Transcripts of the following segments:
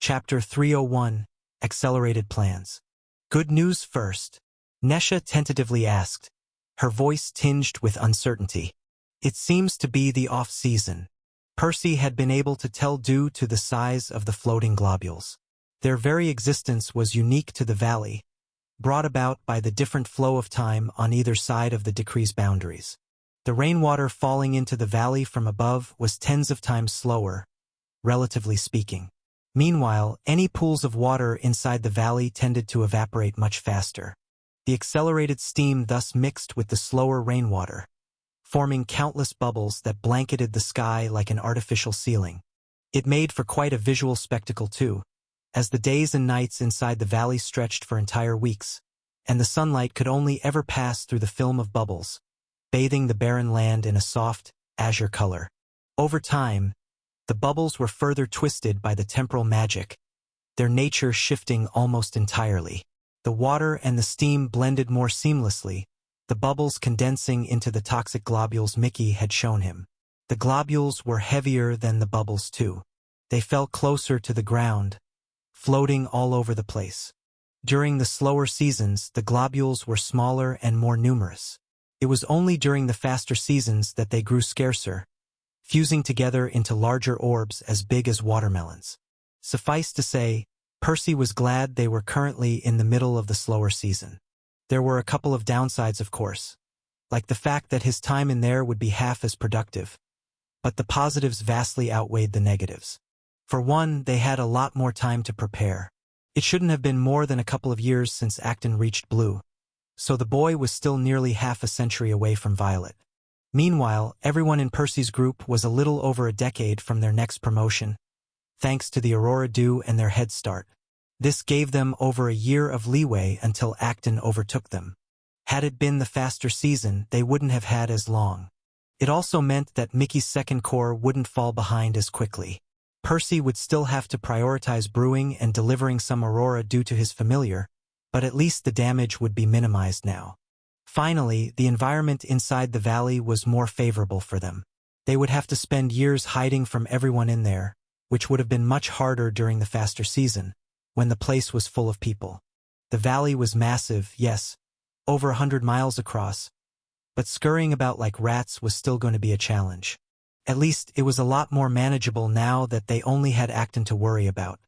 Chapter 301, Accelerated Plans. Good news first, Nesha tentatively asked, her voice tinged with uncertainty. It seems to be the off-season. Percy had been able to tell due to the size of the floating globules. Their very existence was unique to the valley, brought about by the different flow of time on either side of the decree's boundaries. The rainwater falling into the valley from above was tens of times slower, relatively speaking. Meanwhile, any pools of water inside the valley tended to evaporate much faster. The accelerated steam thus mixed with the slower rainwater, forming countless bubbles that blanketed the sky like an artificial ceiling. It made for quite a visual spectacle too, as the days and nights inside the valley stretched for entire weeks, and the sunlight could only ever pass through the film of bubbles, bathing the barren land in a soft, azure color. Over time, the bubbles were further twisted by the temporal magic, their nature shifting almost entirely. The water and the steam blended more seamlessly, the bubbles condensing into the toxic globules Mickey had shown him. The globules were heavier than the bubbles too. They fell closer to the ground, floating all over the place. During the slower seasons, the globules were smaller and more numerous. It was only during the faster seasons that they grew scarcer, fusing together into larger orbs as big as watermelons. Suffice to say, Percy was glad they were currently in the middle of the slower season. There were a couple of downsides, of course, like the fact that his time in there would be half as productive, but the positives vastly outweighed the negatives. For one, they had a lot more time to prepare. It shouldn't have been more than a couple of years since Acton reached Blue, so the boy was still nearly half a century away from Violet. Meanwhile, everyone in Percy's group was a little over a decade from their next promotion, thanks to the Aurora Dew and their head start. This gave them over a year of leeway until Acton overtook them. Had it been the faster season, they wouldn't have had as long. It also meant that Mickey's second core wouldn't fall behind as quickly. Percy would still have to prioritize brewing and delivering some Aurora Dew to his familiar, but at least the damage would be minimized now. Finally, the environment inside the valley was more favorable for them. They would have to spend years hiding from everyone in there, which would have been much harder during the faster season, when the place was full of people. The valley was massive, yes, over 100 miles across, but scurrying about like rats was still going to be a challenge. At least it was a lot more manageable now that they only had Acton to worry about.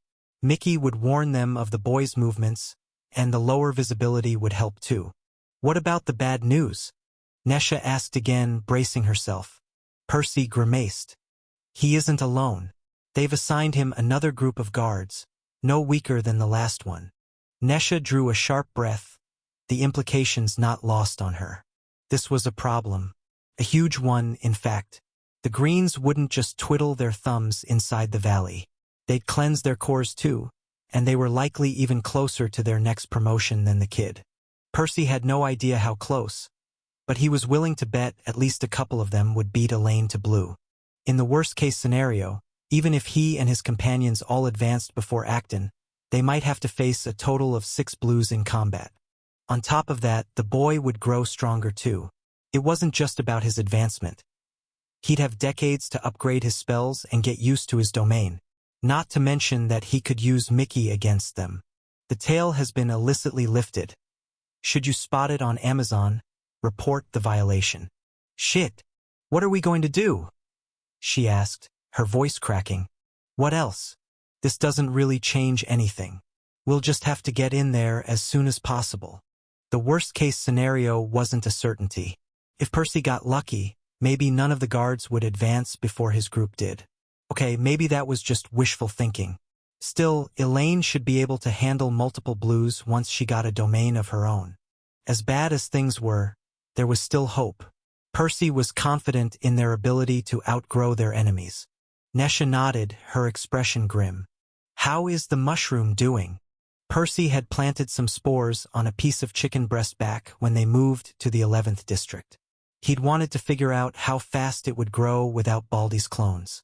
Mickey would warn them of the boys' movements, and the lower visibility would help too. What about the bad news? Nesha asked again, bracing herself. Percy grimaced. He isn't alone. They've assigned him another group of guards, no weaker than the last one. Nesha drew a sharp breath, the implications not lost on her. This was a problem. A huge one, in fact. The Greens wouldn't just twiddle their thumbs inside the valley. They'd cleanse their cores too, and they were likely even closer to their next promotion than the kid. Percy had no idea how close, but he was willing to bet at least a couple of them would beat Elaine to Blue. In the worst-case scenario, even if he and his companions all advanced before Acton, they might have to face a total of 6 Blues in combat. On top of that, the boy would grow stronger too. It wasn't just about his advancement. He'd have decades to upgrade his spells and get used to his domain, not to mention that he could use Mickey against them. The tail has been illicitly lifted. Should you spot it on Amazon, report the violation. Shit! What are we going to do? She asked, her voice cracking. What else? This doesn't really change anything. We'll just have to get in there as soon as possible. The worst-case scenario wasn't a certainty. If Percy got lucky, maybe none of the guards would advance before his group did. Okay, maybe that was just wishful thinking. Still, Elaine should be able to handle multiple Blues once she got a domain of her own. As bad as things were, there was still hope. Percy was confident in their ability to outgrow their enemies. Nesha nodded, her expression grim. How is the mushroom doing? Percy had planted some spores on a piece of chicken breast back when they moved to the 11th district. He'd wanted to figure out how fast it would grow without Baldy's clones.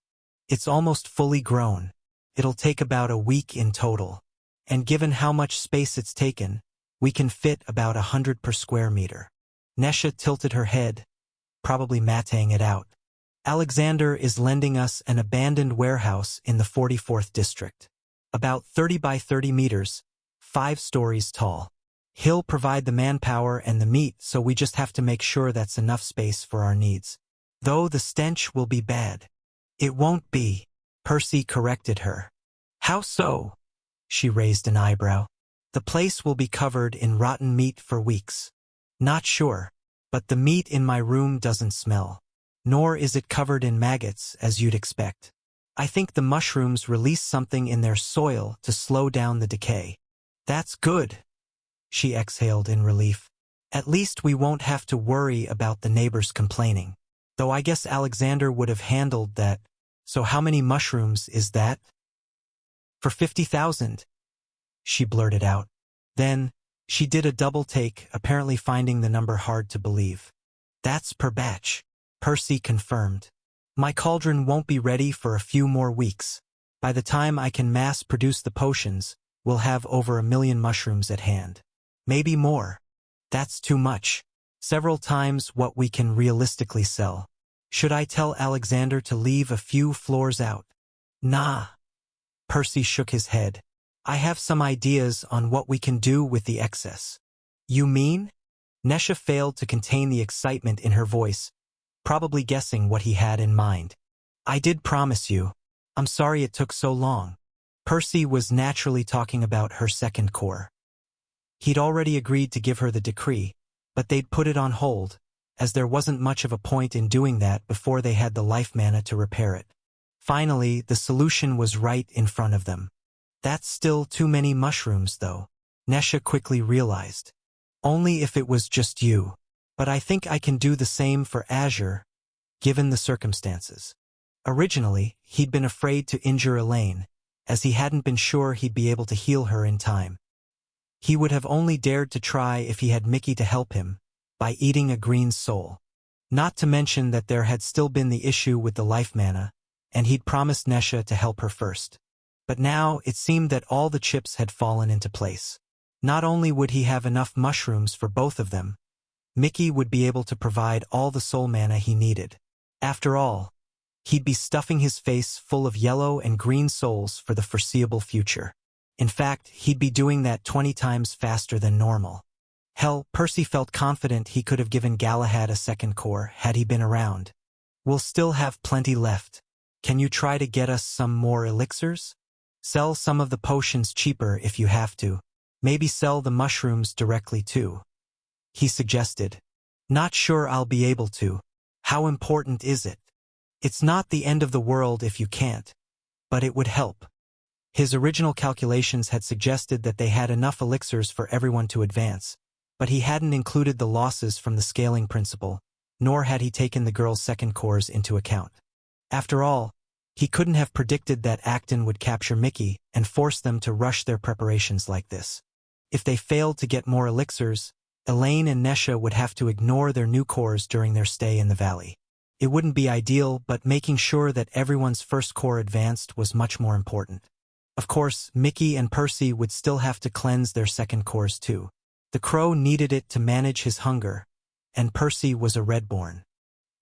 It's almost fully grown. It'll take about a week in total. And given how much space it's taken, we can fit about 100 per square meter. Nesha tilted her head, probably mating it out. Alexander is lending us an abandoned warehouse in the 44th district. About 30 by 30 meters, 5 stories tall. He'll provide the manpower and the meat, so we just have to make sure that's enough space for our needs. Though the stench will be bad. It won't be, Percy corrected her. How so? She raised an eyebrow. The place will be covered in rotten meat for weeks. Not sure, but the meat in my room doesn't smell. Nor is it covered in maggots, as you'd expect. I think the mushrooms release something in their soil to slow down the decay. That's good. She exhaled in relief. At least we won't have to worry about the neighbors complaining. Though I guess Alexander would have handled that. So how many mushrooms is that? For 50,000. She blurted out. Then, she did a double take, apparently finding the number hard to believe. That's per batch, Percy confirmed. My cauldron won't be ready for a few more weeks. By the time I can mass produce the potions, we'll have over 1 million mushrooms at hand. Maybe more. That's too much. Several times what we can realistically sell. Should I tell Alexander to leave a few floors out? Nah. Percy shook his head. I have some ideas on what we can do with the excess. You mean? Nesha failed to contain the excitement in her voice, probably guessing what he had in mind. I did promise you. I'm sorry it took so long. Percy was naturally talking about her second core. He'd already agreed to give her the decree, but they'd put it on hold, as there wasn't much of a point in doing that before they had the life mana to repair it. Finally, the solution was right in front of them. That's still too many mushrooms, though, Nesha quickly realized. Only if it was just you. But I think I can do the same for Azure, given the circumstances. Originally, he'd been afraid to injure Elaine, as he hadn't been sure he'd be able to heal her in time. He would have only dared to try if he had Mickey to help him, by eating a green soul. Not to mention that there had still been the issue with the life mana, and he'd promised Nesha to help her first. But now it seemed that all the chips had fallen into place. Not only would he have enough mushrooms for both of them, Mickey would be able to provide all the soul mana he needed. After all, he'd be stuffing his face full of yellow and green souls for the foreseeable future. In fact, he'd be doing that 20 times faster than normal. Hell, Percy felt confident he could have given Galahad a second core had he been around. We'll still have plenty left. Can you try to get us some more elixirs? Sell some of the potions cheaper if you have to. Maybe sell the mushrooms directly too. He suggested. Not sure I'll be able to. How important is it? It's not the end of the world if you can't. But it would help. His original calculations had suggested that they had enough elixirs for everyone to advance, but he hadn't included the losses from the scaling principle, nor had he taken the girl's second cores into account. After all, he couldn't have predicted that Acton would capture Mickey and force them to rush their preparations like this. If they failed to get more elixirs, Elaine and Nesha would have to ignore their new cores during their stay in the valley. It wouldn't be ideal, but making sure that everyone's first core advanced was much more important. Of course, Mickey and Percy would still have to cleanse their second cores too. The crow needed it to manage his hunger, and Percy was a Redborn.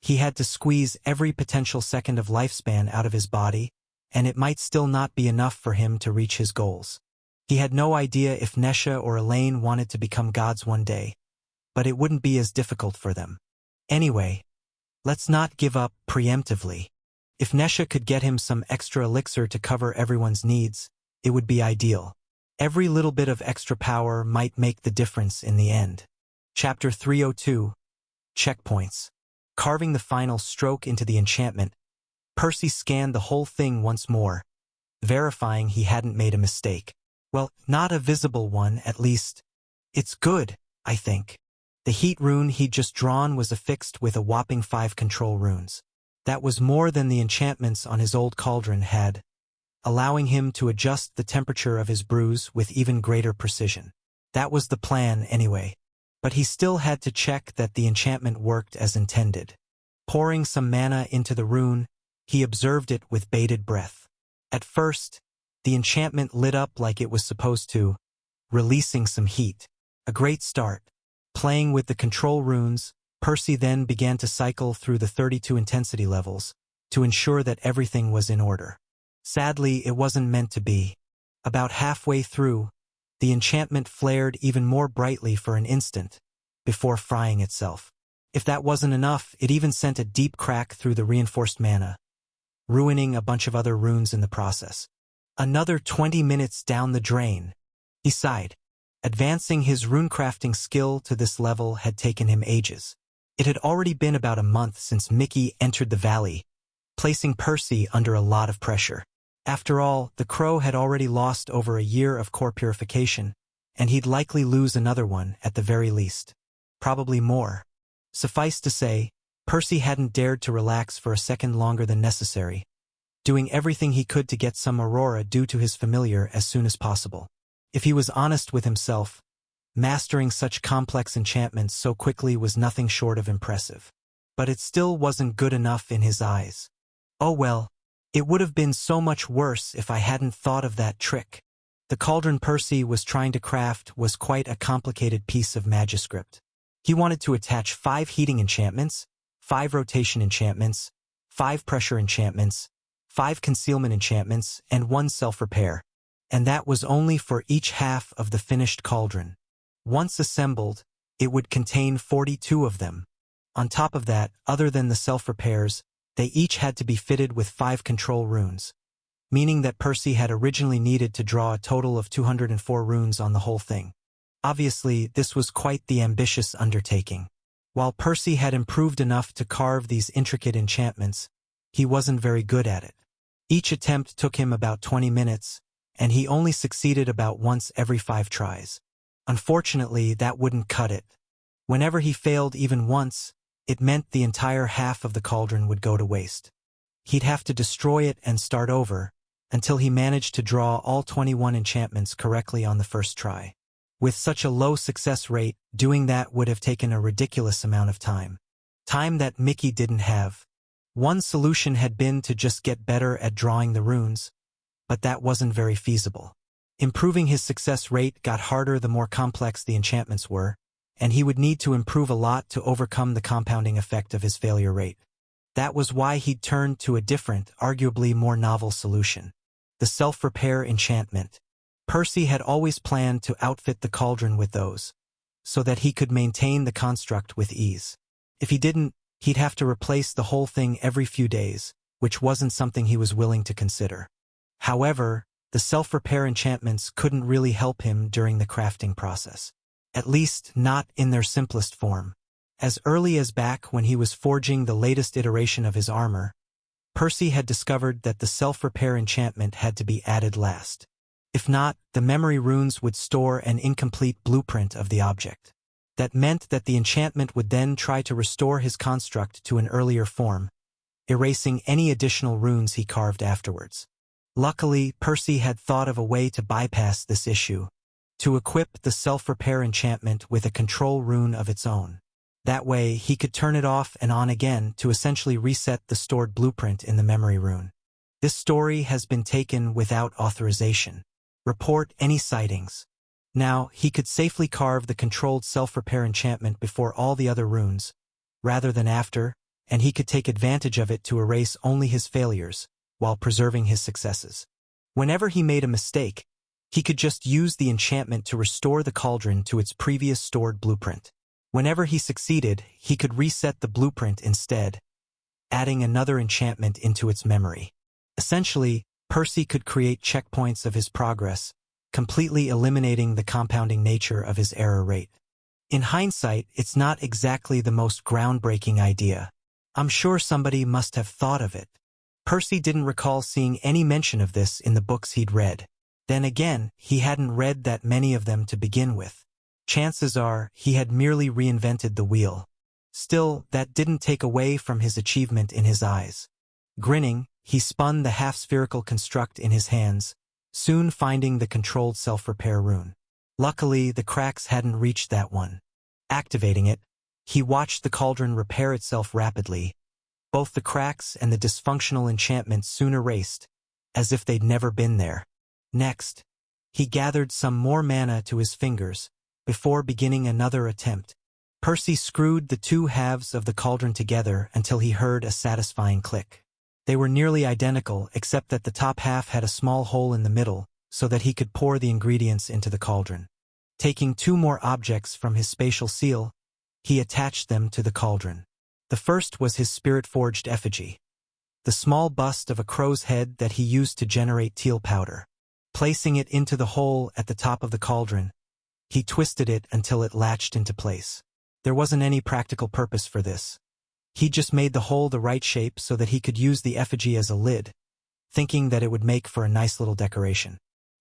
He had to squeeze every potential second of lifespan out of his body, and it might still not be enough for him to reach his goals. He had no idea if Nesha or Elaine wanted to become gods one day, but it wouldn't be as difficult for them. Anyway, let's not give up preemptively. If Nesha could get him some extra elixir to cover everyone's needs, it would be ideal. Every little bit of extra power might make the difference in the end. Chapter 302. Checkpoints. Carving the final stroke into the enchantment, Percy scanned the whole thing once more, verifying he hadn't made a mistake. Well, not a visible one, at least. It's good, I think. The heat rune he'd just drawn was affixed with a whopping 5 control runes. That was more than the enchantments on his old cauldron had, allowing him to adjust the temperature of his brews with even greater precision. That was the plan anyway. But he still had to check that the enchantment worked as intended. Pouring some mana into the rune, he observed it with bated breath. At first, the enchantment lit up like it was supposed to, releasing some heat. A great start. Playing with the control runes, Percy then began to cycle through the 32 intensity levels to ensure that everything was in order. Sadly, it wasn't meant to be. About halfway through, the enchantment flared even more brightly for an instant, before frying itself. If that wasn't enough, it even sent a deep crack through the reinforced mana, ruining a bunch of other runes in the process. Another 20 minutes down the drain. He sighed. Advancing his runecrafting skill to this level had taken him ages. It had already been about a month since Mickey entered the valley, placing Percy under a lot of pressure. After all, the crow had already lost over a year of core purification, and he'd likely lose another one at the very least. Probably more. Suffice to say, Percy hadn't dared to relax for a second longer than necessary, doing everything he could to get some Aurora due to his familiar as soon as possible. If he was honest with himself, mastering such complex enchantments so quickly was nothing short of impressive. But it still wasn't good enough in his eyes. Oh well, it would have been so much worse if I hadn't thought of that trick. The cauldron Percy was trying to craft was quite a complicated piece of Magiscript. He wanted to attach 5 heating enchantments, 5 rotation enchantments, 5 pressure enchantments, 5 concealment enchantments, and 1 self-repair. And that was only for each half of the finished cauldron. Once assembled, it would contain 42 of them. On top of that, other than the self-repairs, they each had to be fitted with 5 control runes, meaning that Percy had originally needed to draw a total of 204 runes on the whole thing. Obviously, this was quite the ambitious undertaking. While Percy had improved enough to carve these intricate enchantments, he wasn't very good at it. Each attempt took him about 20 minutes, and he only succeeded about once every 5 tries. Unfortunately, that wouldn't cut it. Whenever he failed even once, it meant the entire half of the cauldron would go to waste. He'd have to destroy it and start over, until he managed to draw all 21 enchantments correctly on the first try. With such a low success rate, doing that would have taken a ridiculous amount of time. Time that Mickey didn't have. One solution had been to just get better at drawing the runes, but that wasn't very feasible. Improving his success rate got harder the more complex the enchantments were, and he would need to improve a lot to overcome the compounding effect of his failure rate. That was why he'd turned to a different, arguably more novel solution. The self-repair enchantment. Percy had always planned to outfit the cauldron with those, so that he could maintain the construct with ease. If he didn't, he'd have to replace the whole thing every few days, which wasn't something he was willing to consider. However, the self-repair enchantments couldn't really help him during the crafting process. At least, not in their simplest form. As early as back when he was forging the latest iteration of his armor, Percy had discovered that the self-repair enchantment had to be added last. If not, the memory runes would store an incomplete blueprint of the object. That meant that the enchantment would then try to restore his construct to an earlier form, erasing any additional runes he carved afterwards. Luckily, Percy had thought of a way to bypass this issue, to equip the self-repair enchantment with a control rune of its own. That way, he could turn it off and on again to essentially reset the stored blueprint in the memory rune. This story has been taken without authorization. Report any sightings. Now, he could safely carve the controlled self-repair enchantment before all the other runes, rather than after, and he could take advantage of it to erase only his failures, while preserving his successes. Whenever he made a mistake, he could just use the enchantment to restore the cauldron to its previous stored blueprint. Whenever he succeeded, he could reset the blueprint instead, adding another enchantment into its memory. Essentially, Percy could create checkpoints of his progress, completely eliminating the compounding nature of his error rate. In hindsight, it's not exactly the most groundbreaking idea. I'm sure somebody must have thought of it. Percy didn't recall seeing any mention of this in the books he'd read. Then again, he hadn't read that many of them to begin with. Chances are, he had merely reinvented the wheel. Still, that didn't take away from his achievement in his eyes. Grinning, he spun the half-spherical construct in his hands, soon finding the controlled self-repair rune. Luckily, the cracks hadn't reached that one. Activating it, he watched the cauldron repair itself rapidly. Both the cracks and the dysfunctional enchantment soon erased, as if they'd never been there. Next, he gathered some more mana to his fingers, before beginning another attempt. Percy screwed the 2 halves of the cauldron together until he heard a satisfying click. They were nearly identical, except that the top half had a small hole in the middle, so that he could pour the ingredients into the cauldron. Taking 2 more objects from his spatial seal, he attached them to the cauldron. The first was his spirit-forged effigy, the small bust of a crow's head that he used to generate teal powder. Placing it into the hole at the top of the cauldron, he twisted it until it latched into place. There wasn't any practical purpose for this. He just made the hole the right shape so that he could use the effigy as a lid, thinking that it would make for a nice little decoration.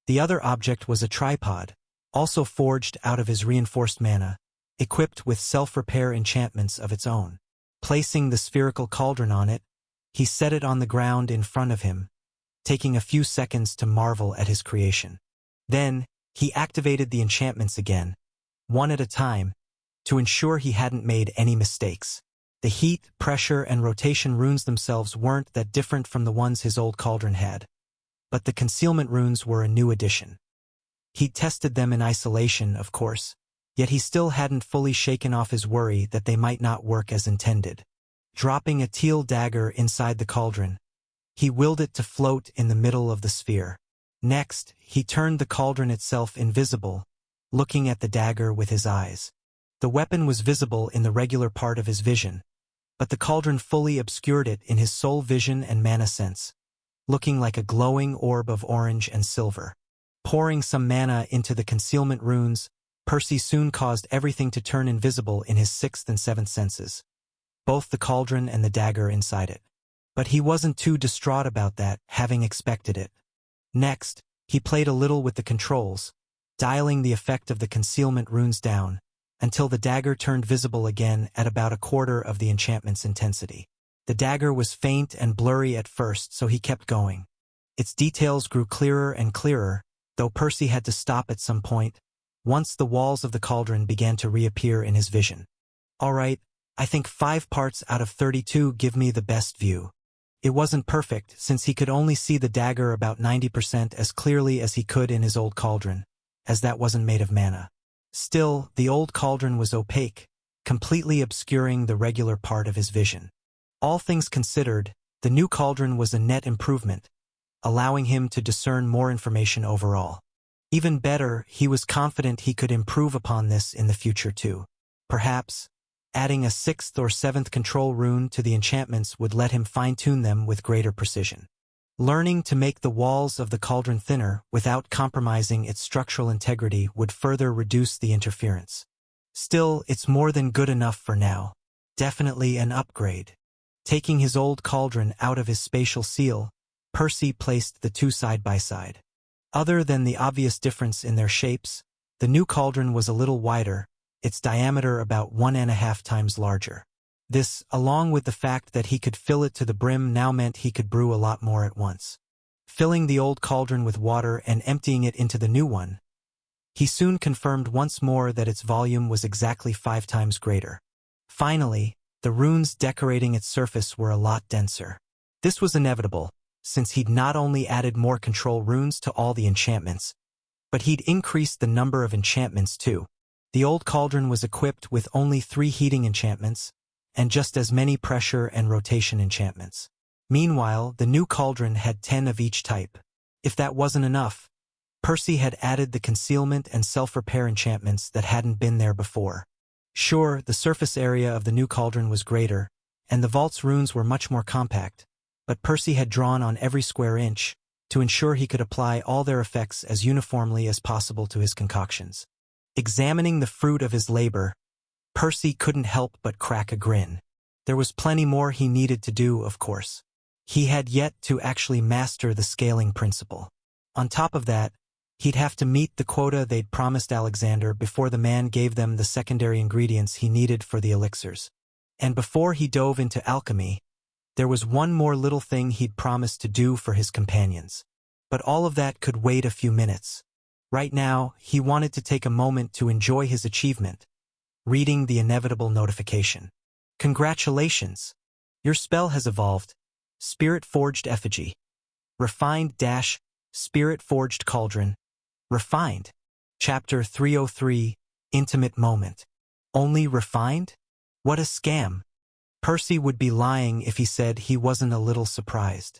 The other object was a tripod, also forged out of his reinforced mana, equipped with self-repair enchantments of its own. Placing the spherical cauldron on it, he set it on the ground in front of him, taking a few seconds to marvel at his creation. Then, he activated the enchantments again, one at a time, to ensure he hadn't made any mistakes. The heat, pressure, and rotation runes themselves weren't that different from the ones his old cauldron had. But the concealment runes were a new addition. He'd tested them in isolation, of course, yet he still hadn't fully shaken off his worry that they might not work as intended. Dropping a teal dagger inside the cauldron, he willed it to float in the middle of the sphere. Next, he turned the cauldron itself invisible, looking at the dagger with his eyes. The weapon was visible in the regular part of his vision, but the cauldron fully obscured it in his soul vision and mana sense, looking like a glowing orb of orange and silver. Pouring some mana into the concealment runes, Percy soon caused everything to turn invisible in his 6th and 7th senses, both the cauldron and the dagger inside it. But he wasn't too distraught about that, having expected it. Next, he played a little with the controls, dialing the effect of the concealment runes down, until the dagger turned visible again at about a quarter of the enchantment's intensity. The dagger was faint and blurry at first, so he kept going. Its details grew clearer and clearer, though Percy had to stop at some point, once the walls of the cauldron began to reappear in his vision. All right, I think 5 parts out of 32 give me the best view. It wasn't perfect, since he could only see the dagger about 90% as clearly as he could in his old cauldron, as that wasn't made of mana. Still, the old cauldron was opaque, completely obscuring the regular part of his vision. All things considered, the new cauldron was a net improvement, allowing him to discern more information overall. Even better, he was confident he could improve upon this in the future too. Perhaps, adding a 6th or 7th control rune to the enchantments would let him fine-tune them with greater precision. Learning to make the walls of the cauldron thinner without compromising its structural integrity would further reduce the interference. Still, it's more than good enough for now. Definitely an upgrade. Taking his old cauldron out of his spatial seal, Percy placed the 2 side by side. Other than the obvious difference in their shapes, the new cauldron was a little wider, its diameter about 1.5 times larger. This, along with the fact that he could fill it to the brim, now meant he could brew a lot more at once. Filling the old cauldron with water and emptying it into the new one, he soon confirmed once more that its volume was exactly 5 times greater. Finally, the runes decorating its surface were a lot denser. This was inevitable, since he'd not only added more control runes to all the enchantments, but he'd increased the number of enchantments too. The old cauldron was equipped with only 3 heating enchantments, and just as many pressure and rotation enchantments. Meanwhile, the new cauldron had 10 of each type. If that wasn't enough, Percy had added the concealment and self-repair enchantments that hadn't been there before. Sure, the surface area of the new cauldron was greater, and the vault's runes were much more compact, but Percy had drawn on every square inch to ensure he could apply all their effects as uniformly as possible to his concoctions. Examining the fruit of his labor, Percy couldn't help but crack a grin. There was plenty more he needed to do, of course. He had yet to actually master the scaling principle. On top of that, he'd have to meet the quota they'd promised Alexander before the man gave them the secondary ingredients he needed for the elixirs. And before he dove into alchemy, there was one more little thing he'd promised to do for his companions. But all of that could wait a few minutes. Right now, he wanted to take a moment to enjoy his achievement, reading the inevitable notification. Congratulations! Your spell has evolved. Spirit-Forged Effigy. Refined-Spirit-Forged Cauldron. Refined. Chapter 303, Intimate Moment. Only refined? What a scam. Percy would be lying if he said he wasn't a little surprised.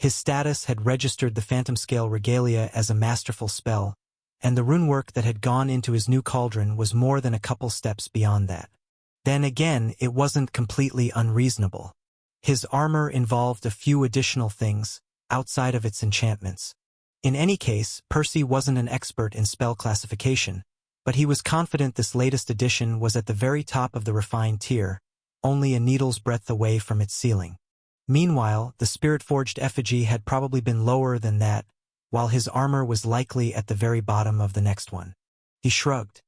His status had registered the Phantom Scale regalia as a masterful spell, and the rune work that had gone into his new cauldron was more than a couple steps beyond that. Then again, it wasn't completely unreasonable. His armor involved a few additional things, outside of its enchantments. In any case, Percy wasn't an expert in spell classification, but he was confident this latest addition was at the very top of the refined tier, only a needle's breadth away from its ceiling. Meanwhile, the spirit-forged effigy had probably been lower than that, while his armor was likely at the very bottom of the next one. He shrugged.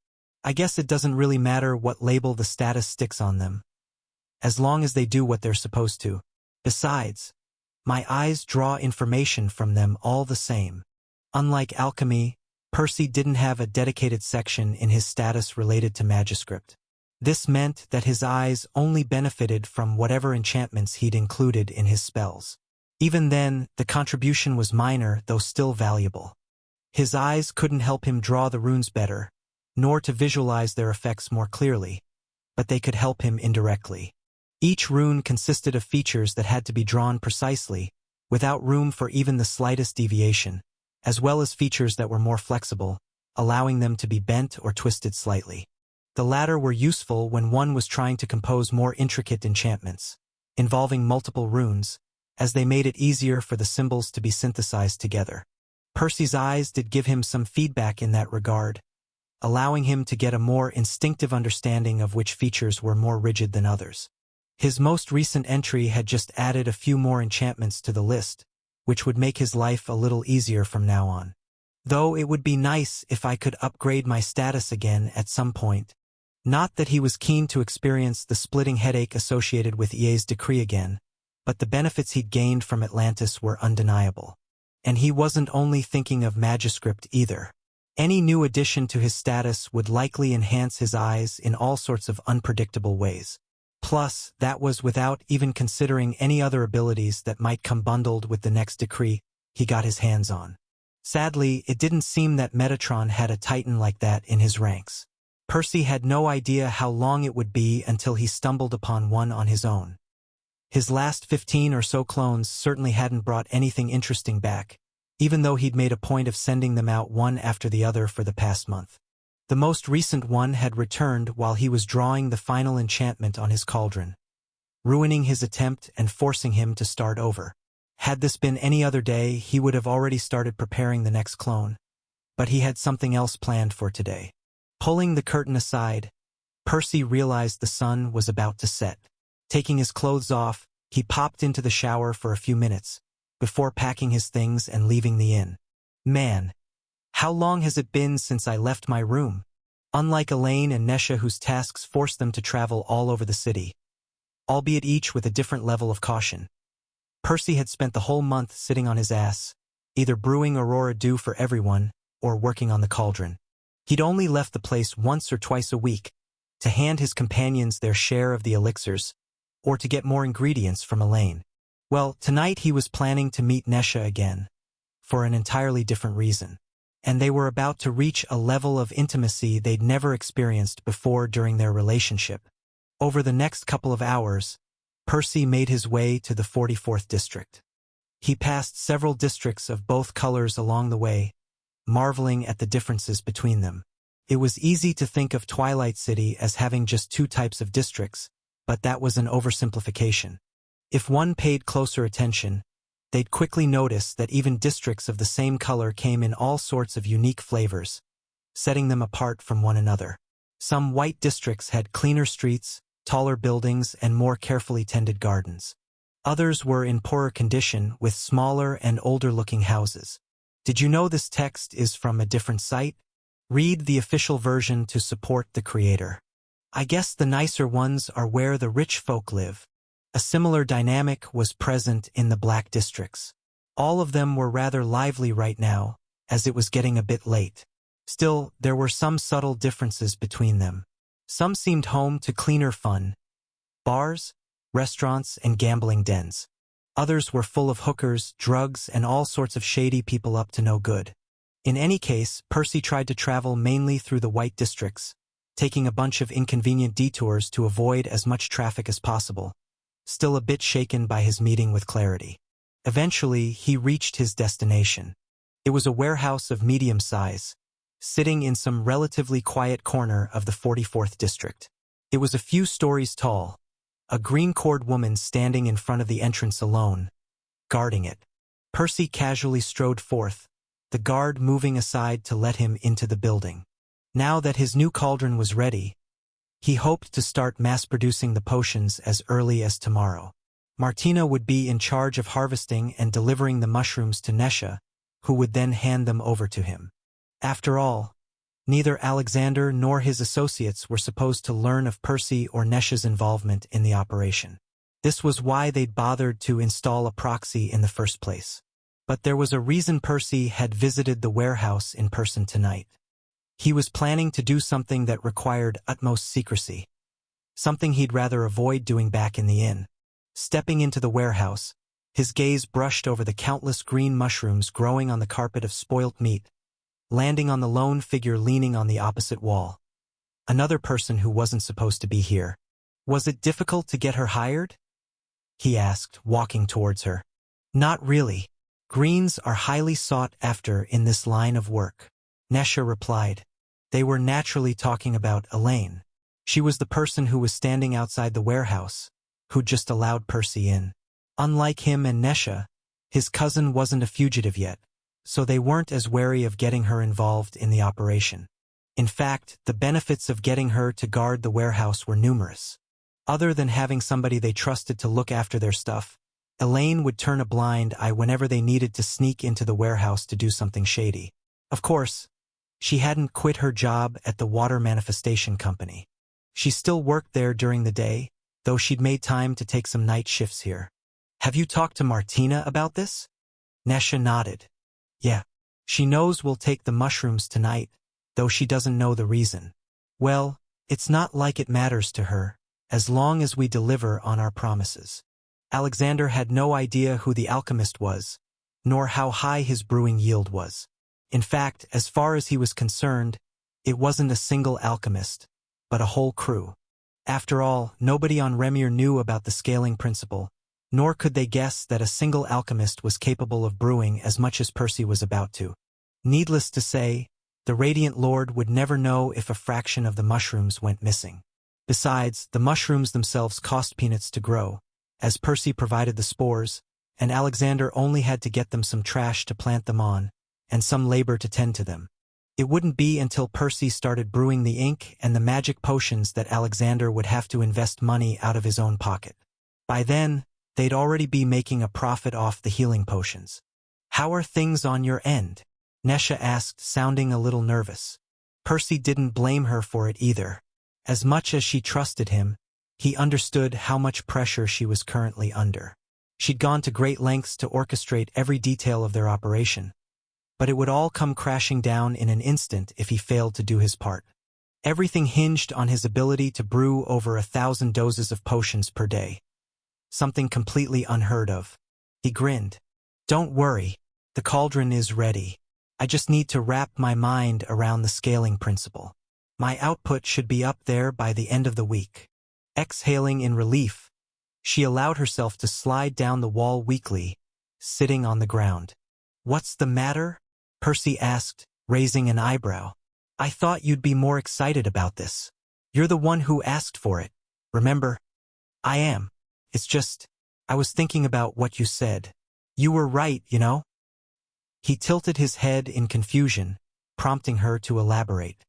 I guess it doesn't really matter what label the status sticks on them, as long as they do what they're supposed to. Besides, my eyes draw information from them all the same. Unlike alchemy, Percy didn't have a dedicated section in his status related to Magiscript. This meant that his eyes only benefited from whatever enchantments he'd included in his spells. Even then, the contribution was minor, though still valuable. His eyes couldn't help him draw the runes better, nor to visualize their effects more clearly, but they could help him indirectly. Each rune consisted of features that had to be drawn precisely, without room for even the slightest deviation, as well as features that were more flexible, allowing them to be bent or twisted slightly. The latter were useful when one was trying to compose more intricate enchantments, involving multiple runes, as they made it easier for the symbols to be synthesized together. Percy's eyes did give him some feedback in that regard, allowing him to get a more instinctive understanding of which features were more rigid than others. His most recent entry had just added a few more enchantments to the list, which would make his life a little easier from now on. Though it would be nice if I could upgrade my status again at some point. Not that he was keen to experience the splitting headache associated with EA's decree again, but the benefits he'd gained from Atlantis were undeniable. And he wasn't only thinking of Magiscript either. Any new addition to his status would likely enhance his eyes in all sorts of unpredictable ways. Plus, that was without even considering any other abilities that might come bundled with the next decree he got his hands on. Sadly, it didn't seem that Metatron had a titan like that in his ranks. Percy had no idea how long it would be until he stumbled upon one on his own. His last 15 or so clones certainly hadn't brought anything interesting back, even though he'd made a point of sending them out one after the other for the past month. The most recent one had returned while he was drawing the final enchantment on his cauldron, ruining his attempt and forcing him to start over. Had this been any other day, he would have already started preparing the next clone, but he had something else planned for today. Pulling the curtain aside, Percy realized the sun was about to set. Taking his clothes off, he popped into the shower for a few minutes, before packing his things and leaving the inn. Man, how long has it been since I left my room? Unlike Elaine and Nesha, whose tasks forced them to travel all over the city, albeit each with a different level of caution, Percy had spent the whole month sitting on his ass, either brewing Aurora Dew for everyone, or working on the cauldron. He'd only left the place once or twice a week, to hand his companions their share of the elixirs, or to get more ingredients from Elaine. Well, tonight he was planning to meet Nesha again, for an entirely different reason. And they were about to reach a level of intimacy they'd never experienced before during their relationship. Over the next couple of hours, Percy made his way to the 44th district. He passed several districts of both colors along the way, marveling at the differences between them. It was easy to think of Twilight City as having just two types of districts, but that was an oversimplification. If one paid closer attention, they'd quickly notice that even districts of the same color came in all sorts of unique flavors, setting them apart from one another. Some white districts had cleaner streets, taller buildings, and more carefully tended gardens. Others were in poorer condition with smaller and older-looking houses. Did you know this text is from a different site? Read the official version to support the creator. I guess the nicer ones are where the rich folk live. A similar dynamic was present in the black districts. All of them were rather lively right now, as it was getting a bit late. Still, there were some subtle differences between them. Some seemed home to cleaner fun, bars, restaurants, and gambling dens. Others were full of hookers, drugs, and all sorts of shady people up to no good. In any case, Percy tried to travel mainly through the white districts, taking a bunch of inconvenient detours to avoid as much traffic as possible, still a bit shaken by his meeting with Clarity. Eventually, he reached his destination. It was a warehouse of medium size, sitting in some relatively quiet corner of the 44th district. It was a few stories tall, a green-cord woman standing in front of the entrance alone, guarding it. Percy casually strode forth, the guard moving aside to let him into the building. Now that his new cauldron was ready, he hoped to start mass-producing the potions as early as tomorrow. Martina would be in charge of harvesting and delivering the mushrooms to Nesha, who would then hand them over to him. After all, neither Alexander nor his associates were supposed to learn of Percy or Nesha's involvement in the operation. This was why they'd bothered to install a proxy in the first place. But there was a reason Percy had visited the warehouse in person tonight. He was planning to do something that required utmost secrecy, something he'd rather avoid doing back in the inn. Stepping into the warehouse, his gaze brushed over the countless green mushrooms growing on the carpet of spoilt meat, landing on the lone figure leaning on the opposite wall. Another person who wasn't supposed to be here. Was it difficult to get her hired? He asked, walking towards her. Not really. Greens are highly sought after in this line of work, Nesha replied. They were naturally talking about Elaine. She was the person who was standing outside the warehouse, who'd just allowed Percy in. Unlike him and Nesha, his cousin wasn't a fugitive yet, so they weren't as wary of getting her involved in the operation. In fact, the benefits of getting her to guard the warehouse were numerous. Other than having somebody they trusted to look after their stuff, Elaine would turn a blind eye whenever they needed to sneak into the warehouse to do something shady. Of course, she hadn't quit her job at the Water Manifestation Company. She still worked there during the day, though she'd made time to take some night shifts here. Have you talked to Martina about this? Nesha nodded. Yeah. She knows we'll take the mushrooms tonight, though she doesn't know the reason. Well, it's not like it matters to her, as long as we deliver on our promises. Alexander had no idea who the alchemist was, nor how high his brewing yield was. In fact, as far as he was concerned, it wasn't a single alchemist, but a whole crew. After all, nobody on Remir knew about the scaling principle, nor could they guess that a single alchemist was capable of brewing as much as Percy was about to. Needless to say, the Radiant Lord would never know if a fraction of the mushrooms went missing. Besides, the mushrooms themselves cost peanuts to grow, as Percy provided the spores, and Alexander only had to get them some trash to plant them on, and some labor to tend to them. It wouldn't be until Percy started brewing the ink and the magic potions that Alexander would have to invest money out of his own pocket. By then, they'd already be making a profit off the healing potions. How are things on your end? Nesha asked, sounding a little nervous. Percy didn't blame her for it either. As much as she trusted him, he understood how much pressure she was currently under. She'd gone to great lengths to orchestrate every detail of their operation, but it would all come crashing down in an instant if he failed to do his part. Everything hinged on his ability to brew over 1,000 doses of potions per day. Something completely unheard of. He grinned. Don't worry, the cauldron is ready. I just need to wrap my mind around the scaling principle. My output should be up there by the end of the week. Exhaling in relief, she allowed herself to slide down the wall weakly, sitting on the ground. What's the matter? Percy asked, raising an eyebrow. I thought you'd be more excited about this. You're the one who asked for it, remember? I am. It's just, I was thinking about what you said. You were right, you know? He tilted his head in confusion, prompting her to elaborate.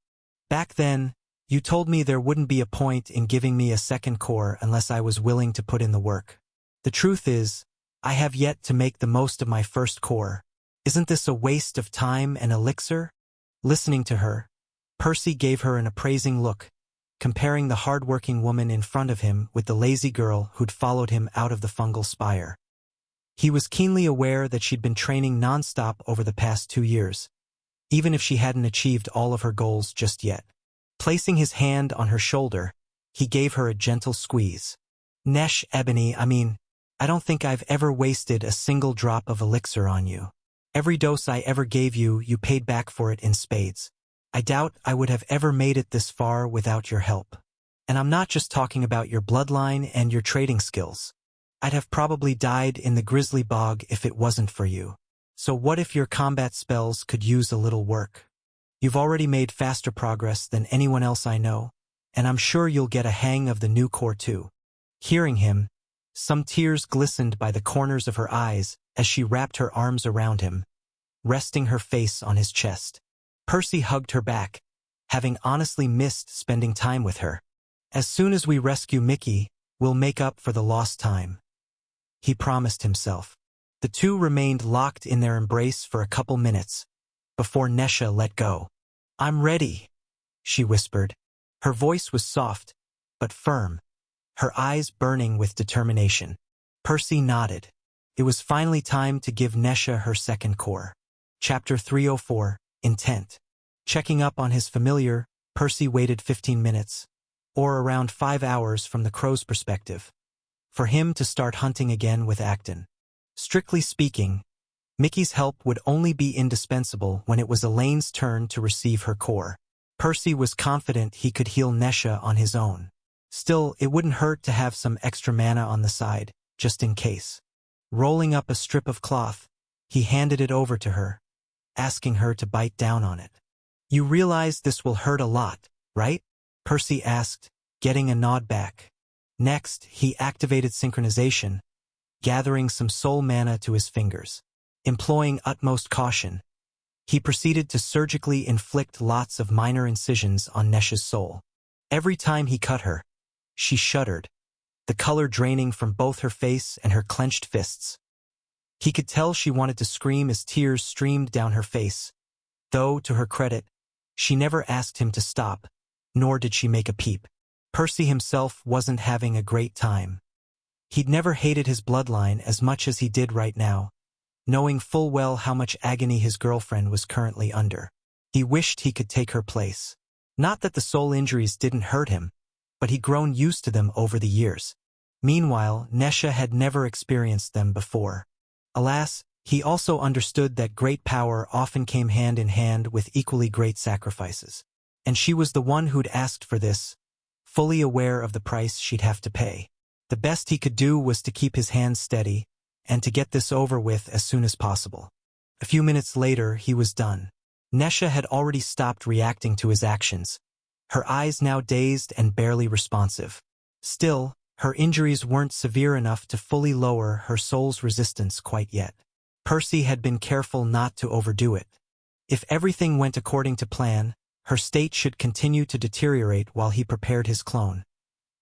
Back then, you told me there wouldn't be a point in giving me a second core unless I was willing to put in the work. The truth is, I have yet to make the most of my first core. Isn't this a waste of time and elixir? Listening to her, Percy gave her an appraising look, comparing the hard-working woman in front of him with the lazy girl who'd followed him out of the fungal spire. He was keenly aware that she'd been training non-stop over the past 2 years, even if she hadn't achieved all of her goals just yet. Placing his hand on her shoulder, he gave her a gentle squeeze. Nesh, Ebony, I don't think I've ever wasted a single drop of elixir on you. Every dose I ever gave you, you paid back for it in spades. I doubt I would have ever made it this far without your help. And I'm not just talking about your bloodline and your trading skills. I'd have probably died in the Grizzly Bog if it wasn't for you. So what if your combat spells could use a little work? You've already made faster progress than anyone else I know, and I'm sure you'll get a hang of the new core too. Hearing him, some tears glistened by the corners of her eyes as she wrapped her arms around him, resting her face on his chest. Percy hugged her back, having honestly missed spending time with her. As soon as we rescue Mickey, we'll make up for the lost time, he promised himself. The two remained locked in their embrace for a couple minutes, before Nesha let go. I'm ready, she whispered. Her voice was soft, but firm, her eyes burning with determination. Percy nodded. It was finally time to give Nesha her second core. Chapter 304, Intent. Checking up on his familiar, Percy waited 15 minutes, or around 5 hours from the crow's perspective, for him to start hunting again with Acton. Strictly speaking, Mickey's help would only be indispensable when it was Elaine's turn to receive her core. Percy was confident he could heal Nesha on his own. Still, it wouldn't hurt to have some extra mana on the side, just in case. Rolling up a strip of cloth, he handed it over to her, asking her to bite down on it. You realize this will hurt a lot, right? Percy asked, getting a nod back. Next, he activated synchronization, gathering some soul mana to his fingers. Employing utmost caution, he proceeded to surgically inflict lots of minor incisions on Nesha's soul. Every time he cut her, she shuddered, the color draining from both her face and her clenched fists. He could tell she wanted to scream as tears streamed down her face, though, to her credit, she never asked him to stop, nor did she make a peep. Percy himself wasn't having a great time. He'd never hated his bloodline as much as he did right now, knowing full well how much agony his girlfriend was currently under. He wished he could take her place. Not that the soul injuries didn't hurt him, but he'd grown used to them over the years. Meanwhile, Nesha had never experienced them before. Alas, he also understood that great power often came hand in hand with equally great sacrifices. And she was the one who'd asked for this, fully aware of the price she'd have to pay. The best he could do was to keep his hands steady, and to get this over with as soon as possible. A few minutes later, he was done. Nesha had already stopped reacting to his actions, her eyes now dazed and barely responsive. Still, her injuries weren't severe enough to fully lower her soul's resistance quite yet. Percy had been careful not to overdo it. If everything went according to plan, her state should continue to deteriorate while he prepared his clone,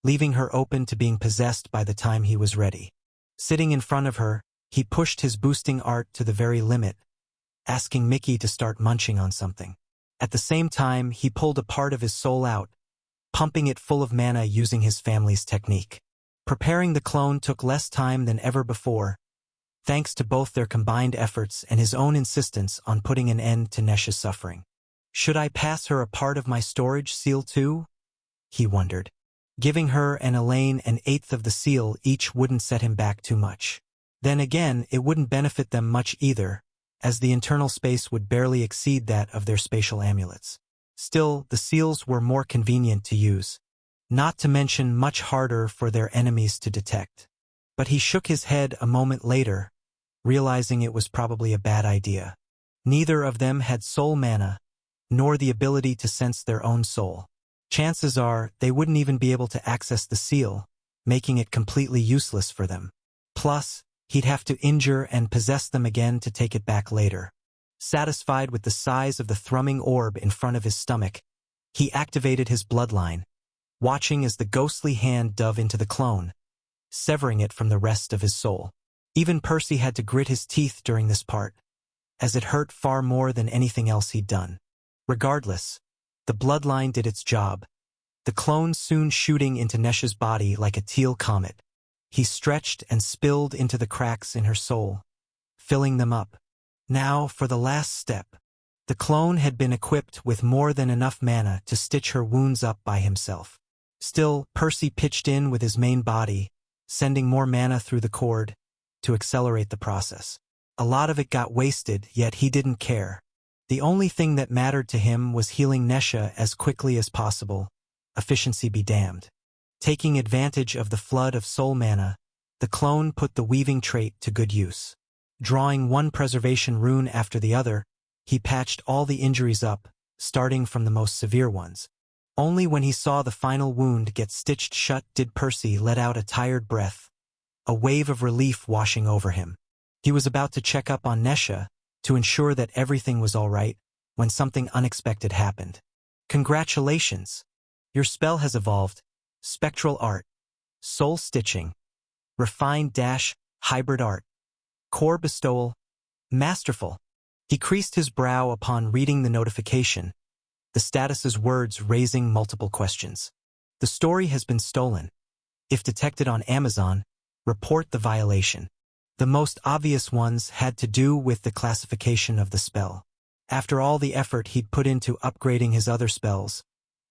leaving her open to being possessed by the time he was ready. Sitting in front of her, he pushed his boosting art to the very limit, asking Mickey to start munching on something. At the same time, he pulled a part of his soul out, pumping it full of mana using his family's technique. Preparing the clone took less time than ever before, thanks to both their combined efforts and his own insistence on putting an end to Nesha's suffering. Should I pass her a part of my storage seal too? He wondered. Giving her and Elaine an eighth of the seal each wouldn't set him back too much. Then again, it wouldn't benefit them much either, as the internal space would barely exceed that of their spatial amulets. Still, the seals were more convenient to use, not to mention much harder for their enemies to detect. But he shook his head a moment later, realizing it was probably a bad idea. Neither of them had soul mana, nor the ability to sense their own soul. Chances are they wouldn't even be able to access the seal, making it completely useless for them. Plus, he'd have to injure and possess them again to take it back later. Satisfied with the size of the thrumming orb in front of his stomach, he activated his bloodline, watching as the ghostly hand dove into the clone, severing it from the rest of his soul. Even Percy had to grit his teeth during this part, as it hurt far more than anything else he'd done. Regardless, the bloodline did its job, the clone soon shooting into Nesha's body like a teal comet. He stretched and spilled into the cracks in her soul, filling them up. Now for the last step. The clone had been equipped with more than enough mana to stitch her wounds up by himself. Still, Percy pitched in with his main body, sending more mana through the cord to accelerate the process. A lot of it got wasted, yet he didn't care. The only thing that mattered to him was healing Nesha as quickly as possible, efficiency be damned. Taking advantage of the flood of soul mana, the clone put the weaving trait to good use. Drawing one preservation rune after the other, he patched all the injuries up, starting from the most severe ones. Only when he saw the final wound get stitched shut did Percy let out a tired breath, a wave of relief washing over him. He was about to check up on Nesha to ensure that everything was all right when something unexpected happened. Congratulations! Your spell has evolved. Spectral Art. Soul Stitching. Refined-Hybrid Art. Core Bestowal. Masterful. He creased his brow upon reading the notification, the status's words raising multiple questions. The story has been stolen. If detected on Amazon, report the violation. The most obvious ones had to do with the classification of the spell. After all the effort he'd put into upgrading his other spells,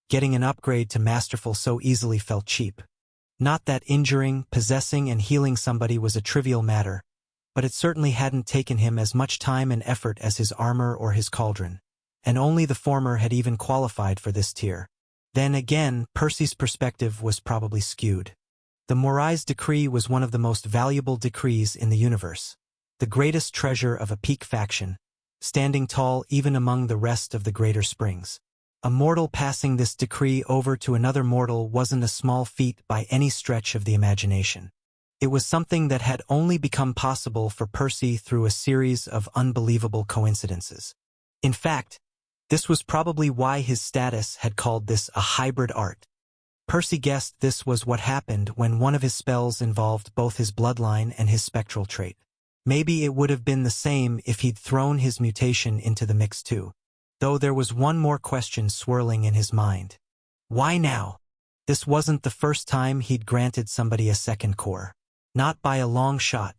getting an upgrade to Masterful so easily felt cheap. Not that injuring, possessing, and healing somebody was a trivial matter, but it certainly hadn't taken him as much time and effort as his armor or his cauldron, and only the former had even qualified for this tier. Then again, Percy's perspective was probably skewed. The Morais Decree was one of the most valuable decrees in the universe, the greatest treasure of a peak faction, standing tall even among the rest of the Greater Springs. A mortal passing this decree over to another mortal wasn't a small feat by any stretch of the imagination. It was something that had only become possible for Percy through a series of unbelievable coincidences. In fact, this was probably why his status had called this a hybrid art. Percy guessed this was what happened when one of his spells involved both his bloodline and his spectral trait. Maybe it would have been the same if he'd thrown his mutation into the mix too. Though there was one more question swirling in his mind. Why now? This wasn't the first time he'd granted somebody a second core. Not by a long shot.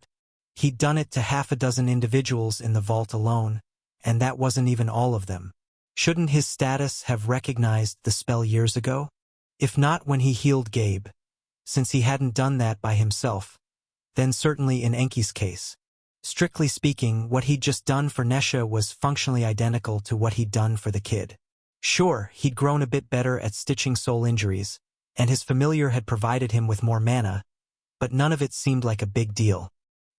He'd done it to half a dozen individuals in the vault alone, and that wasn't even all of them. Shouldn't his status have recognized the spell years ago? If not when he healed Gabe, since he hadn't done that by himself, then certainly in Enki's case. Strictly speaking, what he'd just done for Nesha was functionally identical to what he'd done for the kid. Sure, he'd grown a bit better at stitching soul injuries, and his familiar had provided him with more mana, but none of it seemed like a big deal.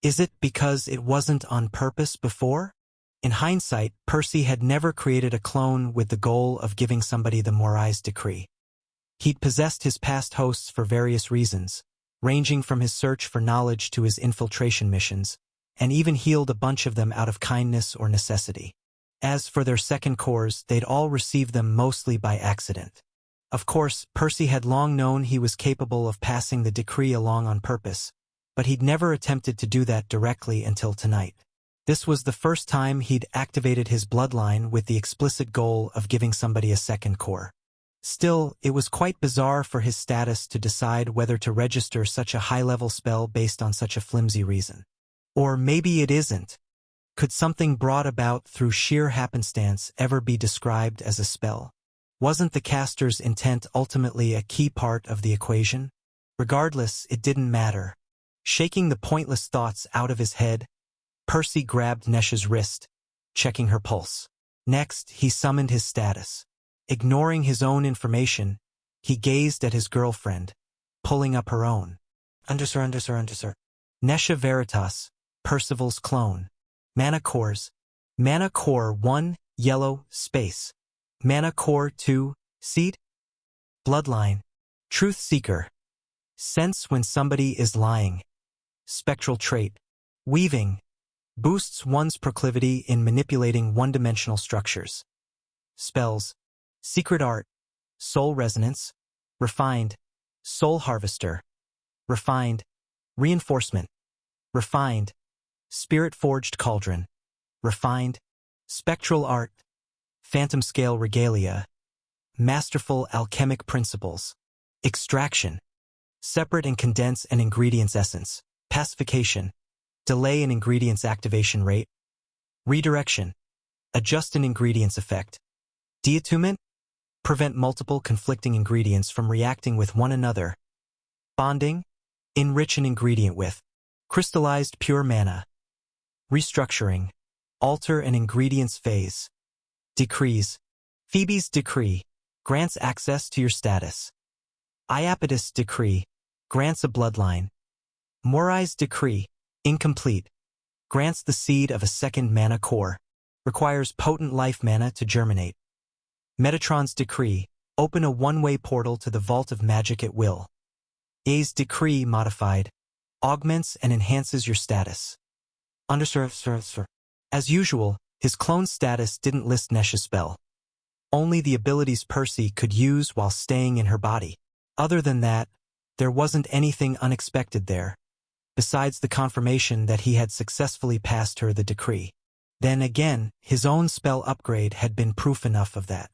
Is it because it wasn't on purpose before? In hindsight, Percy had never created a clone with the goal of giving somebody the Morais Decree. He'd possessed his past hosts for various reasons, ranging from his search for knowledge to his infiltration missions, and even healed a bunch of them out of kindness or necessity. As for their second cores, they'd all received them mostly by accident. Of course, Percy had long known he was capable of passing the decree along on purpose, but he'd never attempted to do that directly until tonight. This was the first time he'd activated his bloodline with the explicit goal of giving somebody a second core. Still, it was quite bizarre for his status to decide whether to register such a high-level spell based on such a flimsy reason. Or maybe it isn't. Could something brought about through sheer happenstance ever be described as a spell? Wasn't the caster's intent ultimately a key part of the equation? Regardless, it didn't matter. Shaking the pointless thoughts out of his head, Percy grabbed Nesha's wrist, checking her pulse. Next, he summoned his status. Ignoring his own information, he gazed at his girlfriend, pulling up her own. Undersir. Nesha Veritas, Percival's clone. Mana cores. Mana core 1, yellow, space. Mana core 2, seed. Bloodline. Truth seeker. Sense when somebody is lying. Spectral trait. Weaving. Boosts one's proclivity in manipulating one-dimensional structures. Spells. Secret Art. Soul Resonance. Refined. Soul Harvester. Refined. Reinforcement. Refined. Spirit-Forged Cauldron. Refined. Spectral Art. Phantom Scale Regalia. Masterful Alchemic Principles. Extraction. Separate and condense an ingredient's essence. Pacification. Delay an ingredient's activation rate. Redirection. Adjust an ingredient's effect. Deattunement. Prevent multiple conflicting ingredients from reacting with one another. Bonding. Enrich an ingredient with. Crystallized pure mana. Restructuring. Alter an ingredient's phase. Decrees. Phoebe's Decree. Grants access to your status. Iapetus Decree. Grants a bloodline. Morai's decree, incomplete, grants the seed of a second mana core, requires potent life mana to germinate. Metatron's decree, open a one-way portal to the Vault of Magic at will. A's decree, modified, augments and enhances your status. As usual, his clone status didn't list Nesha's spell. Only the abilities Percy could use while staying in her body. Other than that, there wasn't anything unexpected there, besides the confirmation that he had successfully passed her the decree. Then again, his own spell upgrade had been proof enough of that.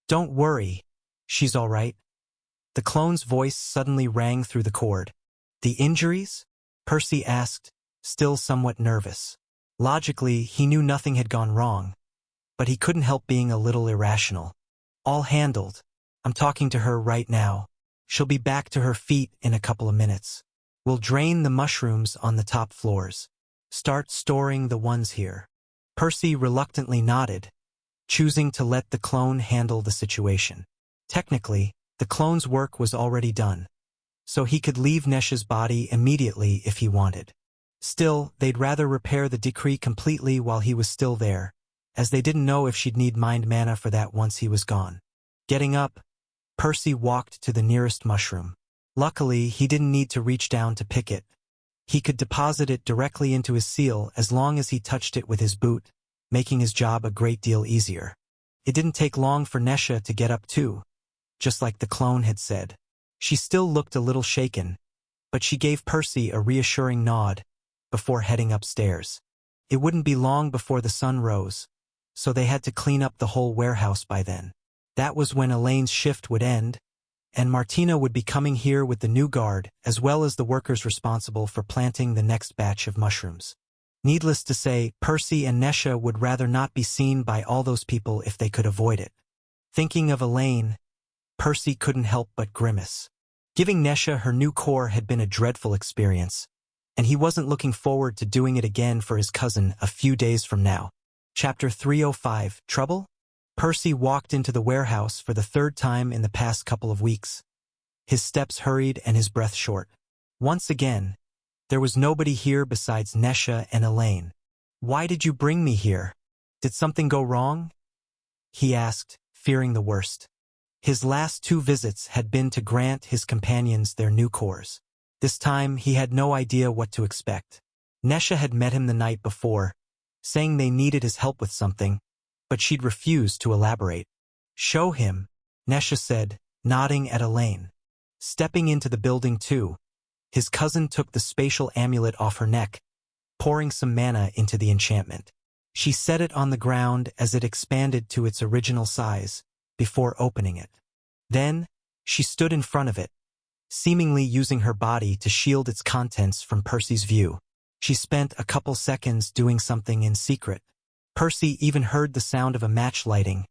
Don't worry, she's all right. The clone's voice suddenly rang through the cord. The injuries? Percy asked, still somewhat nervous. Logically, he knew nothing had gone wrong, but he couldn't help being a little irrational. All handled. I'm talking to her right now. She'll be back to her feet in a couple of minutes. We'll drain the mushrooms on the top floors. Start storing the ones here. Percy reluctantly nodded, choosing to let the clone handle the situation. Technically, the clone's work was already done, so he could leave Nesha's body immediately if he wanted. Still, they'd rather repair the decree completely while he was still there, as they didn't know if she'd need mind mana for that once he was gone. Getting up, Percy walked to the nearest mushroom. Luckily, he didn't need to reach down to pick it. He could deposit it directly into his seal as long as he touched it with his boot, making his job a great deal easier. It didn't take long for Nesha to get up too, just like the clone had said. She still looked a little shaken, but she gave Percy a reassuring nod before heading upstairs. It wouldn't be long before the sun rose, so they had to clean up the whole warehouse by then. That was when Elaine's shift would end, and Martina would be coming here with the new guard, as well as the workers responsible for planting the next batch of mushrooms. Needless to say, Percy and Nesha would rather not be seen by all those people if they could avoid it. Thinking of Elaine, Percy couldn't help but grimace. Giving Nesha her new core had been a dreadful experience, and he wasn't looking forward to doing it again for his cousin a few days from now. Chapter 305, Trouble? Percy walked into the warehouse for the third time in the past couple of weeks. His steps hurried and his breath short. Once again, there was nobody here besides Nesha and Elaine. Why did you bring me here? Did something go wrong? He asked, fearing the worst. His last two visits had been to grant his companions their new cores. This time, he had no idea what to expect. Nesha had met him the night before, saying they needed his help with something, but she'd refused to elaborate. Show him, Nesha said, nodding at Elaine. Stepping into the building too, his cousin took the spatial amulet off her neck, pouring some mana into the enchantment. She set it on the ground as it expanded to its original size, before opening it. Then, she stood in front of it, seemingly using her body to shield its contents from Percy's view. She spent a couple seconds doing something in secret. Percy even heard the sound of a match lighting,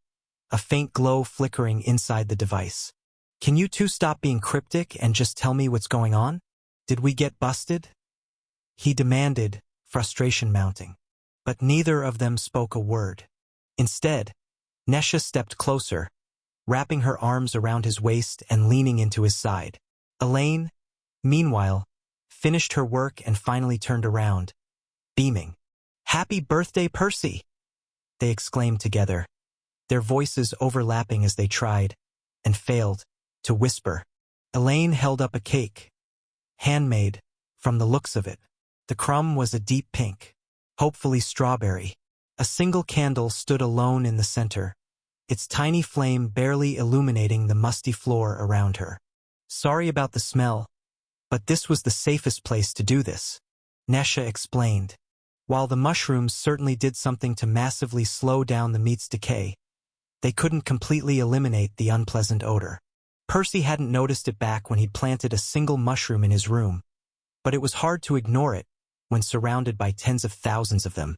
a faint glow flickering inside the device. Can you two stop being cryptic and just tell me what's going on? Did we get busted? He demanded, frustration mounting. But neither of them spoke a word. Instead, Nesha stepped closer, wrapping her arms around his waist and leaning into his side. Elaine, meanwhile, finished her work and finally turned around, beaming. "Happy birthday, Percy!" they exclaimed together, their voices overlapping as they tried, and failed, to whisper. Elaine held up a cake, handmade, from the looks of it. The crumb was a deep pink, hopefully strawberry. A single candle stood alone in the center, its tiny flame barely illuminating the musty floor around her. "Sorry about the smell, but this was the safest place to do this," Nesha explained. While the mushrooms certainly did something to massively slow down the meat's decay, they couldn't completely eliminate the unpleasant odor. Percy hadn't noticed it back when he'd planted a single mushroom in his room, but it was hard to ignore it when surrounded by tens of thousands of them,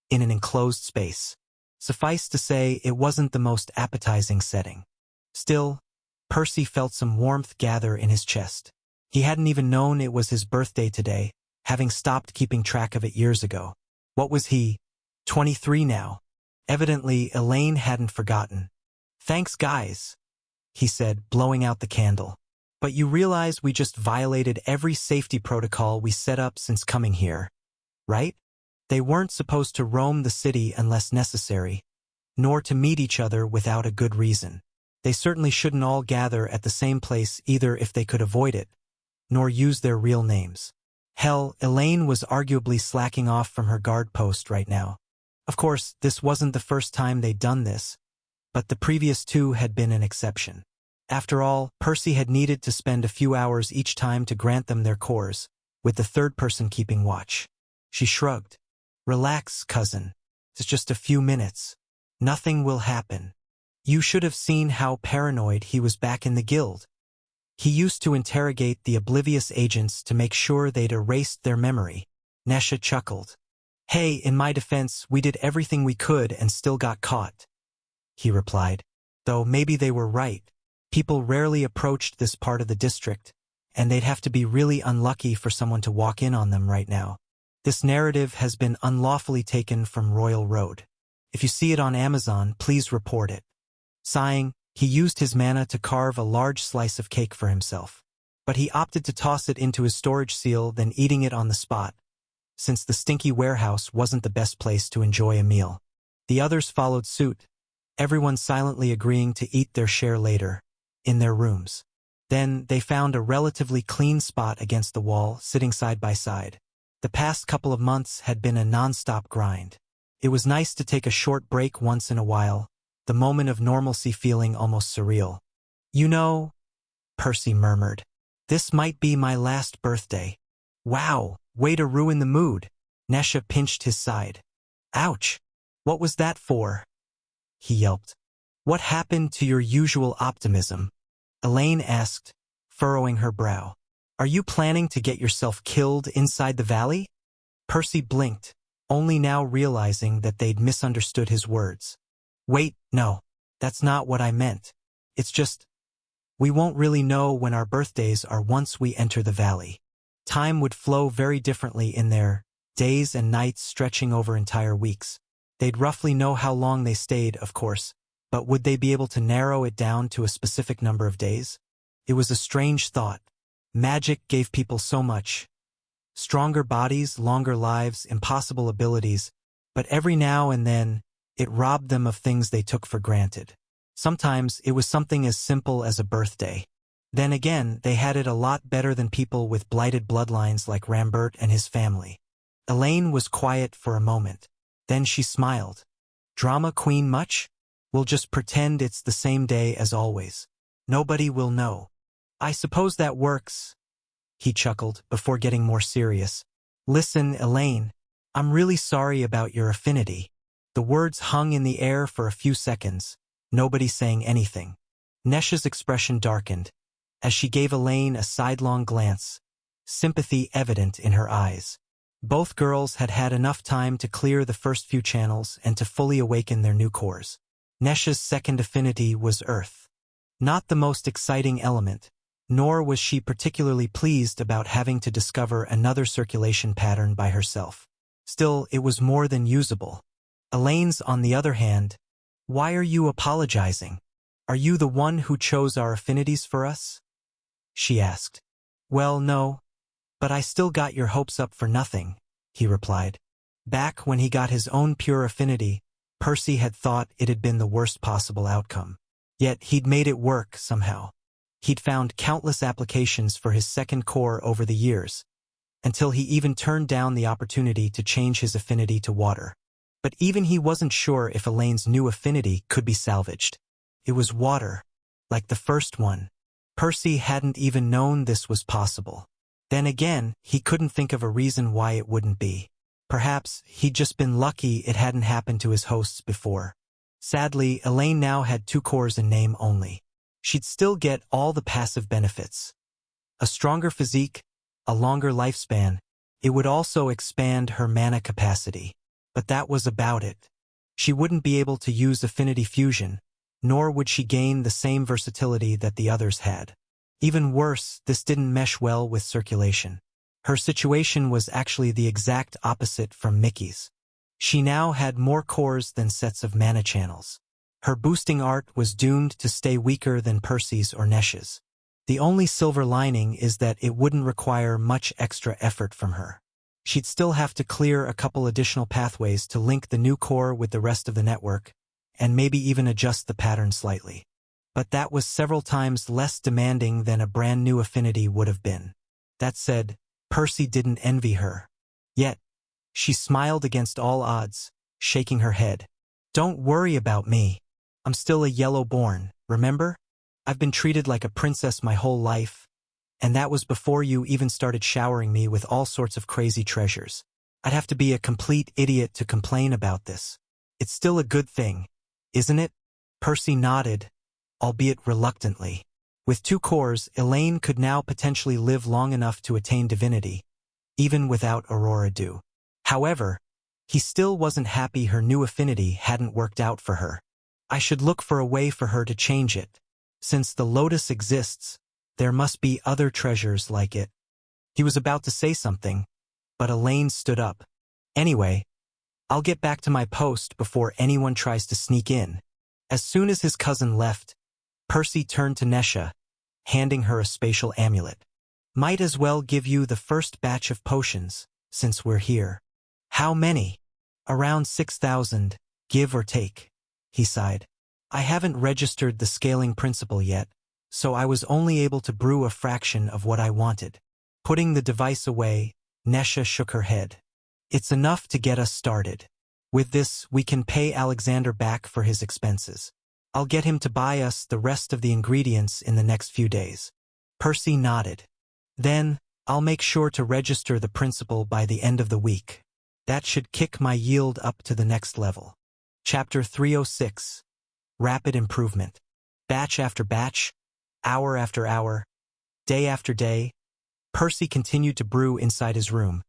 in an enclosed space. Suffice to say, it wasn't the most appetizing setting. Still, Percy felt some warmth gather in his chest. He hadn't even known it was his birthday today, having stopped keeping track of it years ago. What was he? 23 now. Evidently, Elaine hadn't forgotten. "Thanks, guys," he said, blowing out the candle. But you realize we just violated every safety protocol we set up since coming here, right? They weren't supposed to roam the city unless necessary, nor to meet each other without a good reason. They certainly shouldn't all gather at the same place either if they could avoid it, nor use their real names. Hell, Elaine was arguably slacking off from her guard post right now. Of course, this wasn't the first time they'd done this, but the previous two had been an exception. After all, Percy had needed to spend a few hours each time to grant them their cores, with the third person keeping watch. She shrugged. Relax, cousin. It's just a few minutes. Nothing will happen. You should have seen how paranoid he was back in the guild. He used to interrogate the oblivious agents to make sure they'd erased their memory. Nesha chuckled. Hey, in my defense, we did everything we could and still got caught, he replied. Though maybe they were right. People rarely approached this part of the district, and they'd have to be really unlucky for someone to walk in on them right now. This narrative has been unlawfully taken from Royal Road. If you see it on Amazon, please report it. Sighing, he used his mana to carve a large slice of cake for himself. But he opted to toss it into his storage seal, then eating it on the spot, since the stinky warehouse wasn't the best place to enjoy a meal. The others followed suit, everyone silently agreeing to eat their share later, in their rooms. Then they found a relatively clean spot against the wall, sitting side by side. The past couple of months had been a non-stop grind. It was nice to take a short break once in a while, the moment of normalcy feeling almost surreal. You know, Percy murmured, this might be my last birthday. Wow, way to ruin the mood. Nesha pinched his side. Ouch, what was that for? He yelped. What happened to your usual optimism? Elaine asked, furrowing her brow. Are you planning to get yourself killed inside the valley? Percy blinked, only now realizing that they'd misunderstood his words. Wait, no, that's not what I meant. It's just, we won't really know when our birthdays are once we enter the valley. Time would flow very differently in there, days and nights stretching over entire weeks. They'd roughly know how long they stayed, of course, but would they be able to narrow it down to a specific number of days? It was a strange thought. Magic gave people so much. Stronger bodies, longer lives, impossible abilities, but every now and then, it robbed them of things they took for granted. Sometimes it was something as simple as a birthday. Then again, they had it a lot better than people with blighted bloodlines like Rambert and his family. Elaine was quiet for a moment. Then she smiled. Drama queen much? We'll just pretend it's the same day as always. Nobody will know. I suppose that works, he chuckled before getting more serious. Listen, Elaine, I'm really sorry about your affinity. The words hung in the air for a few seconds, nobody saying anything. Nesha's expression darkened, as she gave Elaine a sidelong glance, sympathy evident in her eyes. Both girls had had enough time to clear the first few channels and to fully awaken their new cores. Nesha's second affinity was Earth. Not the most exciting element, nor was she particularly pleased about having to discover another circulation pattern by herself. Still, it was more than usable. Elaine's, on the other hand, why are you apologizing? Are you the one who chose our affinities for us? She asked. Well, no, but I still got your hopes up for nothing, he replied. Back when he got his own pure affinity, Percy had thought it had been the worst possible outcome. Yet he'd made it work somehow. He'd found countless applications for his second core over the years, until he even turned down the opportunity to change his affinity to water. But even he wasn't sure if Elaine's new affinity could be salvaged. It was water, like the first one. Percy hadn't even known this was possible. Then again, he couldn't think of a reason why it wouldn't be. Perhaps he'd just been lucky it hadn't happened to his hosts before. Sadly, Elaine now had 2 cores in name only. She'd still get all the passive benefits. A stronger physique, a longer lifespan. It would also expand her mana capacity. But that was about it. She wouldn't be able to use affinity fusion, nor would she gain the same versatility that the others had. Even worse, this didn't mesh well with circulation. Her situation was actually the exact opposite from Mickey's. She now had more cores than sets of mana channels. Her boosting art was doomed to stay weaker than Percy's or Nesha's. The only silver lining is that it wouldn't require much extra effort from her. She'd still have to clear a couple additional pathways to link the new core with the rest of the network, and maybe even adjust the pattern slightly. But that was several times less demanding than a brand new affinity would have been. That said, Percy didn't envy her. Yet, she smiled against all odds, shaking her head. "Don't worry about me. I'm still a Yellowborn, remember? I've been treated like a princess my whole life, and that was before you even started showering me with all sorts of crazy treasures. I'd have to be a complete idiot to complain about this. It's still a good thing, isn't it?" Percy nodded, albeit reluctantly. With 2 cores, Elaine could now potentially live long enough to attain divinity, even without Aurora Dew. However, he still wasn't happy her new affinity hadn't worked out for her. "I should look for a way for her to change it. Since the Lotus exists, there must be other treasures like it." He was about to say something, but Elaine stood up. "Anyway, I'll get back to my post before anyone tries to sneak in." As soon as his cousin left, Percy turned to Nesha, handing her a spatial amulet. "Might as well give you the first batch of potions, since we're here." "How many?" "Around 6,000, give or take," he sighed. "I haven't registered the scaling principle yet, so I was only able to brew a fraction of what I wanted." Putting the device away, Nesha shook her head. "It's enough to get us started. With this, we can pay Alexander back for his expenses. I'll get him to buy us the rest of the ingredients in the next few days." Percy nodded. "Then, I'll make sure to register the principle by the end of the week. That should kick my yield up to the next level." Chapter 306. Rapid Improvement. Batch after batch, hour after hour, day after day, Percy continued to brew inside his room,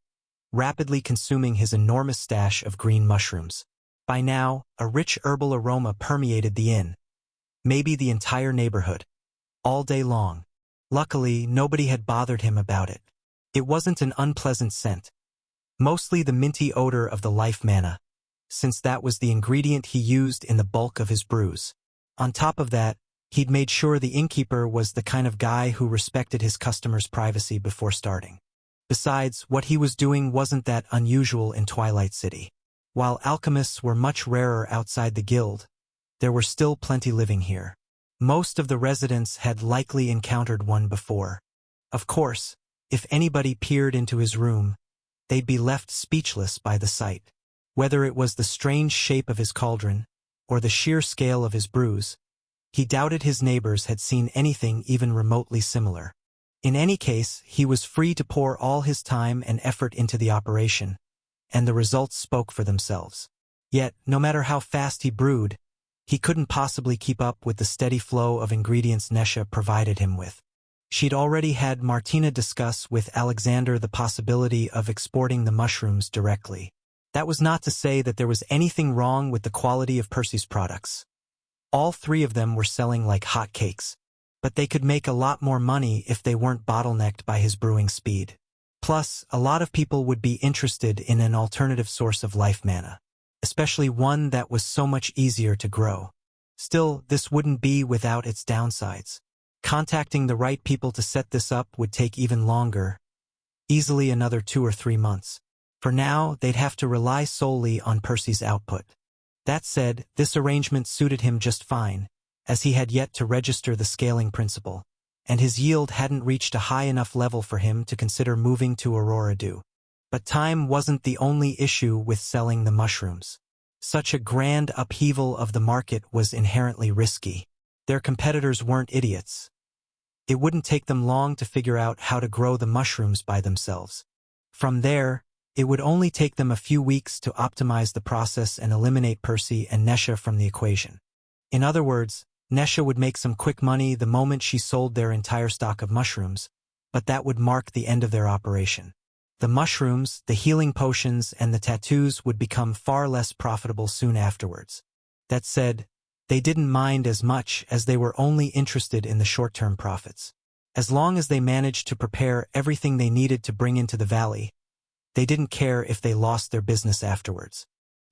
rapidly consuming his enormous stash of green mushrooms. By now, a rich herbal aroma permeated the inn, maybe the entire neighborhood, all day long. Luckily, nobody had bothered him about it. It wasn't an unpleasant scent, mostly the minty odor of the life mana, since that was the ingredient he used in the bulk of his brews. On top of that, he'd made sure the innkeeper was the kind of guy who respected his customers' privacy before starting. Besides, what he was doing wasn't that unusual in Twilight City. While alchemists were much rarer outside the guild, there were still plenty living here. Most of the residents had likely encountered one before. Of course, if anybody peered into his room, they'd be left speechless by the sight. Whether it was the strange shape of his cauldron, or the sheer scale of his brews, he doubted his neighbors had seen anything even remotely similar. In any case, he was free to pour all his time and effort into the operation, and the results spoke for themselves. Yet, no matter how fast he brewed, he couldn't possibly keep up with the steady flow of ingredients Nesha provided him with. She'd already had Martina discuss with Alexander the possibility of exporting the mushrooms directly. That was not to say that there was anything wrong with the quality of Percy's products. All 3 of them were selling like hotcakes, but they could make a lot more money if they weren't bottlenecked by his brewing speed. Plus, a lot of people would be interested in an alternative source of life mana, especially one that was so much easier to grow. Still, this wouldn't be without its downsides. Contacting the right people to set this up would take even longer, easily another 2 or 3 months. For now, they'd have to rely solely on Percy's output. That said, this arrangement suited him just fine, as he had yet to register the scaling principle, and his yield hadn't reached a high enough level for him to consider moving to Aurora Dew. But time wasn't the only issue with selling the mushrooms. Such a grand upheaval of the market was inherently risky. Their competitors weren't idiots. It wouldn't take them long to figure out how to grow the mushrooms by themselves. From there, it would only take them a few weeks to optimize the process and eliminate Percy and Nesha from the equation. In other words, Nesha would make some quick money the moment she sold their entire stock of mushrooms, but that would mark the end of their operation. The mushrooms, the healing potions, and the tattoos would become far less profitable soon afterwards. That said, they didn't mind as much as they were only interested in the short-term profits. As long as they managed to prepare everything they needed to bring into the valley, they didn't care if they lost their business afterwards.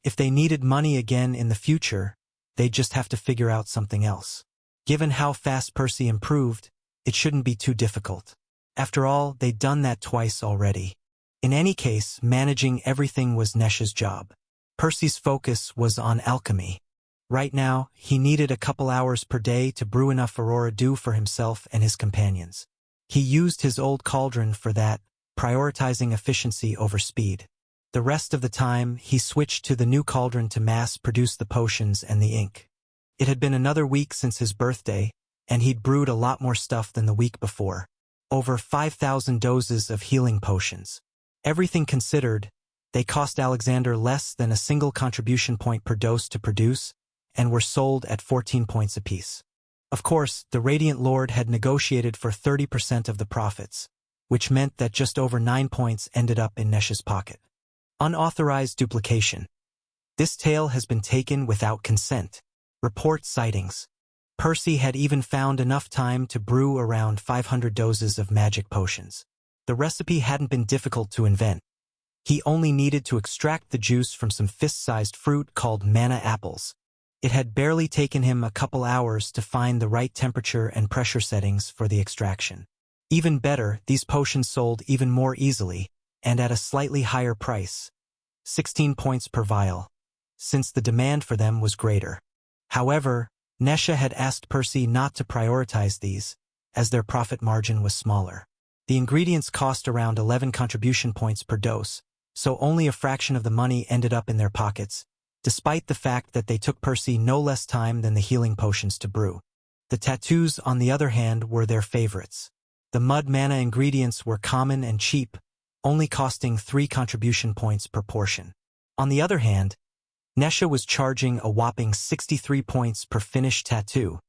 If they needed money again in the future, they'd just have to figure out something else. Given how fast Percy improved, It shouldn't be too difficult. After all, they'd done that twice already. In any case, managing everything was Nesha's job. Percy's focus was on alchemy. Right now, he needed a couple hours per day to brew enough Aurora Dew for himself and his companions. He used his old cauldron for that, prioritizing efficiency over speed. The rest of the time, he switched to the new cauldron to mass-produce the potions and the ink. It had been another week since his birthday, and he'd brewed a lot more stuff than the week before. Over 5,000 doses of healing potions. Everything considered, they cost Alexander less than a single contribution point per dose to produce, and were sold at 14 points apiece. Of course, the Radiant Lord had negotiated for 30% of the profits, which meant that just over 9 points ended up in Nesha's pocket. Unauthorized duplication. This tale has been taken without consent. Report sightings. Percy had even found enough time to brew around 500 doses of magic potions. The recipe hadn't been difficult to invent. He only needed to extract the juice from some fist-sized fruit called mana apples. It had barely taken him a couple hours to find the right temperature and pressure settings for the extraction. Even better, these potions sold even more easily, and at a slightly higher price. 16 points per vial, since the demand for them was greater. However, Nesha had asked Percy not to prioritize these, as their profit margin was smaller. The ingredients cost around 11 contribution points per dose, so only a fraction of the money ended up in their pockets, despite the fact that they took Percy no less time than the healing potions to brew. The tattoos, on the other hand, were their favorites. The mud mana ingredients were common and cheap, only costing 3 contribution points per portion. On the other hand, Nesha was charging a whopping 63 points per finished tattoo.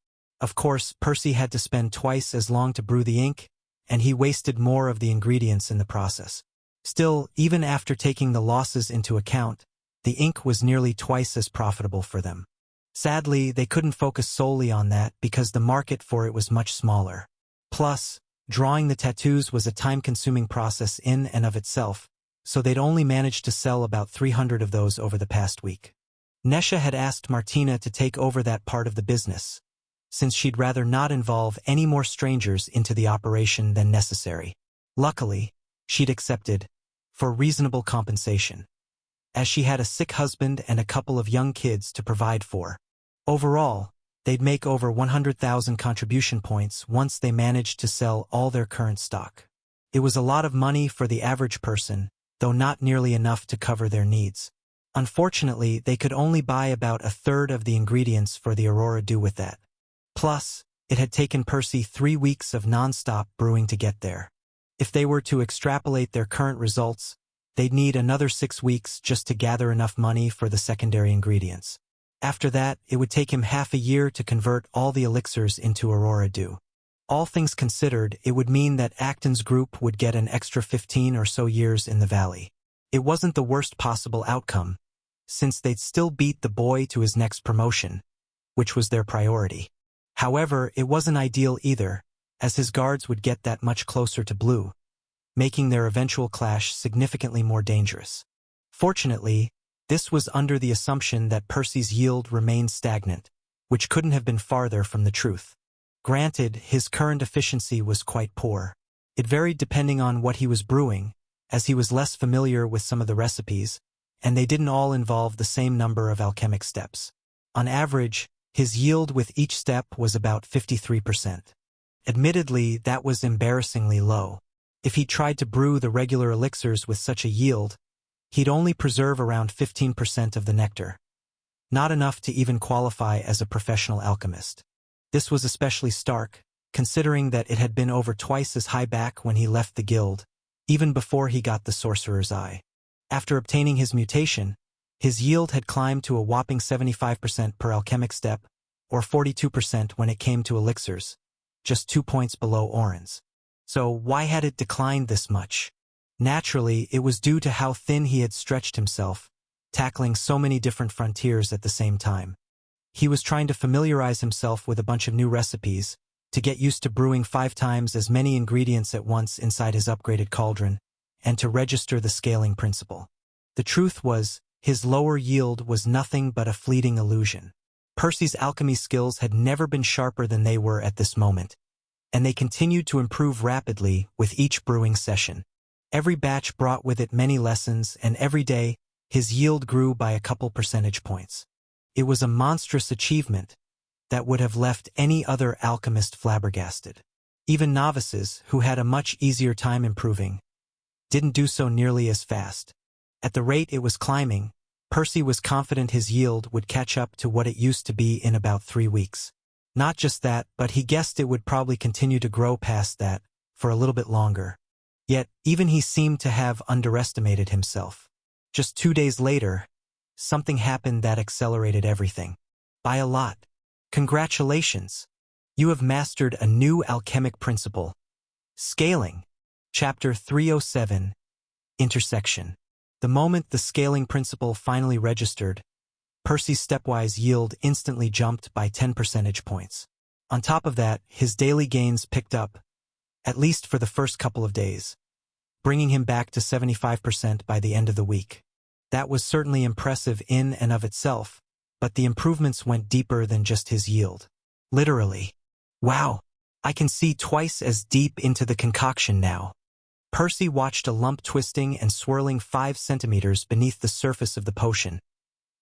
Of course, Percy had to spend twice as long to brew the ink, and he wasted more of the ingredients in the process. Still, even after taking the losses into account, the ink was nearly twice as profitable for them. Sadly, they couldn't focus solely on that because the market for it was much smaller. Plus, drawing the tattoos was a time-consuming process in and of itself, so they'd only managed to sell about 300 of those over the past week. Nesha had asked Martina to take over that part of the business, since she'd rather not involve any more strangers into the operation than necessary. Luckily, she'd accepted, for reasonable compensation, as she had a sick husband and a couple of young kids to provide for. Overall, they'd make over 100,000 contribution points once they managed to sell all their current stock. It was a lot of money for the average person, though not nearly enough to cover their needs. Unfortunately, they could only buy about a third of the ingredients for the Aurora Dew with that. Plus, it had taken Percy 3 weeks of non-stop brewing to get there. If they were to extrapolate their current results, they'd need another 6 weeks just to gather enough money for the secondary ingredients. After that, it would take him half a year to convert all the elixirs into Aurora Dew. All things considered, it would mean that Acton's group would get an extra 15 or so years in the valley. It wasn't the worst possible outcome, since they'd still beat the boy to his next promotion, which was their priority. However, it wasn't ideal either, as his guards would get that much closer to Blue, making their eventual clash significantly more dangerous. Fortunately, this was under the assumption that Percy's yield remained stagnant, which couldn't have been farther from the truth. Granted, his current efficiency was quite poor. It varied depending on what he was brewing, as he was less familiar with some of the recipes, and they didn't all involve the same number of alchemic steps. On average, his yield with each step was about 53%. Admittedly, that was embarrassingly low. If he tried to brew the regular elixirs with such a yield, he'd only preserve around 15% of the nectar. Not enough to even qualify as a professional alchemist. This was especially stark, considering that it had been over twice as high back when he left the guild, even before he got the Sorcerer's Eye. After obtaining his mutation, his yield had climbed to a whopping 75% per alchemic step, or 42% when it came to elixirs, just 2 points below Oren's. So why had it declined this much? Naturally, it was due to how thin he had stretched himself, tackling so many different frontiers at the same time. He was trying to familiarize himself with a bunch of new recipes, to get used to brewing 5 times as many ingredients at once inside his upgraded cauldron, and to register the scaling principle. The truth was, his lower yield was nothing but a fleeting illusion. Percy's alchemy skills had never been sharper than they were at this moment, and they continued to improve rapidly with each brewing session. Every batch brought with it many lessons, and every day, his yield grew by a couple percentage points. It was a monstrous achievement that would have left any other alchemist flabbergasted. Even novices, who had a much easier time improving, didn't do so nearly as fast. At the rate it was climbing, Percy was confident his yield would catch up to what it used to be in about 3 weeks. Not just that, but he guessed it would probably continue to grow past that for a little bit longer. Yet, even he seemed to have underestimated himself. Just 2 days later, something happened that accelerated everything. By a lot. Congratulations! You have mastered a new alchemic principle. Scaling. Chapter 307. Intersection. The moment the scaling principle finally registered, Percy's stepwise yield instantly jumped by 10 percentage points. On top of that, his daily gains picked up, at least for the first couple of days, bringing him back to 75% by the end of the week. That was certainly impressive in and of itself, but the improvements went deeper than just his yield. Literally. Wow, I can see twice as deep into the concoction now. Percy watched a lump twisting and swirling 5 centimeters beneath the surface of the potion,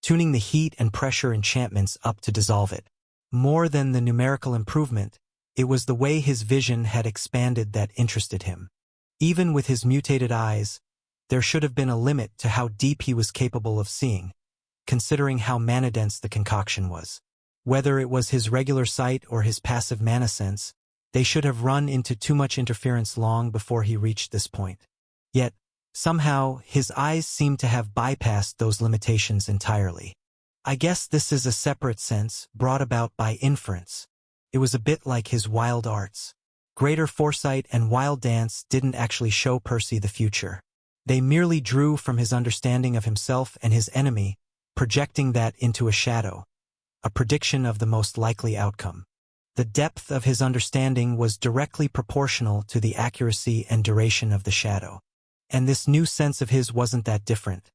tuning the heat and pressure enchantments up to dissolve it. More than the numerical improvement, it was the way his vision had expanded that interested him. Even with his mutated eyes, there should have been a limit to how deep he was capable of seeing, considering how mana-dense the concoction was. Whether it was his regular sight or his passive mana sense, they should have run into too much interference long before he reached this point. Yet, somehow, his eyes seemed to have bypassed those limitations entirely. I guess this is a separate sense, brought about by inference. It was a bit like his wild arts. Greater foresight and wild dance didn't actually show Percy the future. They merely drew from his understanding of himself and his enemy, projecting that into a shadow, a prediction of the most likely outcome. The depth of his understanding was directly proportional to the accuracy and duration of the shadow. And this new sense of his wasn't that different.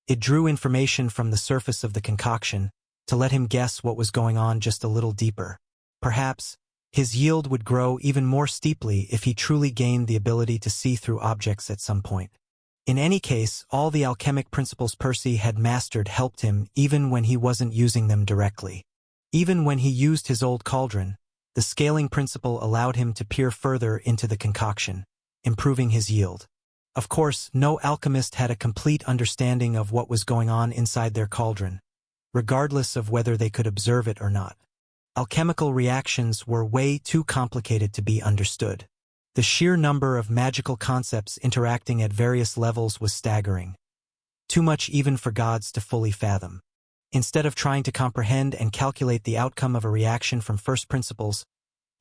It drew information from the surface of the concoction to let him guess what was going on just a little deeper. Perhaps, his yield would grow even more steeply if he truly gained the ability to see through objects at some point. In any case, all the alchemic principles Percy had mastered helped him even when he wasn't using them directly. Even when he used his old cauldron, the scaling principle allowed him to peer further into the concoction, improving his yield. Of course, no alchemist had a complete understanding of what was going on inside their cauldron, regardless of whether they could observe it or not. Alchemical reactions were way too complicated to be understood. The sheer number of magical concepts interacting at various levels was staggering. Too much even for gods to fully fathom. Instead of trying to comprehend and calculate the outcome of a reaction from first principles,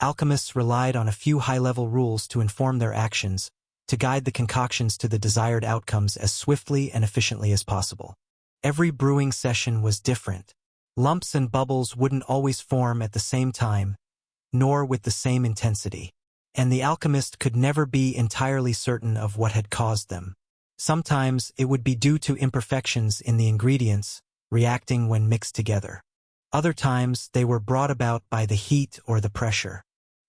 alchemists relied on a few high-level rules to inform their actions, to guide the concoctions to the desired outcomes as swiftly and efficiently as possible. Every brewing session was different. Lumps and bubbles wouldn't always form at the same time, nor with the same intensity, and the alchemist could never be entirely certain of what had caused them. Sometimes it would be due to imperfections in the ingredients, reacting when mixed together. Other times they were brought about by the heat or the pressure.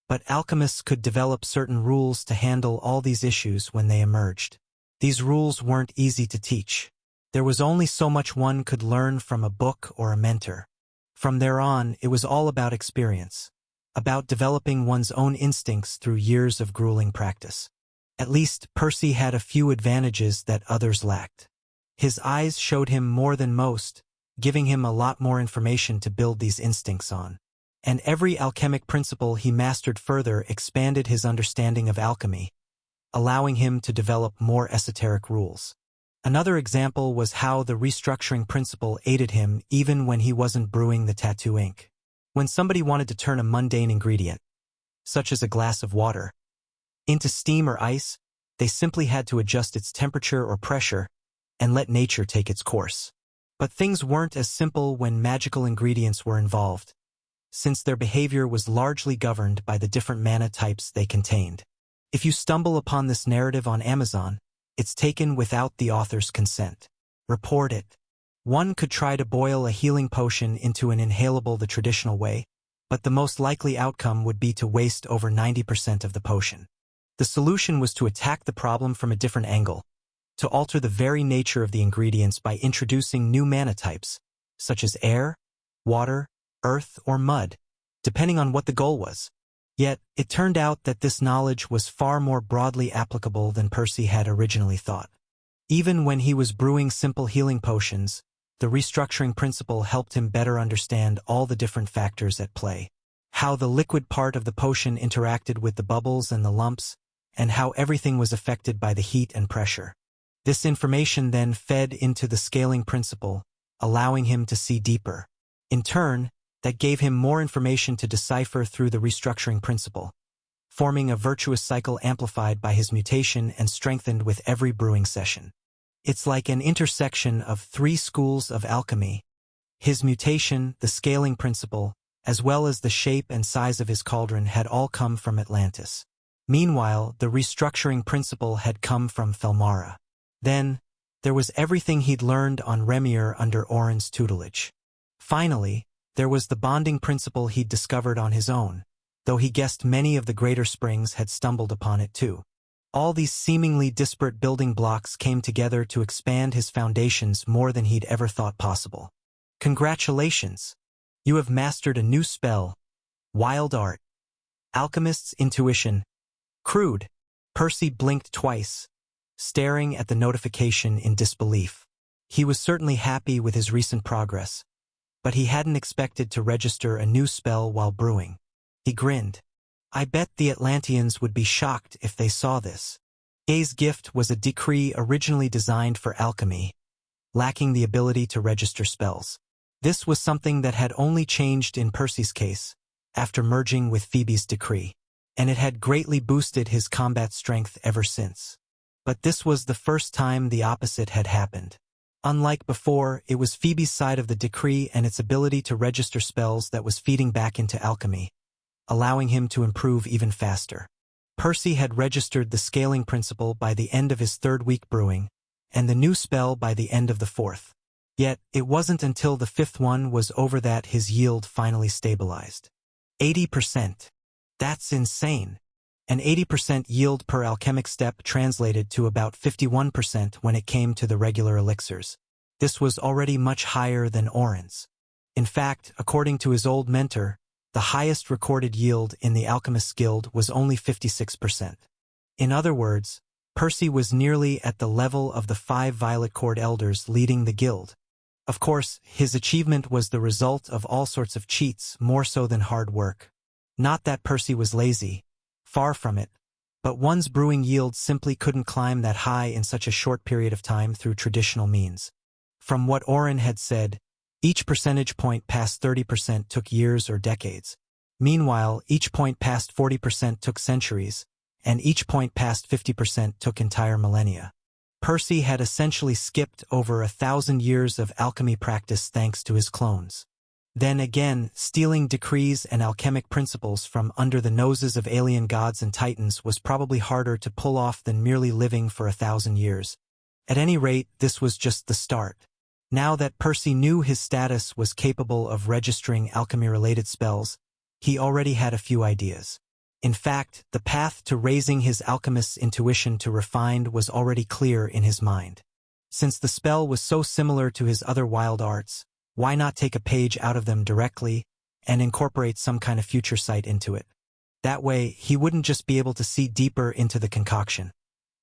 But alchemists could develop certain rules to handle all these issues when they emerged. These rules weren't easy to teach. There was only so much one could learn from a book or a mentor. From there on, it was all about experience, about developing one's own instincts through years of grueling practice. At least, Percy had a few advantages that others lacked. His eyes showed him more than most, giving him a lot more information to build these instincts on. And every alchemic principle he mastered further expanded his understanding of alchemy, allowing him to develop more esoteric rules. Another example was how the restructuring principle aided him even when he wasn't brewing the tattoo ink. When somebody wanted to turn a mundane ingredient, such as a glass of water, into steam or ice, they simply had to adjust its temperature or pressure and let nature take its course. But things weren't as simple when magical ingredients were involved, since their behavior was largely governed by the different mana types they contained. If you stumble upon this narrative on Amazon, it's taken without the author's consent. Report it. One could try to boil a healing potion into an inhalable the traditional way, but the most likely outcome would be to waste over 90% of the potion. The solution was to attack the problem from a different angle, to alter the very nature of the ingredients by introducing new mana types, such as air, water, earth, or mud, depending on what the goal was. Yet, it turned out that this knowledge was far more broadly applicable than Percy had originally thought. Even when he was brewing simple healing potions, the restructuring principle helped him better understand all the different factors at play. How the liquid part of the potion interacted with the bubbles and the lumps, and how everything was affected by the heat and pressure. This information then fed into the scaling principle, allowing him to see deeper. In turn, that gave him more information to decipher through the restructuring principle, forming a virtuous cycle amplified by his mutation and strengthened with every brewing session. It's like an intersection of three schools of alchemy: his mutation, the scaling principle, as well as the shape and size of his cauldron had all come from Atlantis. Meanwhile, the restructuring principle had come from Felmara. Then, there was everything he'd learned on Remir under Oren's tutelage. Finally, there was the bonding principle he'd discovered on his own, though he guessed many of the greater springs had stumbled upon it too. All these seemingly disparate building blocks came together to expand his foundations more than he'd ever thought possible. Congratulations! You have mastered a new spell, Wild Art. Alchemist's Intuition. Crude. Percy blinked twice, staring at the notification in disbelief. He was certainly happy with his recent progress, but he hadn't expected to register a new spell while brewing. He grinned. I bet the Atlanteans would be shocked if they saw this. A's gift was a decree originally designed for alchemy, lacking the ability to register spells. This was something that had only changed in Percy's case, after merging with Phoebe's decree, and it had greatly boosted his combat strength ever since. But this was the first time the opposite had happened. Unlike before, it was Phoebe's side of the decree and its ability to register spells that was feeding back into alchemy, allowing him to improve even faster. Percy had registered the scaling principle by the end of his third week brewing, and the new spell by the end of the fourth. Yet, it wasn't until the fifth one was over that his yield finally stabilized. 80%. That's insane. An 80% yield per alchemic step translated to about 51% when it came to the regular elixirs. This was already much higher than Oren's. In fact, according to his old mentor, the highest recorded yield in the Alchemist's Guild was only 56%. In other words, Percy was nearly at the level of the 5 Violet Cord Elders leading the guild. Of course, his achievement was the result of all sorts of cheats more so than hard work. Not that Percy was lazy. Far from it. But one's brewing yield simply couldn't climb that high in such a short period of time through traditional means. From what Oren had said, each percentage point past 30% took years or decades. Meanwhile, each point past 40% took centuries, and each point past 50% took entire millennia. Percy had essentially skipped over 1,000 years of alchemy practice thanks to his clones. Then again, stealing decrees and alchemic principles from under the noses of alien gods and titans was probably harder to pull off than merely living for 1,000 years. At any rate, this was just the start. Now that Percy knew his status was capable of registering alchemy-related spells, he already had a few ideas. In fact, the path to raising his alchemist's intuition to refined was already clear in his mind. Since the spell was so similar to his other wild arts, why not take a page out of them directly and incorporate some kind of future sight into it? That way, he wouldn't just be able to see deeper into the concoction.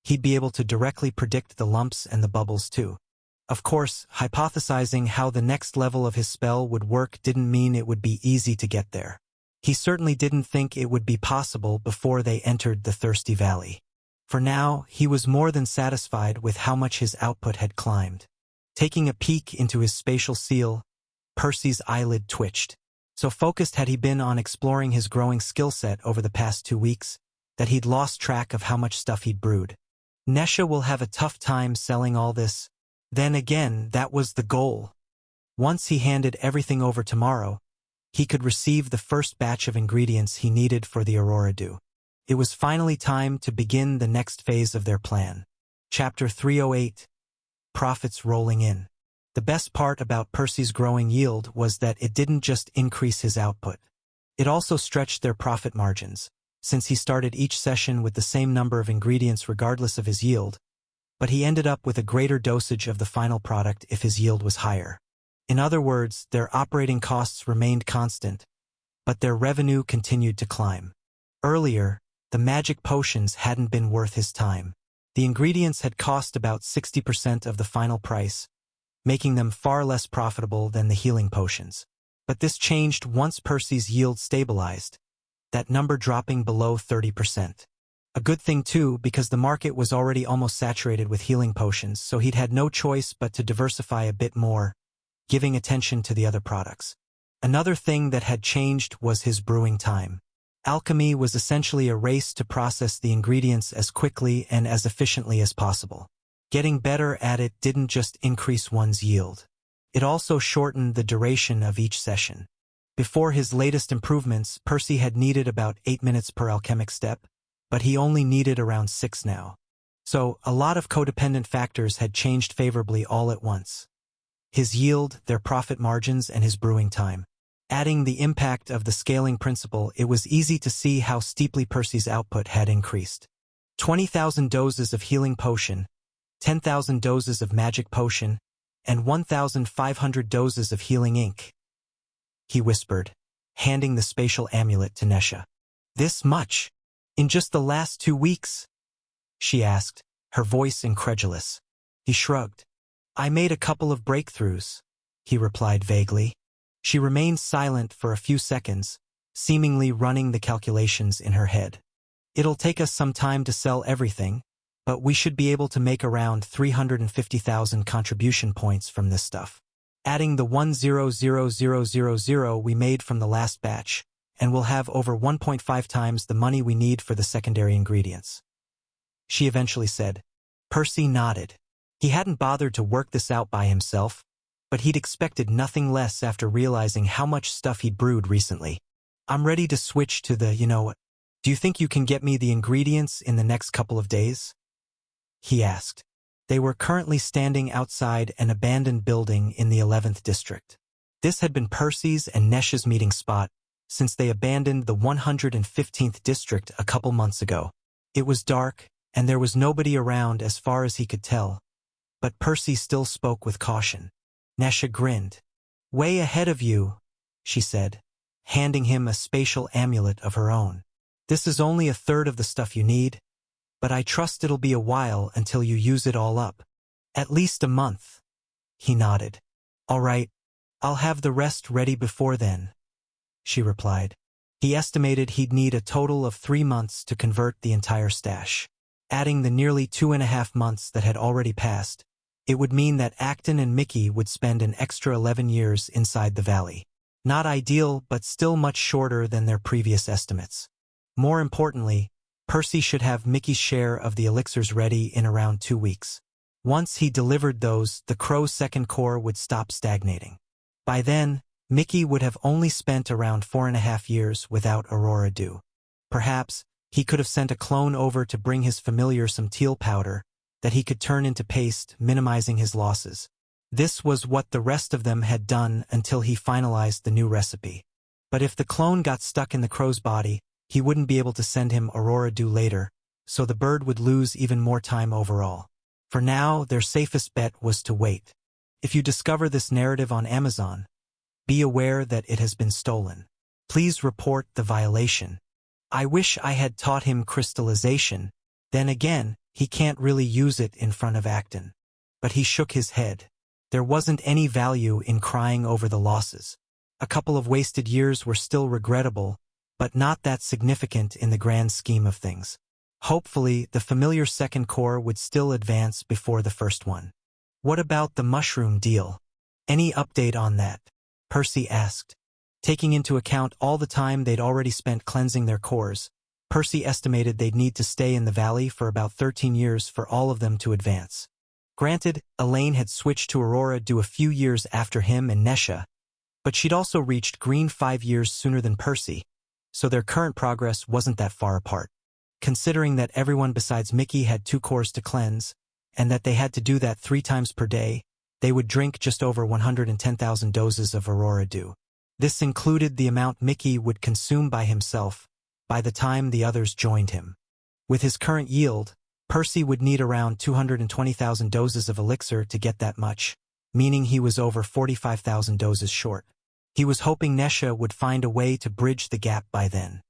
He'd be able to directly predict the lumps and the bubbles too. Of course, hypothesizing how the next level of his spell would work didn't mean it would be easy to get there. He certainly didn't think it would be possible before they entered the Thirsty Valley. For now, he was more than satisfied with how much his output had climbed. Taking a peek into his spatial seal, Percy's eyelid twitched. So focused had he been on exploring his growing skill set over the past 2 weeks, that he'd lost track of how much stuff he'd brewed. Nesha will have a tough time selling all this. Then again, that was the goal. Once he handed everything over tomorrow, he could receive the first batch of ingredients he needed for the Aurora Dew. It was finally time to begin the next phase of their plan. Chapter 308. Profits rolling in. The best part about Percy's growing yield was that it didn't just increase his output. It also stretched their profit margins, since he started each session with the same number of ingredients regardless of his yield, but he ended up with a greater dosage of the final product if his yield was higher. In other words, their operating costs remained constant, but their revenue continued to climb. Earlier, the magic potions hadn't been worth his time. The ingredients had cost about 60% of the final price, making them far less profitable than the healing potions. But this changed once Percy's yield stabilized, that number dropping below 30%. A good thing too, because the market was already almost saturated with healing potions, so he'd had no choice but to diversify a bit more, giving attention to the other products. Another thing that had changed was his brewing time. Alchemy was essentially a race to process the ingredients as quickly and as efficiently as possible. Getting better at it didn't just increase one's yield. It also shortened the duration of each session. Before his latest improvements, Percy had needed about 8 minutes per alchemic step, but he only needed around 6 now. So, a lot of codependent factors had changed favorably all at once. His yield, their profit margins, and his brewing time. Adding the impact of the scaling principle, it was easy to see how steeply Percy's output had increased. 20,000 doses of healing potion, 10,000 doses of magic potion, and 1,500 doses of healing ink. He whispered, handing the spatial amulet to Nesha. This much? In just the last 2 weeks? She asked, her voice incredulous. He shrugged. I made a couple of breakthroughs, he replied vaguely. She remained silent for a few seconds, seemingly running the calculations in her head. It'll take us some time to sell everything, but we should be able to make around 350,000 contribution points from this stuff. Adding the 1,000,000 we made from the last batch, and we'll have over 1.5 times the money we need for the secondary ingredients. She eventually said. Percy nodded. He hadn't bothered to work this out by himself, but he'd expected nothing less after realizing how much stuff he'd brewed recently. I'm ready to switch to the, do you think you can get me the ingredients in the next couple of days? He asked. They were currently standing outside an abandoned building in the 11th district. This had been Percy's and Nesha's meeting spot since they abandoned the 115th district a couple months ago. It was dark, and there was nobody around as far as he could tell, but Percy still spoke with caution. Nesha grinned. Way ahead of you, she said, handing him a spatial amulet of her own. This is only a third of the stuff you need, but I trust it'll be a while until you use it all up. At least a month. He nodded. All right, I'll have the rest ready before then, she replied. He estimated he'd need a total of 3 months to convert the entire stash. Adding the nearly 2.5 months that had already passed, it would mean that Acton and Mickey would spend an extra 11 years inside the valley. Not ideal, but still much shorter than their previous estimates. More importantly, Percy should have Mickey's share of the elixirs ready in around 2 weeks. Once he delivered those, the Crow's second core would stop stagnating. By then, Mickey would have only spent around 4.5 years without Aurora Dew. Perhaps, he could have sent a clone over to bring his familiar some teal powder that he could turn into paste, minimizing his losses. This was what the rest of them had done until he finalized the new recipe. But if the clone got stuck in the Crow's body, he wouldn't be able to send him Aurora Dew later, so the bird would lose even more time overall. For now, their safest bet was to wait. If you discover this narrative on Amazon, be aware that it has been stolen. Please report the violation. I wish I had taught him crystallization. Then again, he can't really use it in front of Acton. But he shook his head. There wasn't any value in crying over the losses. A couple of wasted years were still regrettable, but not that significant in the grand scheme of things. Hopefully, the familiar second core would still advance before the first one. What about the mushroom deal? Any update on that? Percy asked. Taking into account all the time they'd already spent cleansing their cores, Percy estimated they'd need to stay in the valley for about 13 years for all of them to advance. Granted, Elaine had switched to Aurora Dew a few years after him and Nesha, but she'd also reached green 5 years sooner than Percy, so their current progress wasn't that far apart. Considering that everyone besides Mickey had 2 cores to cleanse, and that they had to do that 3 times per day, they would drink just over 110,000 doses of Aurora Dew. This included the amount Mickey would consume by himself by the time the others joined him. With his current yield, Percy would need around 220,000 doses of elixir to get that much, meaning he was over 45,000 doses short. He was hoping Nesha would find a way to bridge the gap by then.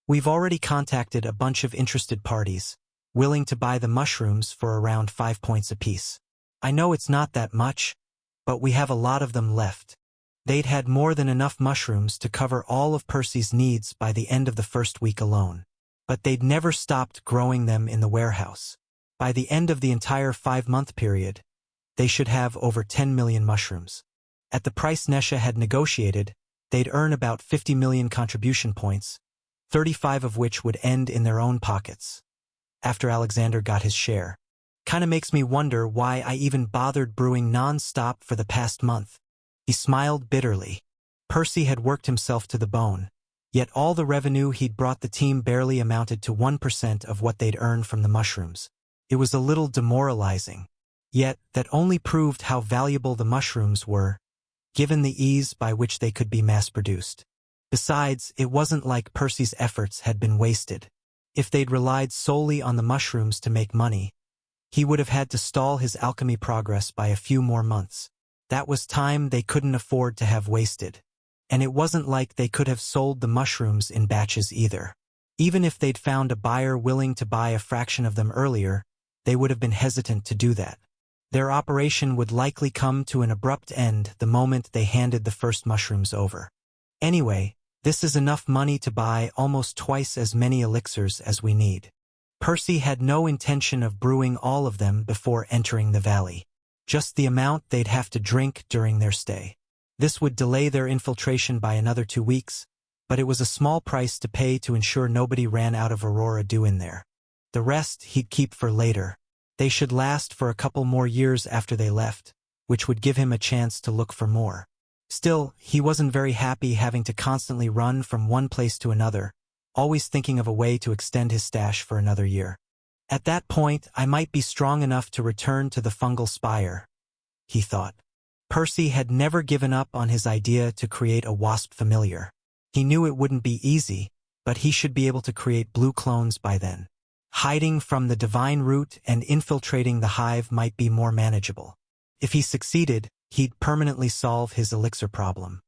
We've already contacted a bunch of interested parties, willing to buy the mushrooms for around 5 points apiece. I know it's not that much, but we have a lot of them left. They'd had more than enough mushrooms to cover all of Percy's needs by the end of the first week alone. But they'd never stopped growing them in the warehouse. By the end of the entire 5-month period, they should have over 10 million mushrooms. At the price Nesha had negotiated, they'd earn about 50 million contribution points, 35 of which would end in their own pockets. After Alexander got his share. Kinda makes me wonder why I even bothered brewing non-stop for the past month. He smiled bitterly. Percy had worked himself to the bone. Yet all the revenue he'd brought the team barely amounted to 1% of what they'd earned from the mushrooms. It was a little demoralizing. Yet, that only proved how valuable the mushrooms were, given the ease by which they could be mass-produced. Besides, it wasn't like Percy's efforts had been wasted. If they'd relied solely on the mushrooms to make money, he would have had to stall his alchemy progress by a few more months. That was time they couldn't afford to have wasted. And it wasn't like they could have sold the mushrooms in batches either. Even if they'd found a buyer willing to buy a fraction of them earlier, they would have been hesitant to do that. Their operation would likely come to an abrupt end the moment they handed the first mushrooms over. Anyway, this is enough money to buy almost twice as many elixirs as we need. Percy had no intention of brewing all of them before entering the valley. Just the amount they'd have to drink during their stay. This would delay their infiltration by another 2 weeks, but it was a small price to pay to ensure nobody ran out of Aurora Dew in there. The rest he'd keep for later. They should last for a couple more years after they left, which would give him a chance to look for more. Still, he wasn't very happy having to constantly run from one place to another, always thinking of a way to extend his stash for another year. At that point, I might be strong enough to return to the fungal spire, he thought. Percy had never given up on his idea to create a wasp familiar. He knew it wouldn't be easy, but he should be able to create blue clones by then. Hiding from the divine root and infiltrating the hive might be more manageable. If he succeeded, he'd permanently solve his elixir problem.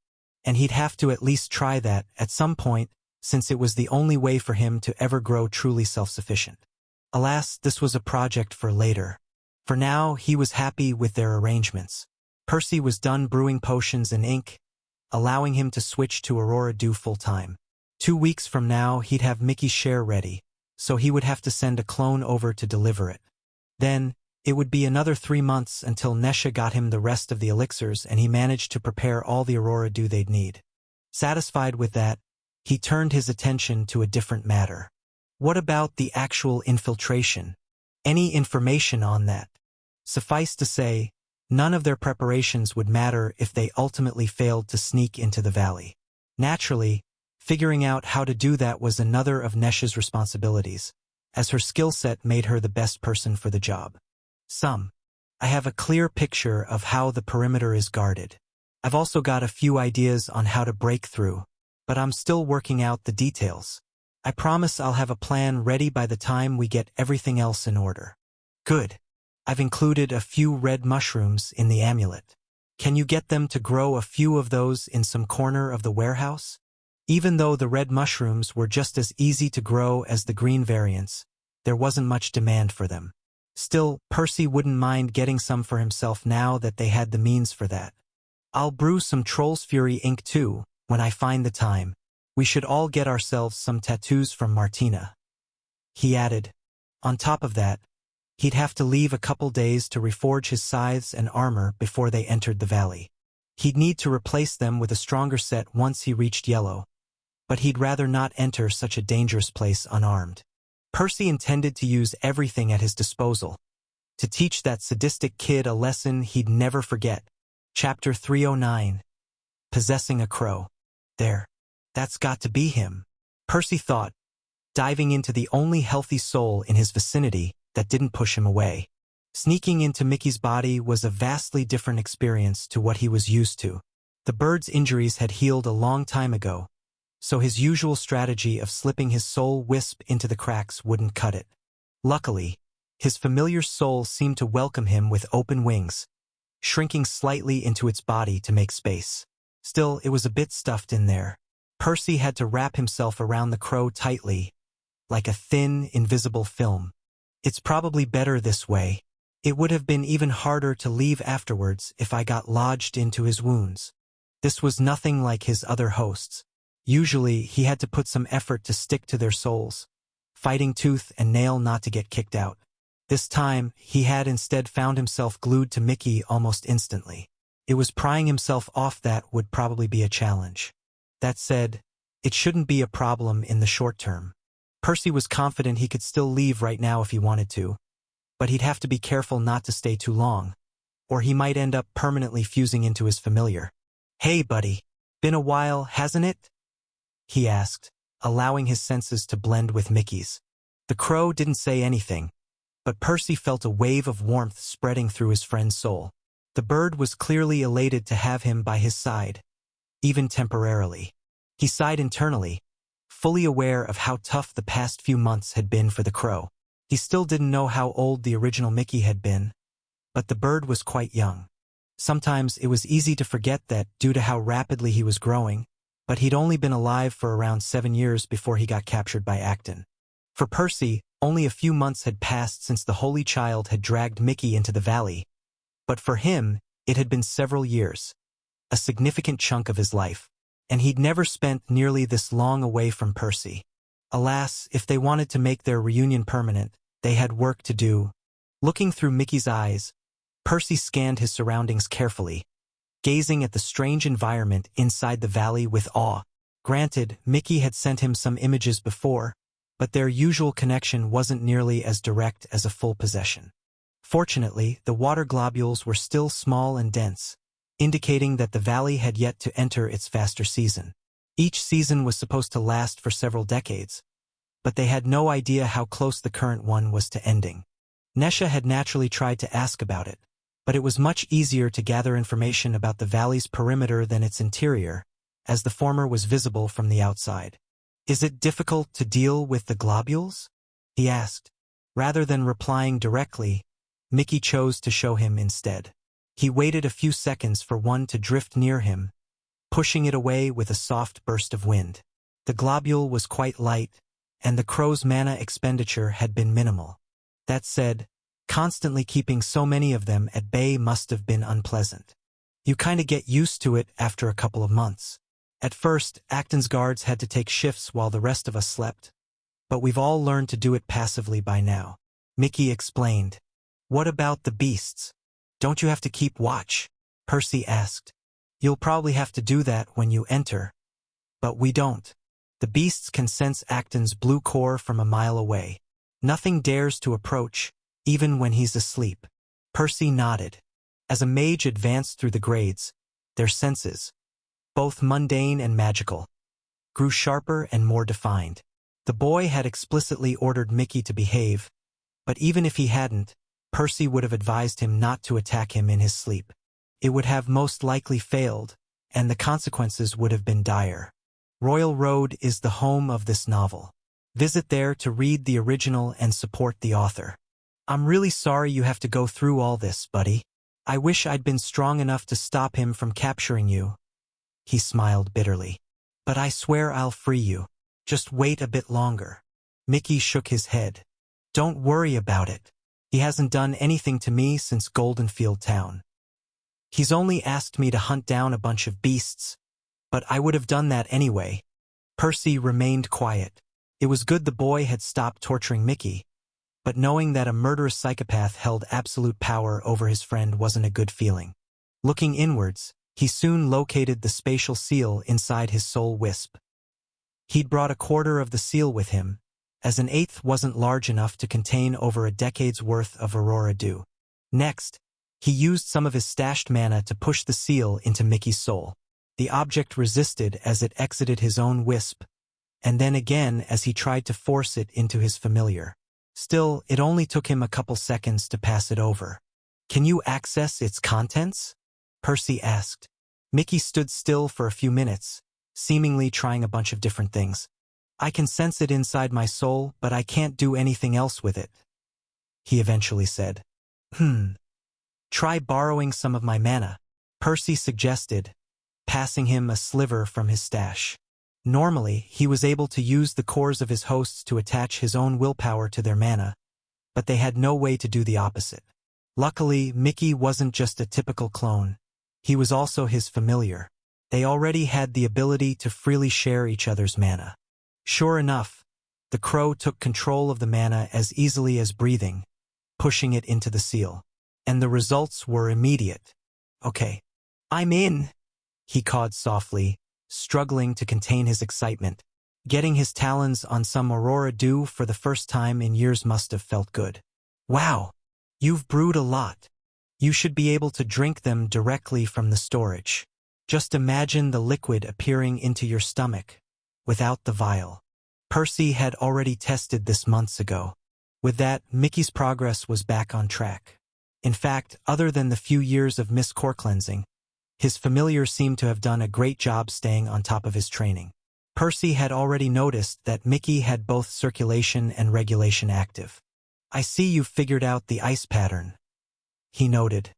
And he'd have to at least try that at some point, since it was the only way for him to ever grow truly self-sufficient. Alas, this was a project for later. For now, he was happy with their arrangements. Percy was done brewing potions and ink, allowing him to switch to Aurora Dew full-time. 2 weeks from now, he'd have Mickey's share ready, so he would have to send a clone over to deliver it. Then, it would be another 3 months until Nesha got him the rest of the elixirs and he managed to prepare all the Aurora Dew they'd need. Satisfied with that, he turned his attention to a different matter. What about the actual infiltration? Any information on that? Suffice to say, none of their preparations would matter if they ultimately failed to sneak into the valley. Naturally, figuring out how to do that was another of Nesha's responsibilities, as her skill set made her the best person for the job. I have a clear picture of how the perimeter is guarded. I've also got a few ideas on how to break through, but I'm still working out the details. I promise I'll have a plan ready by the time we get everything else in order. Good. I've included a few red mushrooms in the amulet. Can you get them to grow a few of those in some corner of the warehouse? Even though the red mushrooms were just as easy to grow as the green variants, there wasn't much demand for them. Still, Percy wouldn't mind getting some for himself now that they had the means for that. I'll brew some Troll's Fury ink too, when I find the time. We should all get ourselves some tattoos from Martina. He added. On top of that, he'd have to leave a couple days to reforge his scythes and armor before they entered the valley. He'd need to replace them with a stronger set once he reached Yellow, but he'd rather not enter such a dangerous place unarmed. Percy intended to use everything at his disposal, to teach that sadistic kid a lesson he'd never forget. Chapter 309. Possessing a Crow. There. That's got to be him, Percy thought, diving into the only healthy soul in his vicinity that didn't push him away. Sneaking into Mickey's body was a vastly different experience to what he was used to. The bird's injuries had healed a long time ago, so his usual strategy of slipping his soul wisp into the cracks wouldn't cut it. Luckily, his familiar soul seemed to welcome him with open wings, shrinking slightly into its body to make space. Still, it was a bit stuffed in there. Percy had to wrap himself around the crow tightly, like a thin, invisible film. It's probably better this way. It would have been even harder to leave afterwards if I got lodged into his wounds. This was nothing like his other hosts. Usually, he had to put some effort to stick to their souls, fighting tooth and nail not to get kicked out. This time, he had instead found himself glued to Mickey almost instantly. It was prying himself off that would probably be a challenge. That said, it shouldn't be a problem in the short term. Percy was confident he could still leave right now if he wanted to, but he'd have to be careful not to stay too long, or he might end up permanently fusing into his familiar. "Hey, buddy. Been a while, hasn't it?" he asked, allowing his senses to blend with Mickey's. The crow didn't say anything, but Percy felt a wave of warmth spreading through his friend's soul. The bird was clearly elated to have him by his side, even temporarily. He sighed internally, fully aware of how tough the past few months had been for the crow. He still didn't know how old the original Mickey had been, but the bird was quite young. Sometimes it was easy to forget that due to how rapidly he was growing, but he'd only been alive for around 7 years before he got captured by Acton. For Percy, only a few months had passed since the Holy Child had dragged Mickey into the valley, but for him, it had been several years, a significant chunk of his life, and he'd never spent nearly this long away from Percy. Alas, if they wanted to make their reunion permanent, they had work to do. Looking through Mickey's eyes, Percy scanned his surroundings carefully, gazing at the strange environment inside the valley with awe. Granted, Mickey had sent him some images before, but their usual connection wasn't nearly as direct as a full possession. Fortunately, the water globules were still small and dense, indicating that the valley had yet to enter its faster season. Each season was supposed to last for several decades, but they had no idea how close the current one was to ending. Nesha had naturally tried to ask about it, but it was much easier to gather information about the valley's perimeter than its interior, as the former was visible from the outside. "Is it difficult to deal with the globules?" he asked. Rather than replying directly, Mickey chose to show him instead. He waited a few seconds for one to drift near him, pushing it away with a soft burst of wind. The globule was quite light, and the crow's mana expenditure had been minimal. That said, constantly keeping so many of them at bay must have been unpleasant. You kinda get used to it after a couple of months. At first, Acton's guards had to take shifts while the rest of us slept, but we've all learned to do it passively by now. Mickey explained. "What about the beasts? Don't you have to keep watch?" Percy asked. "You'll probably have to do that when you enter, but we don't. The beasts can sense Acton's blue core from a mile away. Nothing dares to approach, even when he's asleep." Percy nodded. As a mage advanced through the grades, their senses, both mundane and magical, grew sharper and more defined. The boy had explicitly ordered Mickey to behave, but even if he hadn't, Percy would have advised him not to attack him in his sleep. It would have most likely failed, and the consequences would have been dire. Royal Road is the home of this novel. Visit there to read the original and support the author. "I'm really sorry you have to go through all this, buddy. I wish I'd been strong enough to stop him from capturing you." He smiled bitterly. "But I swear I'll free you. Just wait a bit longer." Mickey shook his head. "Don't worry about it. He hasn't done anything to me since Goldenfield Town. He's only asked me to hunt down a bunch of beasts, but I would have done that anyway." Percy remained quiet. It was good the boy had stopped torturing Mickey, but knowing that a murderous psychopath held absolute power over his friend wasn't a good feeling. Looking inwards, he soon located the spatial seal inside his soul wisp. He'd brought a quarter of the seal with him, as an eighth wasn't large enough to contain over a decade's worth of Aurora Dew. Next, he used some of his stashed mana to push the seal into Mickey's soul. The object resisted as it exited his own wisp, and then again as he tried to force it into his familiar. Still, it only took him a couple seconds to pass it over. "Can you access its contents?" Percy asked. Mickey stood still for a few minutes, seemingly trying a bunch of different things. I can sense it inside my soul, but I can't do anything else with it, he eventually said. Try borrowing some of my mana, Percy suggested, passing him a sliver from his stash. Normally, he was able to use the cores of his hosts to attach his own willpower to their mana, but they had no way to do the opposite. Luckily, Mickey wasn't just a typical clone. He was also his familiar. They already had the ability to freely share each other's mana. Sure enough, the crow took control of the mana as easily as breathing, pushing it into the seal. And the results were immediate. Okay. I'm in, he cawed softly, struggling to contain his excitement. Getting his talons on some Aurora Dew for the first time in years must have felt good. Wow, you've brewed a lot. You should be able to drink them directly from the storage. Just imagine the liquid appearing into your stomach, without the vial. Percy had already tested this months ago. With that, Mickey's progress was back on track. In fact, other than the few years of mist core cleansing, his familiar seemed to have done a great job staying on top of his training. Percy had already noticed that Mickey had both circulation and regulation active. I see you've figured out the ice pattern, he noted.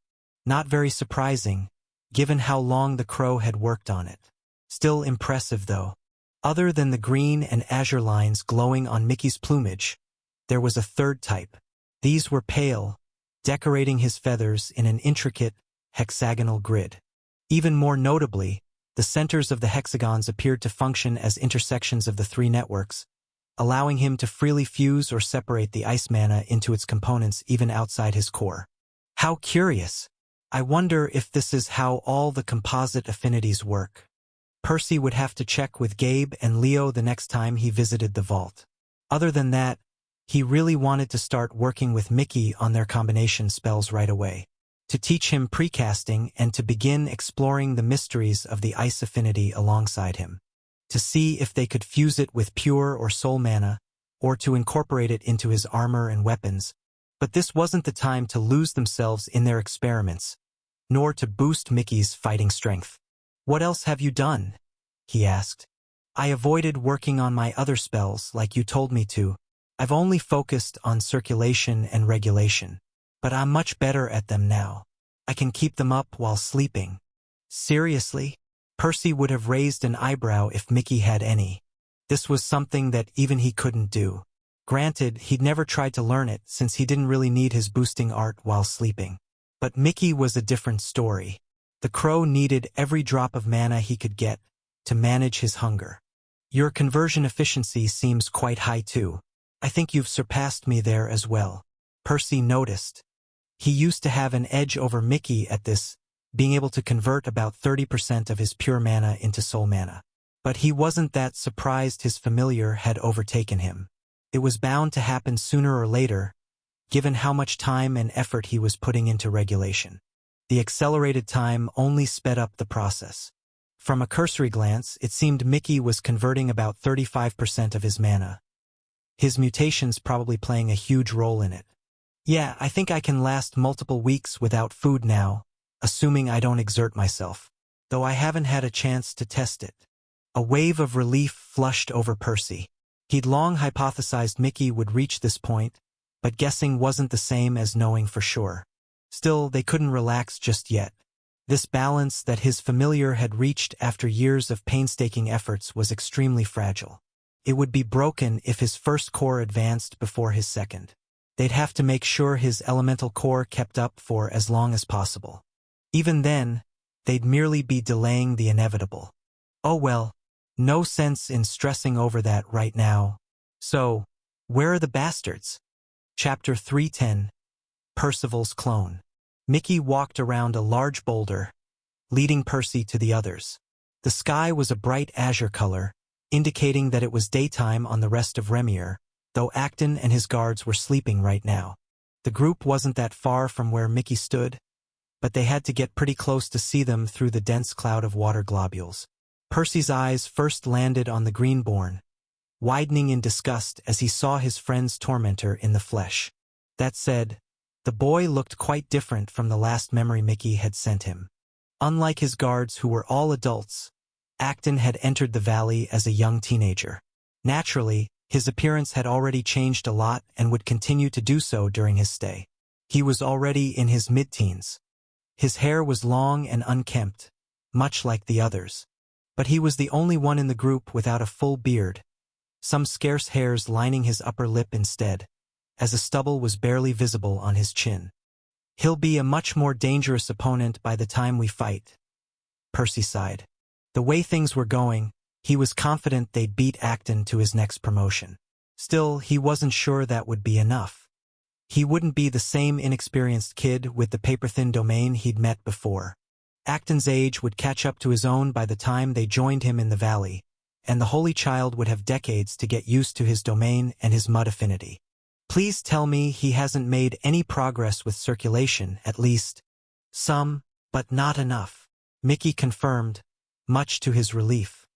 Not very surprising, given how long the crow had worked on it. Still impressive though. Other than the green and azure lines glowing on Mickey's plumage, there was a third type. These were pale, decorating his feathers in an intricate, hexagonal grid. Even more notably, the centers of the hexagons appeared to function as intersections of the three networks, allowing him to freely fuse or separate the ice mana into its components even outside his core. How curious! I wonder if this is how all the composite affinities work. Percy would have to check with Gabe and Leo the next time he visited the vault. Other than that, he really wanted to start working with Mickey on their combination spells right away, to teach him precasting and to begin exploring the mysteries of the ice affinity alongside him, to see if they could fuse it with pure or soul mana, or to incorporate it into his armor and weapons. But this wasn't the time to lose themselves in their experiments, nor to boost Mickey's fighting strength. What else have you done? He asked. I avoided working on my other spells like you told me to. I've only focused on circulation and regulation, but I'm much better at them now. I can keep them up while sleeping. Seriously? Percy would have raised an eyebrow if Mickey had any. This was something that even he couldn't do. Granted, he'd never tried to learn it since he didn't really need his boosting art while sleeping. But Mickey was a different story. The crow needed every drop of mana he could get to manage his hunger. Your conversion efficiency seems quite high too. I think you've surpassed me there as well, Percy noticed. He used to have an edge over Mickey at this, being able to convert about 30% of his pure mana into soul mana. But he wasn't that surprised his familiar had overtaken him. It was bound to happen sooner or later, given how much time and effort he was putting into regulation. The accelerated time only sped up the process. From a cursory glance, it seemed Mickey was converting about 35% of his mana. His mutations probably playing a huge role in it. Yeah, I think I can last multiple weeks without food now, assuming I don't exert myself, though I haven't had a chance to test it. A wave of relief flushed over Percy. He'd long hypothesized Mickey would reach this point, but guessing wasn't the same as knowing for sure. Still, they couldn't relax just yet. This balance that his familiar had reached after years of painstaking efforts was extremely fragile. It would be broken if his first core advanced before his second. They'd have to make sure his elemental core kept up for as long as possible. Even then, they'd merely be delaying the inevitable. Oh well, no sense in stressing over that right now. So, where are the bastards? Chapter 310, Percival's Clone. Mickey walked around a large boulder, leading Percy to the others. The sky was a bright azure color, indicating that it was daytime on the rest of Remir, though Acton and his guards were sleeping right now. The group wasn't that far from where Mickey stood, but they had to get pretty close to see them through the dense cloud of water globules. Percy's eyes first landed on the Greenborn, widening in disgust as he saw his friend's tormentor in the flesh. That said, the boy looked quite different from the last memory Mickey had sent him. Unlike his guards who were all adults, Acton had entered the valley as a young teenager. Naturally, his appearance had already changed a lot and would continue to do so during his stay. He was already in his mid-teens. His hair was long and unkempt, much like the others. But he was the only one in the group without a full beard, some scarce hairs lining his upper lip instead, as a stubble was barely visible on his chin. "He'll be a much more dangerous opponent by the time we fight," Percy sighed. The way things were going, he was confident they'd beat Acton to his next promotion. Still, he wasn't sure that would be enough. He wouldn't be the same inexperienced kid with the paper-thin domain he'd met before. Acton's age would catch up to his own by the time they joined him in the valley, and the Holy Child would have decades to get used to his domain and his mud affinity. "Please tell me he hasn't made any progress with circulation, at least." "Some, but not enough," Mickey confirmed, much to his relief.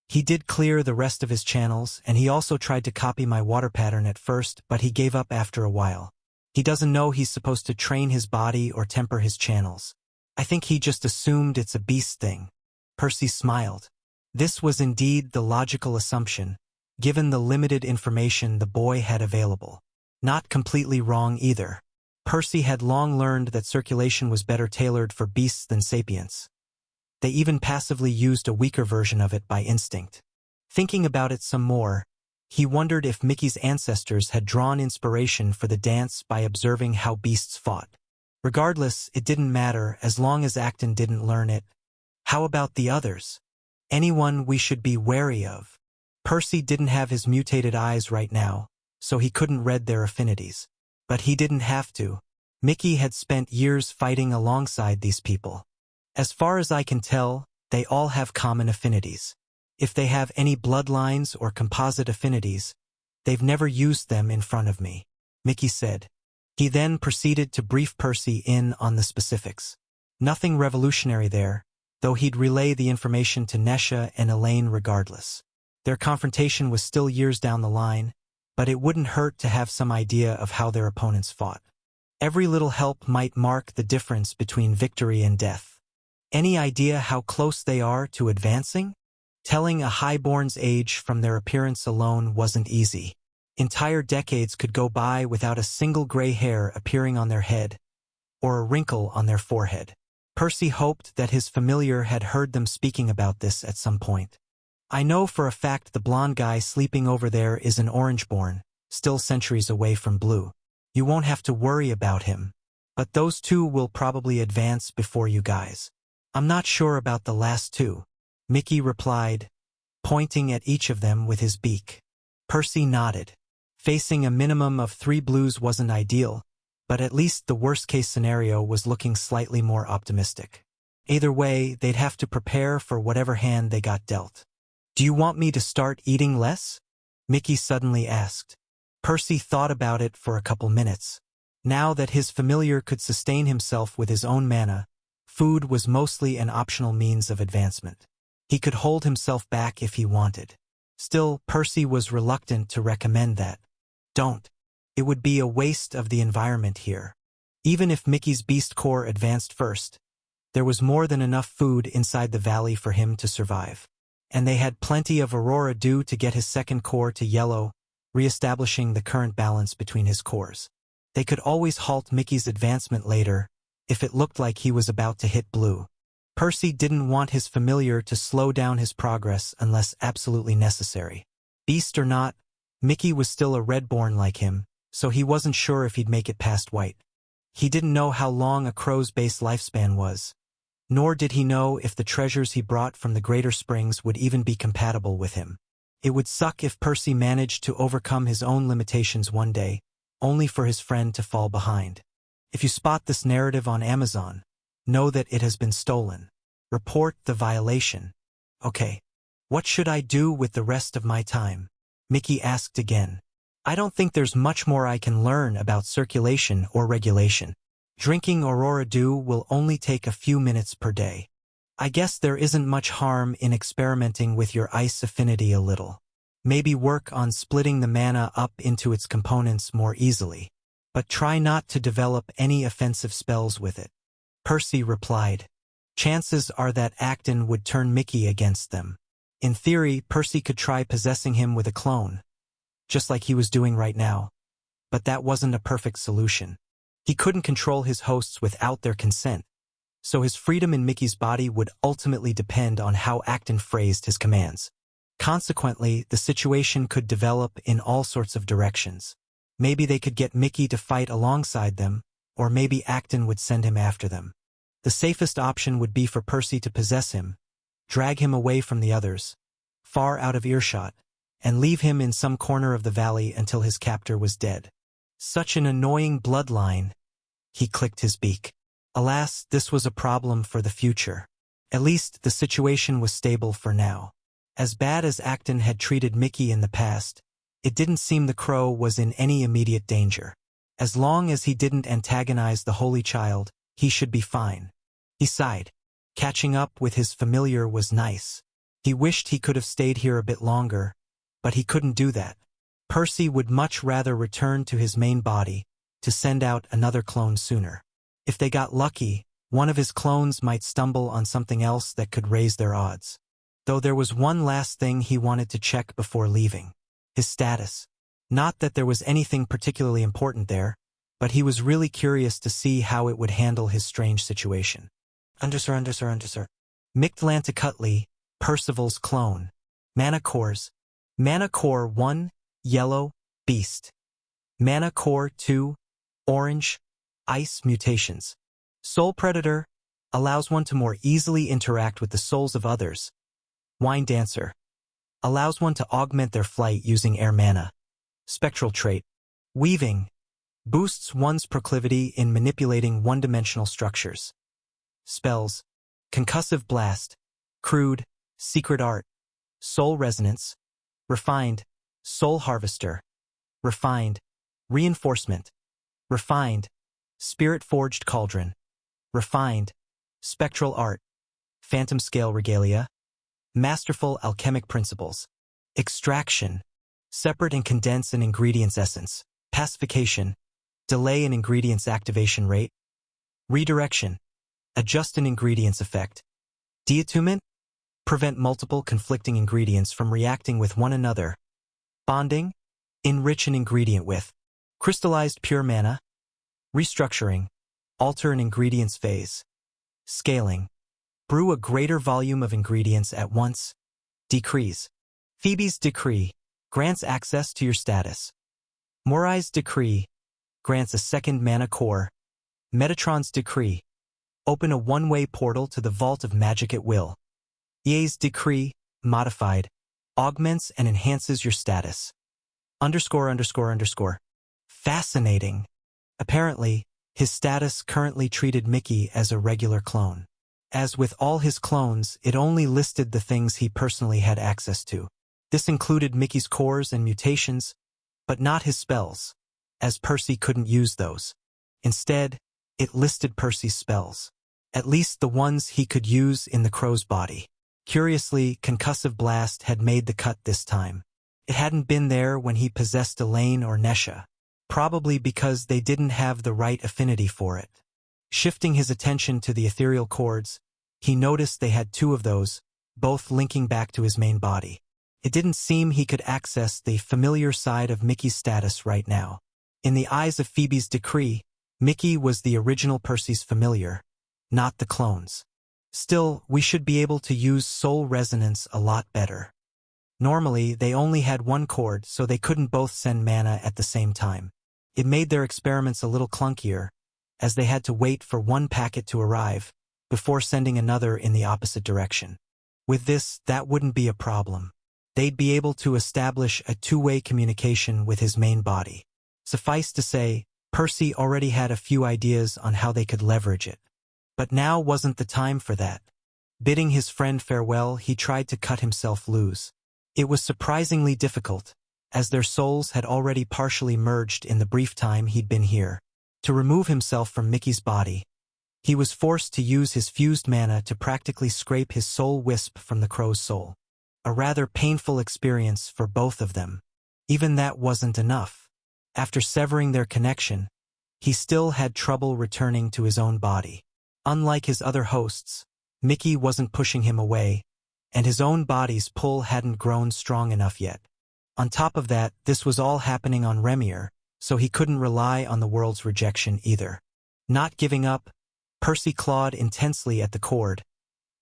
"He did clear the rest of his channels, and he also tried to copy my water pattern at first, but he gave up after a while. He doesn't know he's supposed to train his body or temper his channels. I think he just assumed it's a beast thing." Percy smiled. This was indeed the logical assumption, given the limited information the boy had available. Not completely wrong either. Percy had long learned that circulation was better tailored for beasts than sapients. They even passively used a weaker version of it by instinct. Thinking about it some more, he wondered if Mickey's ancestors had drawn inspiration for the dance by observing how beasts fought. Regardless, it didn't matter as long as Acton didn't learn it. How about the others? Anyone we should be wary of? Percy didn't have his mutated eyes right now, so he couldn't read their affinities. But he didn't have to. Mickey had spent years fighting alongside these people. As far as I can tell, they all have common affinities. If they have any bloodlines or composite affinities, they've never used them in front of me, Mickey said. He then proceeded to brief Percy in on the specifics. Nothing revolutionary there, though he'd relay the information to Nesha and Elaine regardless. Their confrontation was still years down the line, but it wouldn't hurt to have some idea of how their opponents fought. Every little help might mark the difference between victory and death. Any idea how close they are to advancing? Telling a highborn's age from their appearance alone wasn't easy. Entire decades could go by without a single gray hair appearing on their head, or a wrinkle on their forehead. Percy hoped that his familiar had heard them speaking about this at some point. "I know for a fact the blonde guy sleeping over there is an Orangeborn, still centuries away from Blue. You won't have to worry about him. But those two will probably advance before you guys." "I'm not sure about the last two," Mickey replied, pointing at each of them with his beak. Percy nodded. Facing a minimum of 3 blues wasn't ideal, but at least the worst-case scenario was looking slightly more optimistic. Either way, they'd have to prepare for whatever hand they got dealt. "Do you want me to start eating less?" Mickey suddenly asked. Percy thought about it for a couple minutes. Now that his familiar could sustain himself with his own mana, food was mostly an optional means of advancement. He could hold himself back if he wanted. Still, Percy was reluctant to recommend that. Don't. It would be a waste of the environment here. Even if Mickey's beast core advanced first, there was more than enough food inside the valley for him to survive. And they had plenty of Aurora Dew to get his second core to yellow, re-establishing the current balance between his cores. They could always halt Mickey's advancement later, if it looked like he was about to hit Blue. Percy didn't want his familiar to slow down his progress unless absolutely necessary. Beast or not, Mickey was still a Redborn like him, so he wasn't sure if he'd make it past White. He didn't know how long a crow's base lifespan was, nor did he know if the treasures he brought from the Greater Springs would even be compatible with him. It would suck if Percy managed to overcome his own limitations one day, only for his friend to fall behind. If you spot this narrative on Amazon, know that it has been stolen. Report the violation. Okay. What should I do with the rest of my time? Mickey asked again. I don't think there's much more I can learn about circulation or regulation. Drinking Aurora Dew will only take a few minutes per day. I guess there isn't much harm in experimenting with your ice affinity a little. Maybe work on splitting the mana up into its components more easily. But try not to develop any offensive spells with it. Percy replied. Chances are that Acton would turn Mickey against them. In theory, Percy could try possessing him with a clone, just like he was doing right now. But that wasn't a perfect solution. He couldn't control his hosts without their consent, so his freedom in Mickey's body would ultimately depend on how Acton phrased his commands. Consequently, the situation could develop in all sorts of directions. Maybe they could get Mickey to fight alongside them, or maybe Acton would send him after them. The safest option would be for Percy to possess him, drag him away from the others, far out of earshot, and leave him in some corner of the valley until his captor was dead. Such an annoying bloodline. He clicked his beak. Alas, this was a problem for the future. At least the situation was stable for now. As bad as Acton had treated Mickey in the past, it didn't seem the crow was in any immediate danger. As long as he didn't antagonize the Holy Child, he should be fine. He sighed. Catching up with his familiar was nice. He wished he could have stayed here a bit longer, but he couldn't do that. Percy would much rather return to his main body to send out another clone sooner. If they got lucky, one of his clones might stumble on something else that could raise their odds. Though there was one last thing he wanted to check before leaving. His status. Not that there was anything particularly important there, but he was really curious to see how it would handle his strange situation. Undersir. Mictlantecuhtli, Percival's clone. Mana cores. Mana core 1, yellow, beast. Mana core 2, orange, ice mutations. Soul Predator, allows one to more easily interact with the souls of others. Wine Dancer, allows one to augment their flight using air mana. Spectral trait. Weaving, boosts one's proclivity in manipulating one-dimensional structures. Spells. Concussive Blast, Crude, Secret Art, Soul Resonance, Refined, Soul Harvester, Refined, Reinforcement, Refined, Spirit-Forged Cauldron, Refined, Spectral Art, Phantom Scale Regalia, Masterful Alchemic Principles, Extraction, Separate and Condense an Ingredient's Essence, Pacification, Delay an Ingredient's Activation Rate, Redirection, Adjust an Ingredient's Effect, Deattunement, Prevent multiple conflicting ingredients from reacting with one another, Bonding, Enrich an ingredient with, Crystallized Pure Mana, Restructuring, Alter an ingredient's phase, Scaling, Brew a greater volume of ingredients at once, Decrees. Phoebe's Decree, grants access to your status. Morai's Decree, grants a second mana core. Metatron's Decree, open a one-way portal to the Vault of Magic at will. Ye's Decree, modified, augments and enhances your status. ____. Fascinating. Apparently, his status currently treated Mickey as a regular clone. As with all his clones, it only listed the things he personally had access to. This included Mickey's cores and mutations, but not his spells, as Percy couldn't use those. Instead, it listed Percy's spells, at least the ones he could use in the crow's body. Curiously, Concussive Blast had made the cut this time. It hadn't been there when he possessed Elaine or Nesha, probably because they didn't have the right affinity for it. Shifting his attention to the ethereal chords, he noticed they had two of those, both linking back to his main body. It didn't seem he could access the familiar side of Mickey's status right now. In the eyes of Phoebe's Decree, Mickey was the original Percy's familiar, not the clones. Still, we should be able to use soul resonance a lot better. Normally, they only had one chord, so they couldn't both send mana at the same time. It made their experiments a little clunkier, as they had to wait for one packet to arrive before sending another in the opposite direction. With this, that wouldn't be a problem. They'd be able to establish a two-way communication with his main body. Suffice to say, Percy already had a few ideas on how they could leverage it. But now wasn't the time for that. Bidding his friend farewell, he tried to cut himself loose. It was surprisingly difficult, as their souls had already partially merged in the brief time he'd been here. To remove himself from Mickey's body, he was forced to use his fused mana to practically scrape his soul wisp from the crow's soul. A rather painful experience for both of them. Even that wasn't enough. After severing their connection, he still had trouble returning to his own body. Unlike his other hosts, Mickey wasn't pushing him away, and his own body's pull hadn't grown strong enough yet. On top of that, this was all happening on Remier, so he couldn't rely on the world's rejection either. Not giving up, Percy clawed intensely at the cord,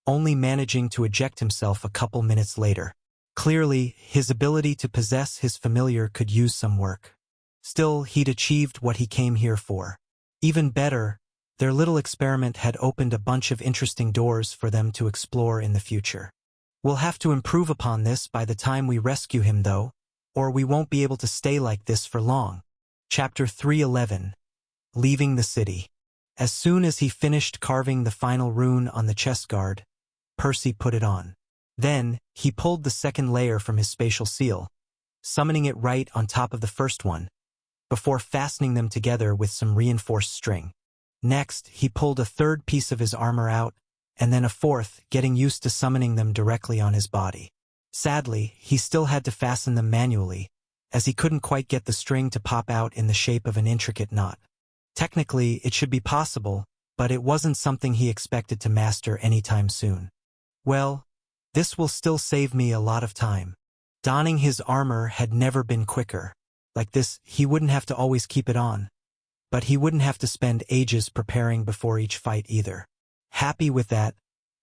only managing to eject himself a couple minutes later. Clearly, his ability to possess his familiar could use some work. Still, he'd achieved what he came here for. Even better, their little experiment had opened a bunch of interesting doors for them to explore in the future. We'll have to improve upon this by the time we rescue him though, or we won't be able to stay like this for long. Chapter 311. Leaving the City. As soon as he finished carving the final rune on the chest guard, Percy put it on. Then, he pulled the second layer from his spatial seal, summoning it right on top of the first one, before fastening them together with some reinforced string. Next, he pulled a third piece of his armor out, and then a fourth, getting used to summoning them directly on his body. Sadly, he still had to fasten them manually, as he couldn't quite get the string to pop out in the shape of an intricate knot. Technically, it should be possible, but it wasn't something he expected to master anytime soon. Well, this will still save me a lot of time. Donning his armor had never been quicker. Like this, he wouldn't have to always keep it on. But he wouldn't have to spend ages preparing before each fight either. Happy with that,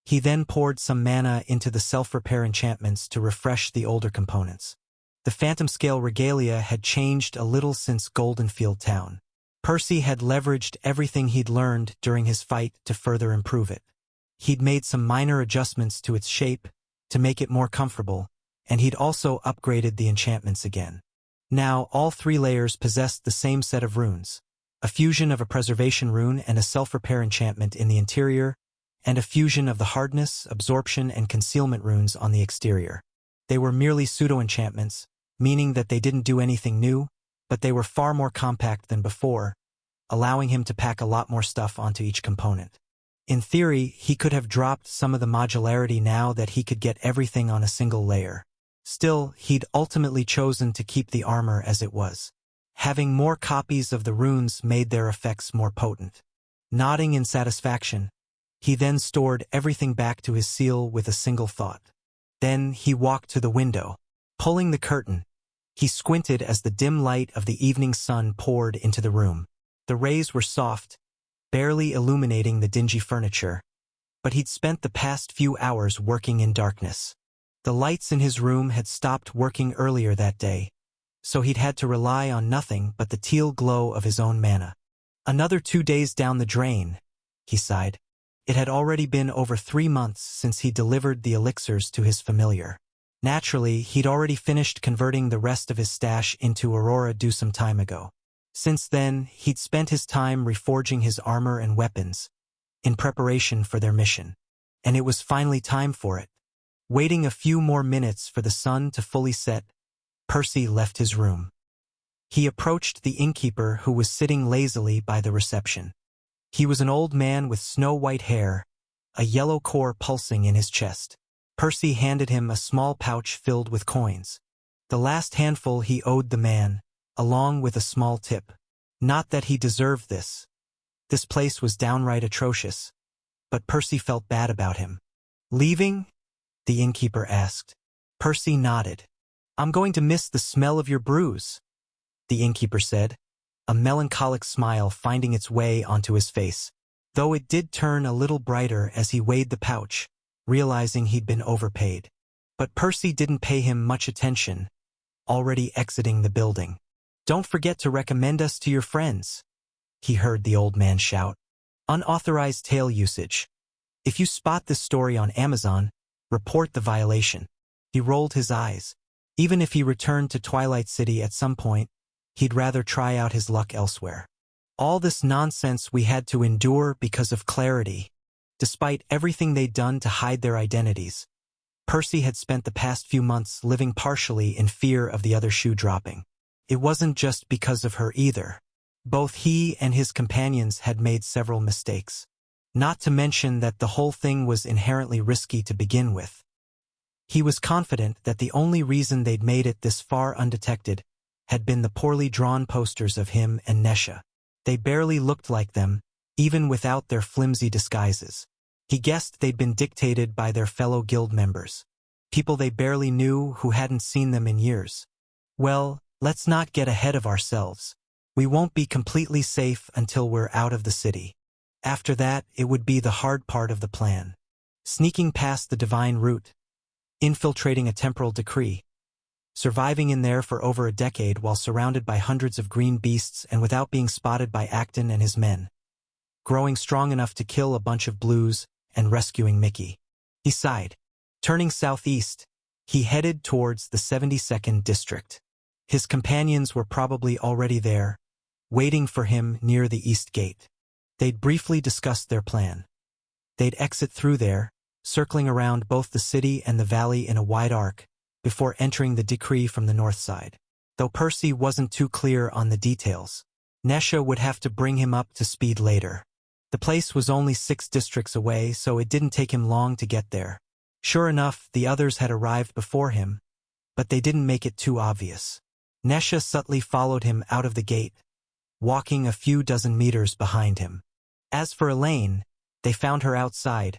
he then poured some mana into the self-repair enchantments to refresh the older components. The Phantom Scale regalia had changed a little since Goldenfield Town. Percy had leveraged everything he'd learned during his fight to further improve it. He'd made some minor adjustments to its shape to make it more comfortable, and he'd also upgraded the enchantments again. Now, all three layers possessed the same set of runes. A fusion of a preservation rune and a self-repair enchantment in the interior, and a fusion of the hardness, absorption, and concealment runes on the exterior. They were merely pseudo-enchantments, meaning that they didn't do anything new, but they were far more compact than before, allowing him to pack a lot more stuff onto each component. In theory, he could have dropped some of the modularity now that he could get everything on a single layer. Still, he'd ultimately chosen to keep the armor as it was. Having more copies of the runes made their effects more potent. Nodding in satisfaction, he then stored everything back to his seal with a single thought. Then he walked to the window. Pulling the curtain, he squinted as the dim light of the evening sun poured into the room. The rays were soft, barely illuminating the dingy furniture, but he'd spent the past few hours working in darkness. The lights in his room had stopped working earlier that day, so he'd had to rely on nothing but the teal glow of his own mana. Another 2 days down the drain, he sighed. It had already been over 3 months since he delivered the elixirs to his familiar. Naturally, he'd already finished converting the rest of his stash into Aurora Dew some time ago. Since then, he'd spent his time reforging his armor and weapons, in preparation for their mission. And it was finally time for it. Waiting a few more minutes for the sun to fully set, Percy left his room. He approached the innkeeper who was sitting lazily by the reception. He was an old man with snow-white hair, a yellow core pulsing in his chest. Percy handed him a small pouch filled with coins. The last handful he owed the man, along with a small tip. Not that he deserved this. This place was downright atrocious, but Percy felt bad about him. "Leaving?" the innkeeper asked. Percy nodded. "I'm going to miss the smell of your brews," the innkeeper said, a melancholic smile finding its way onto his face, though it did turn a little brighter as he weighed the pouch, realizing he'd been overpaid. But Percy didn't pay him much attention, already exiting the building. "Don't forget to recommend us to your friends," he heard the old man shout. "Unauthorized tale usage. If you spot this story on Amazon, report the violation." He rolled his eyes. Even if he returned to Twilight City at some point, he'd rather try out his luck elsewhere. All this nonsense we had to endure because of Clarity. Despite everything they'd done to hide their identities, Percy had spent the past few months living partially in fear of the other shoe dropping. It wasn't just because of her either. Both he and his companions had made several mistakes. Not to mention that the whole thing was inherently risky to begin with. He was confident that the only reason they'd made it this far undetected had been the poorly drawn posters of him and Nesha. They barely looked like them, even without their flimsy disguises. He guessed they'd been dictated by their fellow guild members. People they barely knew who hadn't seen them in years. Well, let's not get ahead of ourselves. We won't be completely safe until we're out of the city. After that, it would be the hard part of the plan. Sneaking past the divine route. Infiltrating a temporal decree. Surviving in there for over a decade while surrounded by hundreds of green beasts and without being spotted by Acton and his men. Growing strong enough to kill a bunch of blues and rescuing Mickey. He sighed. Turning southeast, he headed towards the 72nd district. His companions were probably already there, waiting for him near the east gate. They'd briefly discussed their plan. They'd exit through there, circling around both the city and the valley in a wide arc, before entering the decree from the north side. Though Percy wasn't too clear on the details, Nesha would have to bring him up to speed later. The place was only 6 districts away, so it didn't take him long to get there. Sure enough, the others had arrived before him, but they didn't make it too obvious. Nesha subtly followed him out of the gate, walking a few dozen meters behind him. As for Elaine, they found her outside,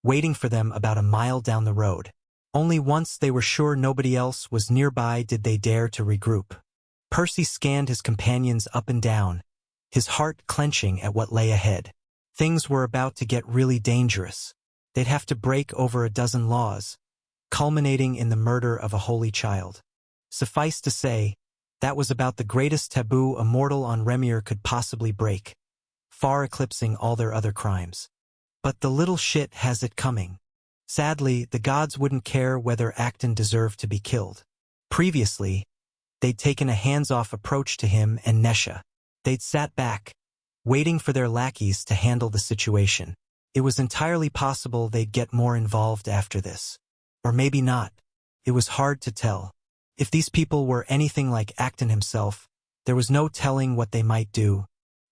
waiting for them about a mile down the road. Only once they were sure nobody else was nearby did they dare to regroup. Percy scanned his companions up and down, his heart clenching at what lay ahead. Things were about to get really dangerous. They'd have to break over a dozen laws, culminating in the murder of a holy child. Suffice to say, that was about the greatest taboo a mortal on Remir could possibly break, far eclipsing all their other crimes. But the little shit has it coming. Sadly, the gods wouldn't care whether Acton deserved to be killed. Previously, they'd taken a hands-off approach to him and Nesha. They'd sat back, waiting for their lackeys to handle the situation. It was entirely possible they'd get more involved after this. Or maybe not. It was hard to tell. If these people were anything like Acton himself, there was no telling what they might do.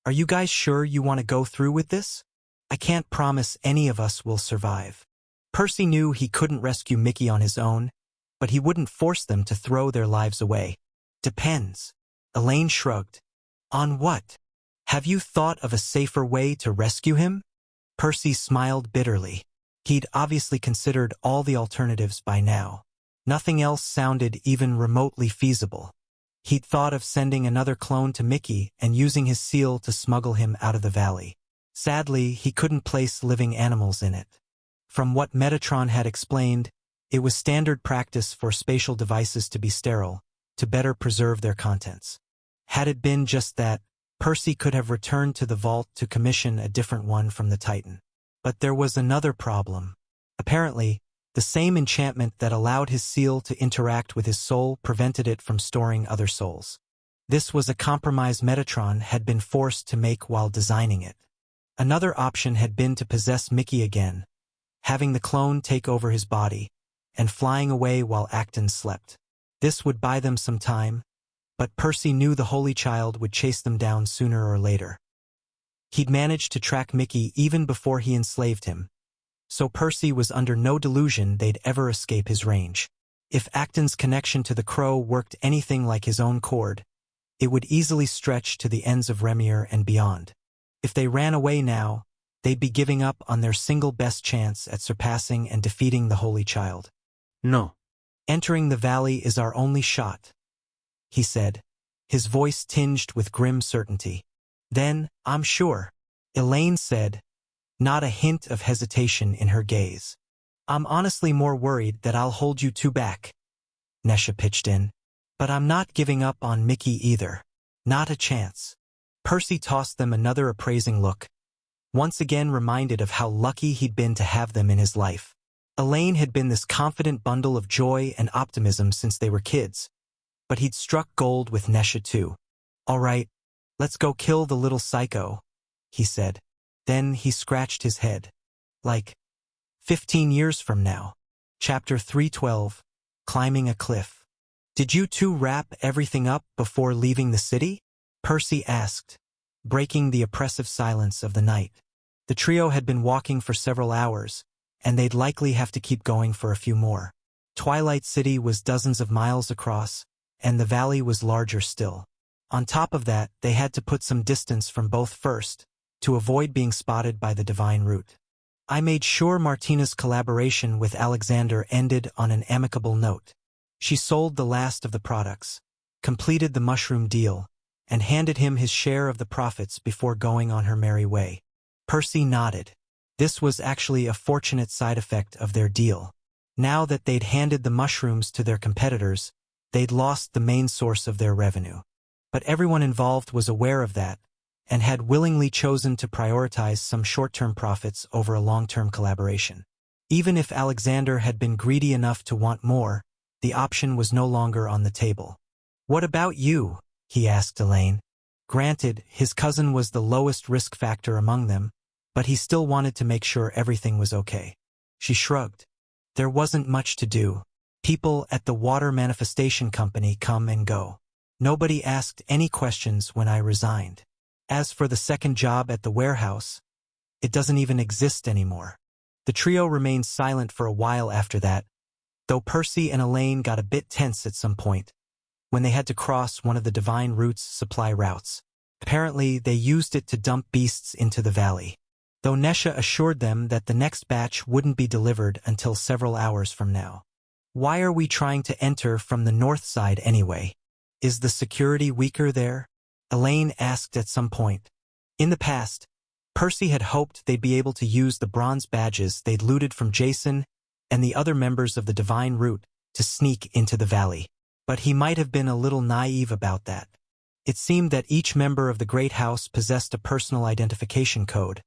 Are you guys sure you want to go through with this? I can't promise any of us will survive. Percy knew he couldn't rescue Mickey on his own, but he wouldn't force them to throw their lives away. Depends. Elaine shrugged. On what? Have you thought of a safer way to rescue him? Percy smiled bitterly. He'd obviously considered all the alternatives by now. Nothing else sounded even remotely feasible. He'd thought of sending another clone to Mickey and using his seal to smuggle him out of the valley. Sadly, he couldn't place living animals in it. From what Metatron had explained, it was standard practice for spatial devices to be sterile, to better preserve their contents. Had it been just that, Percy could have returned to the vault to commission a different one from the Titan. But there was another problem. Apparently, the same enchantment that allowed his seal to interact with his soul prevented it from storing other souls. This was a compromise Metatron had been forced to make while designing it. Another option had been to possess Mickey again, having the clone take over his body, and flying away while Acton slept. This would buy them some time, but Percy knew the Holy Child would chase them down sooner or later. He'd managed to track Mickey even before he enslaved him, so Percy was under no delusion they'd ever escape his range. If Acton's connection to the crow worked anything like his own cord, it would easily stretch to the ends of Remir and beyond. If they ran away now, they'd be giving up on their single best chance at surpassing and defeating the Holy Child. No. Entering the valley is our only shot, he said, his voice tinged with grim certainty. Then, I'm sure, Elaine said, not a hint of hesitation in her gaze. I'm honestly more worried that I'll hold you two back, Nesha pitched in. But I'm not giving up on Mickey either. Not a chance. Percy tossed them another appraising look, once again reminded of how lucky he'd been to have them in his life. Elaine had been this confident bundle of joy and optimism since they were kids, but he'd struck gold with Nesha too. All right, let's go kill the little psycho, he said. Then he scratched his head. Like 15 years from now. Chapter 312, Climbing a Cliff. Did you two wrap everything up before leaving the city? Percy asked, breaking the oppressive silence of the night. The trio had been walking for several hours, and they'd likely have to keep going for a few more. Twilight City was dozens of miles across, and the valley was larger still. On top of that, they had to put some distance from both first, to avoid being spotted by the divine route. I made sure Martina's collaboration with Alexander ended on an amicable note. She sold the last of the products, completed the mushroom deal, and handed him his share of the profits before going on her merry way. Percy nodded. This was actually a fortunate side effect of their deal. Now that they'd handed the mushrooms to their competitors, they'd lost the main source of their revenue. But everyone involved was aware of that, and had willingly chosen to prioritize some short-term profits over a long-term collaboration. Even if Alexander had been greedy enough to want more, the option was no longer on the table. "What about you?" he asked Elaine. Granted, his cousin was the lowest risk factor among them, but he still wanted to make sure everything was okay. She shrugged. There wasn't much to do. People at the water manifestation company come and go. Nobody asked any questions when I resigned. As for the second job at the warehouse, it doesn't even exist anymore. The trio remained silent for a while after that, though Percy and Elaine got a bit tense at some point, when they had to cross one of the Divine Root's supply routes. Apparently, they used it to dump beasts into the valley, though Nesha assured them that the next batch wouldn't be delivered until several hours from now. "Why are we trying to enter from the north side anyway? Is the security weaker there?" Elaine asked at some point. In the past, Percy had hoped they'd be able to use the bronze badges they'd looted from Jason and the other members of the Divine Root to sneak into the valley. But he might have been a little naive about that. It seemed that each member of the Great House possessed a personal identification code,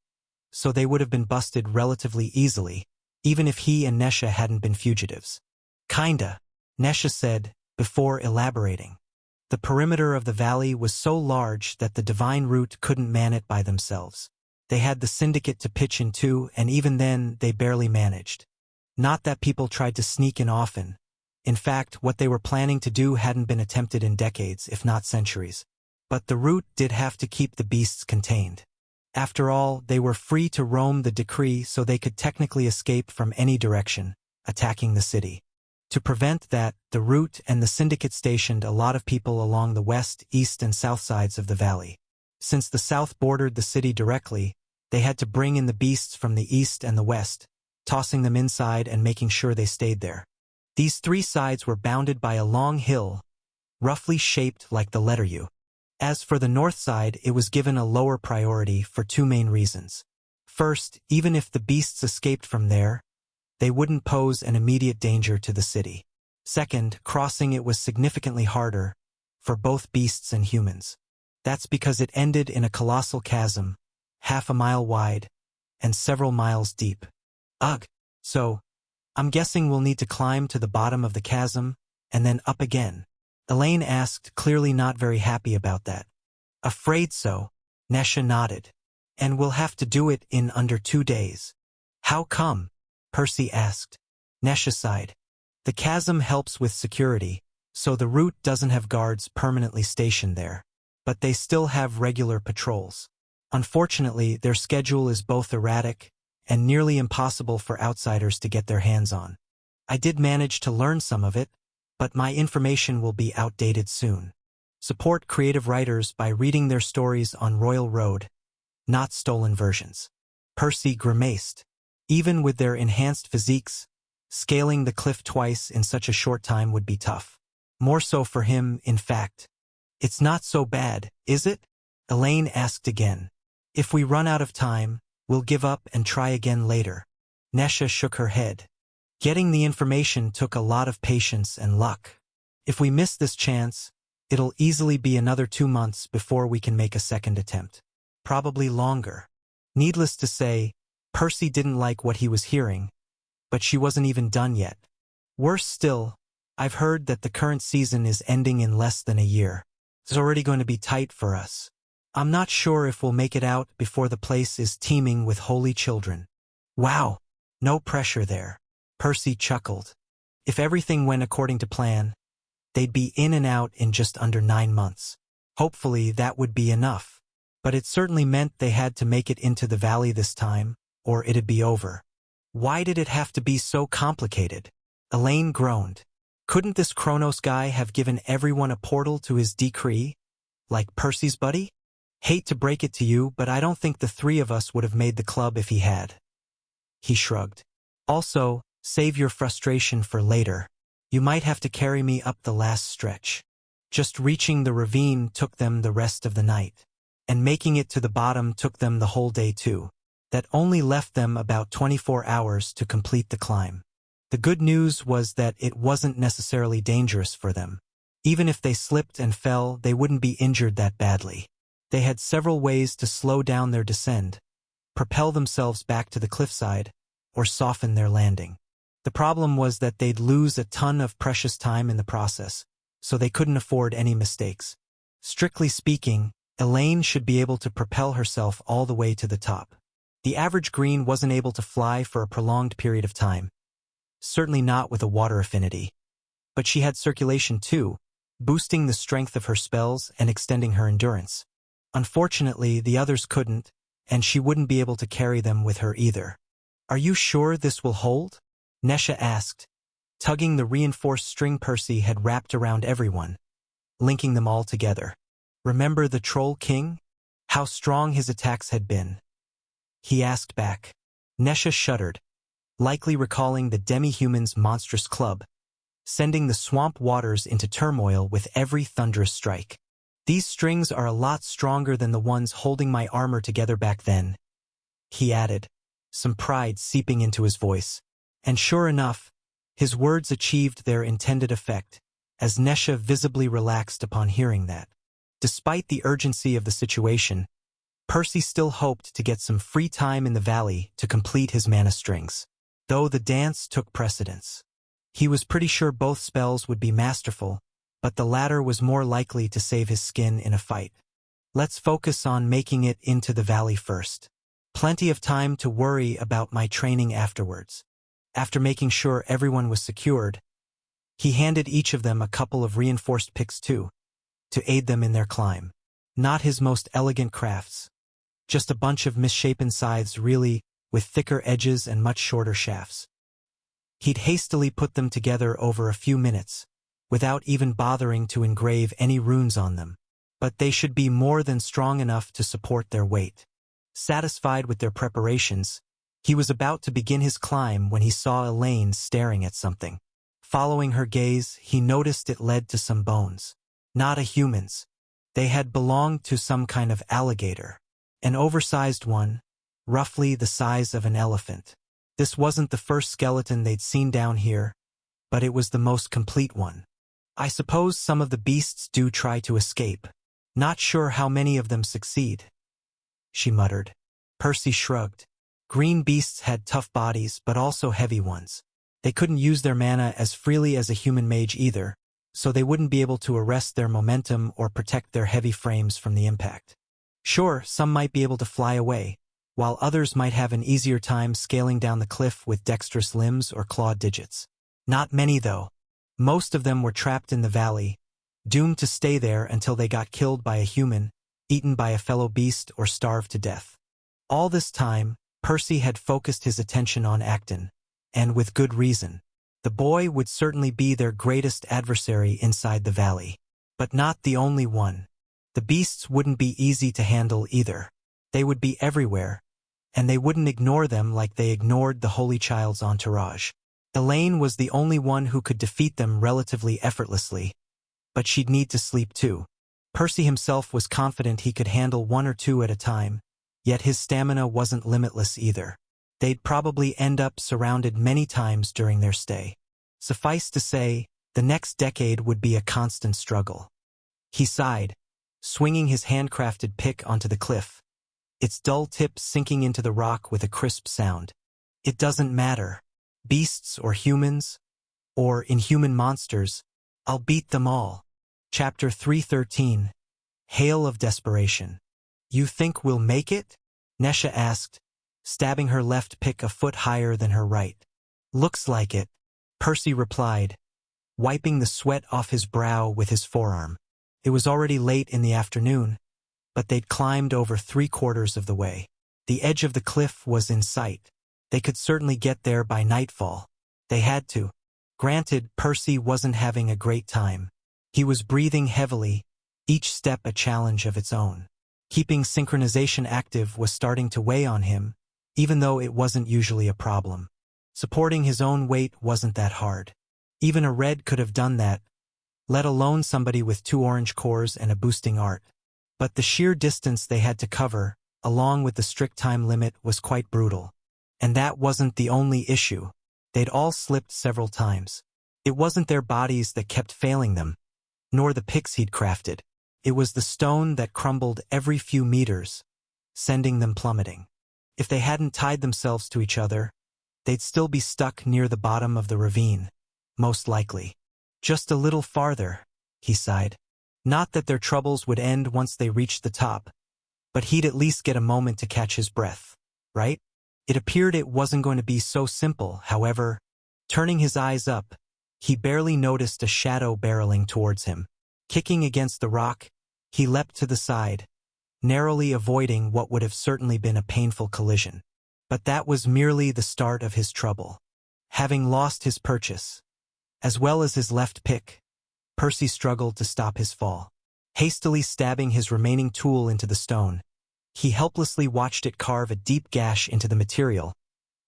so they would have been busted relatively easily, even if he and Nesha hadn't been fugitives. "Kinda," Nesha said, before elaborating. The perimeter of the valley was so large that the Divine Root couldn't man it by themselves. They had the Syndicate to pitch into, and even then, they barely managed. Not that people tried to sneak in often. In fact, what they were planning to do hadn't been attempted in decades, if not centuries. But the Root did have to keep the beasts contained. After all, they were free to roam the decree, so they could technically escape from any direction, attacking the city. To prevent that, the Root and the Syndicate stationed a lot of people along the west, east, and south sides of the valley. Since the south bordered the city directly, they had to bring in the beasts from the east and the west, tossing them inside and making sure they stayed there. These three sides were bounded by a long hill, roughly shaped like the letter U. As for the north side, it was given a lower priority for two main reasons. First, even if the beasts escaped from there, they wouldn't pose an immediate danger to the city. Second, crossing it was significantly harder for both beasts and humans. That's because it ended in a colossal chasm, half a mile wide and several miles deep. Ugh. So, I'm guessing we'll need to climb to the bottom of the chasm and then up again. Elaine asked, clearly not very happy about that. "Afraid so," Nesha nodded. "And we'll have to do it in under 2 days." "How come?" Percy asked. Nesha sighed. "The chasm helps with security, so the Root doesn't have guards permanently stationed there. But they still have regular patrols. Unfortunately, their schedule is both erratic and nearly impossible for outsiders to get their hands on. I did manage to learn some of it, but my information will be outdated soon. Support creative writers by reading their stories on Royal Road, not stolen versions." Percy grimaced. Even with their enhanced physiques, scaling the cliff twice in such a short time would be tough. More so for him, in fact. "It's not so bad, is it?" Elaine asked again. "If we run out of time, we'll give up and try again later." Nesha shook her head. "Getting the information took a lot of patience and luck. If we miss this chance, it'll easily be another 2 months before we can make a second attempt. Probably longer." Needless to say, Percy didn't like what he was hearing, but she wasn't even done yet. "Worse still, I've heard that the current season is ending in less than a year. It's already going to be tight for us. I'm not sure if we'll make it out before the place is teeming with holy children." "Wow, no pressure there," Percy chuckled. If everything went according to plan, they'd be in and out in just under 9 months. Hopefully that would be enough. But it certainly meant they had to make it into the valley this time, or it'd be over. Why did it have to be so complicated? Elaine groaned. Couldn't this Kronos guy have given everyone a portal to his decree? Like Percy's buddy? Hate to break it to you, but I don't think the 3 of us would have made the club if he had. he shrugged. Also, save your frustration for later. You might have to carry me up the last stretch. Just reaching the ravine took them the rest of the night. And making it to the bottom took them the whole day too. That only left them about 24 hours to complete the climb. The good news was that it wasn't necessarily dangerous for them. Even if they slipped and fell, they wouldn't be injured that badly. They had several ways to slow down their descent, propel themselves back to the cliffside, or soften their landing. The problem was that they'd lose a ton of precious time in the process, so they couldn't afford any mistakes. Strictly speaking, Elaine should be able to propel herself all the way to the top. The average green wasn't able to fly for a prolonged period of time. Certainly not with a water affinity. But she had circulation too, boosting the strength of her spells and extending her endurance. Unfortunately, the others couldn't, and she wouldn't be able to carry them with her either. Are you sure this will hold? Nesha asked, tugging the reinforced string Percy had wrapped around everyone, linking them all together. Remember the Troll King? How strong his attacks had been? He asked back. Nesha shuddered, likely recalling the demi-human's monstrous club, sending the swamp waters into turmoil with every thunderous strike. These strings are a lot stronger than the ones holding my armor together back then, he added, some pride seeping into his voice. And sure enough, his words achieved their intended effect, as Nesha visibly relaxed upon hearing that. Despite the urgency of the situation, Percy still hoped to get some free time in the valley to complete his mana strings. Though the dance took precedence. He was pretty sure both spells would be masterful, but the latter was more likely to save his skin in a fight. Let's focus on making it into the valley first. Plenty of time to worry about my training afterwards. After making sure everyone was secured, he handed each of them a couple of reinforced picks too, to aid them in their climb. Not his most elegant crafts. Just a bunch of misshapen scythes really, with thicker edges and much shorter shafts. He'd hastily put them together over a few minutes, without even bothering to engrave any runes on them. But they should be more than strong enough to support their weight. Satisfied with their preparations, he was about to begin his climb when he saw Elaine staring at something. Following her gaze, he noticed it led to some bones. Not a human's. They had belonged to some kind of alligator. An oversized one, roughly the size of an elephant. This wasn't the first skeleton they'd seen down here, but it was the most complete one. I suppose some of the beasts do try to escape. Not sure how many of them succeed, she muttered. Percy shrugged. Green beasts had tough bodies, but also heavy ones. They couldn't use their mana as freely as a human mage either, so they wouldn't be able to arrest their momentum or protect their heavy frames from the impact. Sure, some might be able to fly away, while others might have an easier time scaling down the cliff with dexterous limbs or clawed digits. Not many, though. Most of them were trapped in the valley, doomed to stay there until they got killed by a human, eaten by a fellow beast, or starved to death. All this time, Percy had focused his attention on Acton, and with good reason. The boy would certainly be their greatest adversary inside the valley. But not the only one. The beasts wouldn't be easy to handle either. They would be everywhere, and they wouldn't ignore them like they ignored the Holy Child's entourage. Elaine was the only one who could defeat them relatively effortlessly, but she'd need to sleep too. Percy himself was confident he could handle one or two at a time, yet his stamina wasn't limitless either. They'd probably end up surrounded many times during their stay. Suffice to say, the next decade would be a constant struggle. He sighed, swinging his handcrafted pick onto the cliff, its dull tip sinking into the rock with a crisp sound. It doesn't matter. Beasts or humans, or inhuman monsters, I'll beat them all. Chapter 313. Hail of Desperation. You think we'll make it? Nesha asked, stabbing her left pick a foot higher than her right. Looks like it, Percy replied, wiping the sweat off his brow with his forearm. It was already late in the afternoon, but they'd climbed over 3/4 of the way. The edge of the cliff was in sight. They could certainly get there by nightfall. They had to. Granted, Percy wasn't having a great time. He was breathing heavily, each step a challenge of its own. Keeping synchronization active was starting to weigh on him, even though it wasn't usually a problem. Supporting his own weight wasn't that hard. Even a red could have done that, let alone somebody with 2 orange cores and a boosting art. But the sheer distance they had to cover, along with the strict time limit, was quite brutal. And that wasn't the only issue. They'd all slipped several times. It wasn't their bodies that kept failing them, nor the picks he'd crafted. It was the stone that crumbled every few meters, sending them plummeting. If they hadn't tied themselves to each other, they'd still be stuck near the bottom of the ravine, most likely. Just a little farther, he sighed. Not that their troubles would end once they reached the top, but he'd at least get a moment to catch his breath, right? It appeared it wasn't going to be so simple, however. Turning his eyes up, he barely noticed a shadow barreling towards him. Kicking against the rock, he leapt to the side, narrowly avoiding what would have certainly been a painful collision. But that was merely the start of his trouble. Having lost his purchase, as well as his left pick, Percy struggled to stop his fall. Hastily stabbing his remaining tool into the stone, he helplessly watched it carve a deep gash into the material,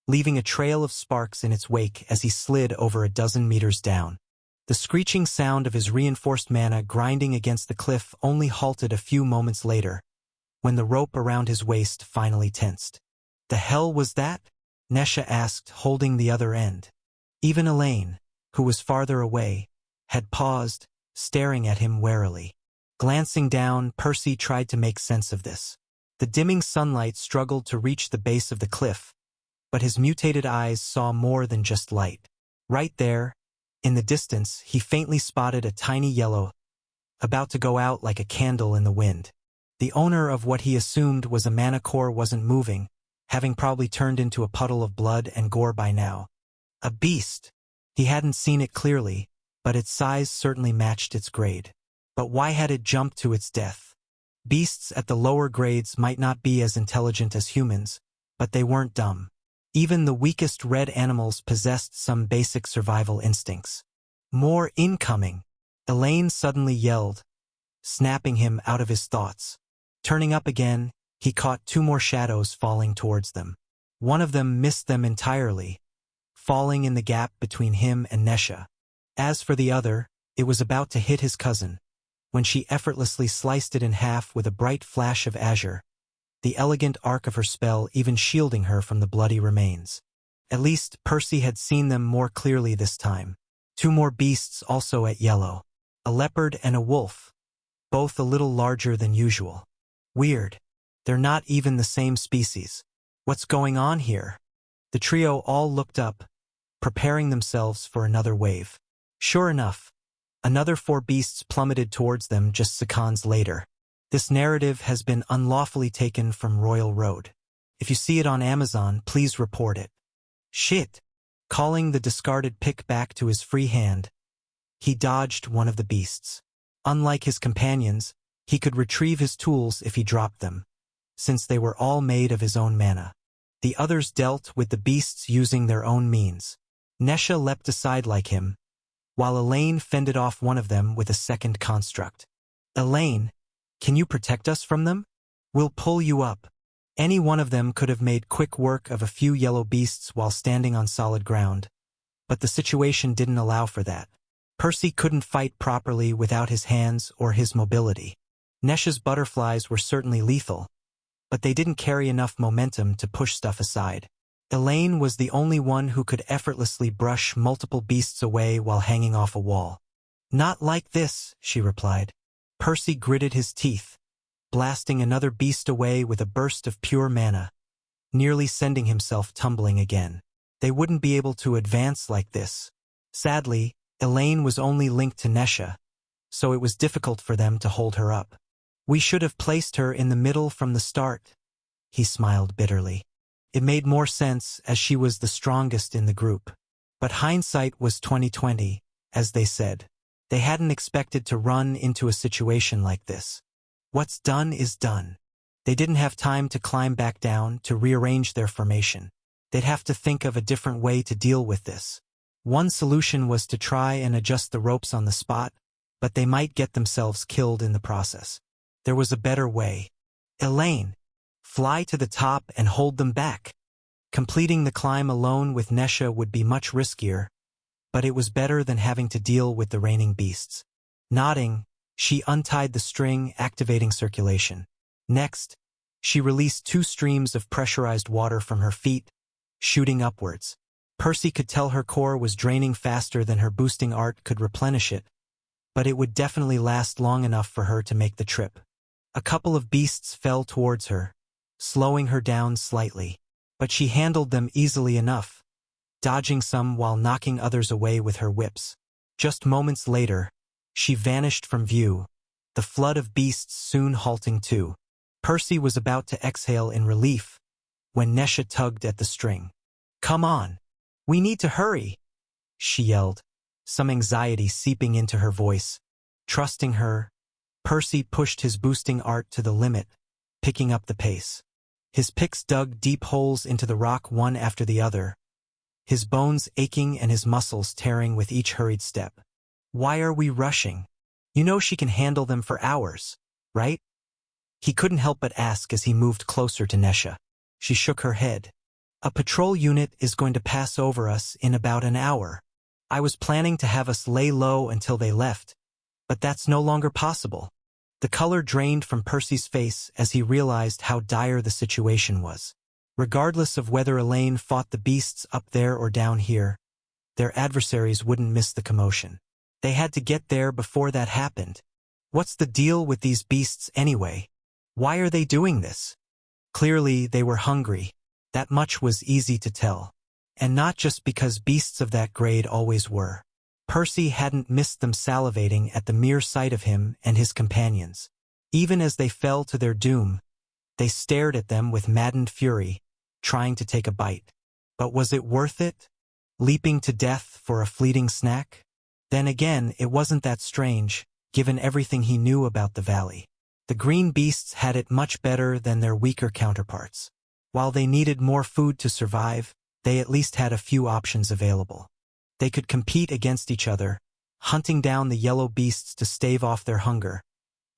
leaving a trail of sparks in its wake as he slid over a dozen meters down. The screeching sound of his reinforced mana grinding against the cliff only halted a few moments later, when the rope around his waist finally tensed. "The hell was that?" Nesha asked, holding the other end. Even Elaine, who was farther away, had paused, staring at him warily. Glancing down, Percy tried to make sense of this. The dimming sunlight struggled to reach the base of the cliff, but his mutated eyes saw more than just light. Right there, in the distance, he faintly spotted a tiny yellow, about to go out like a candle in the wind. The owner of what he assumed was a mana core wasn't moving, having probably turned into a puddle of blood and gore by now. A beast. He hadn't seen it clearly, but its size certainly matched its grade. But why had it jumped to its death? Beasts at the lower grades might not be as intelligent as humans, but they weren't dumb. Even the weakest red animals possessed some basic survival instincts. "More incoming!" Elaine suddenly yelled, snapping him out of his thoughts. Turning up again, he caught 2 more shadows falling towards them. One of them missed them entirely, falling in the gap between him and Nesha. As for the other, it was about to hit his cousin, when she effortlessly sliced it in half with a bright flash of azure, the elegant arc of her spell even shielding her from the bloody remains. At least Percy had seen them more clearly this time. 2 more beasts also at yellow. A leopard and a wolf, both a little larger than usual. Weird. They're not even the same species. What's going on here? The trio all looked up, preparing themselves for another wave. Sure enough, another 4 beasts plummeted towards them just seconds later. This narrative has been unlawfully taken from Royal Road. If you see it on Amazon, please report it. Shit. Calling the discarded pick back to his free hand, he dodged one of the beasts. Unlike his companions, he could retrieve his tools if he dropped them, since they were all made of his own mana. The others dealt with the beasts using their own means. Nesha leapt aside like him, while Elaine fended off one of them with a second construct. "Elaine, can you protect us from them? We'll pull you up." Any one of them could have made quick work of a few yellow beasts while standing on solid ground, but the situation didn't allow for that. Percy couldn't fight properly without his hands or his mobility. Nesha's butterflies were certainly lethal, but they didn't carry enough momentum to push stuff aside. Elaine was the only one who could effortlessly brush multiple beasts away while hanging off a wall. "Not like this," she replied. Percy gritted his teeth, blasting another beast away with a burst of pure mana, nearly sending himself tumbling again. They wouldn't be able to advance like this. Sadly, Elaine was only linked to Nesha, so it was difficult for them to hold her up. "We should have placed her in the middle from the start," he smiled bitterly. It made more sense as she was the strongest in the group. But hindsight was 20/20, as they said. They hadn't expected to run into a situation like this. What's done is done. They didn't have time to climb back down to rearrange their formation. They'd have to think of a different way to deal with this. One solution was to try and adjust the ropes on the spot, but they might get themselves killed in the process. There was a better way. "Elaine, fly to the top and hold them back." Completing the climb alone with Nesha would be much riskier, but it was better than having to deal with the raining beasts. Nodding, she untied the string, activating circulation. Next, she released 2 streams of pressurized water from her feet, shooting upwards. Percy could tell her core was draining faster than her boosting art could replenish it, but it would definitely last long enough for her to make the trip. A couple of beasts fell towards her, slowing her down slightly, but she handled them easily enough, dodging some while knocking others away with her whips. Just moments later, she vanished from view, the flood of beasts soon halting too. Percy was about to exhale in relief when Nesha tugged at the string. "Come on! We need to hurry!" she yelled, some anxiety seeping into her voice. Trusting her, Percy pushed his boosting art to the limit, picking up the pace. His picks dug deep holes into the rock one after the other, his bones aching and his muscles tearing with each hurried step. "Why are we rushing? You know she can handle them for hours, right?" He couldn't help but ask as he moved closer to Nesha. She shook her head. "A patrol unit is going to pass over us in about an hour. I was planning to have us lay low until they left, but that's no longer possible." The color drained from Percy's face as he realized how dire the situation was. Regardless of whether Elaine fought the beasts up there or down here, their adversaries wouldn't miss the commotion. They had to get there before that happened. What's the deal with these beasts anyway? Why are they doing this? Clearly, they were hungry. That much was easy to tell. And not just because beasts of that grade always were. Percy hadn't missed them salivating at the mere sight of him and his companions. Even as they fell to their doom, they stared at them with maddened fury, trying to take a bite. But was it worth it? Leaping to death for a fleeting snack? Then again, it wasn't that strange, given everything he knew about the valley. The green beasts had it much better than their weaker counterparts. While they needed more food to survive, they at least had a few options available. They could compete against each other, hunting down the yellow beasts to stave off their hunger,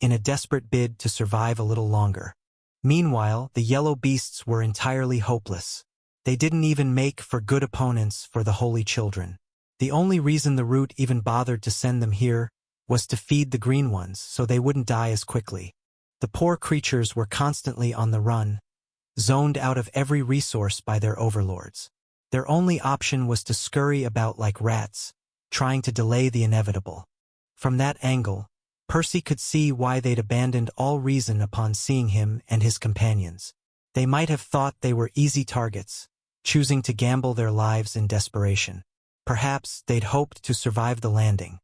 in a desperate bid to survive a little longer. Meanwhile, the yellow beasts were entirely hopeless. They didn't even make for good opponents for the Holy Children. The only reason the Root even bothered to send them here was to feed the green ones so they wouldn't die as quickly. The poor creatures were constantly on the run, zoned out of every resource by their overlords. Their only option was to scurry about like rats, trying to delay the inevitable. From that angle, Percy could see why they'd abandoned all reason upon seeing him and his companions. They might have thought they were easy targets, choosing to gamble their lives in desperation. Perhaps they'd hoped to survive the landing.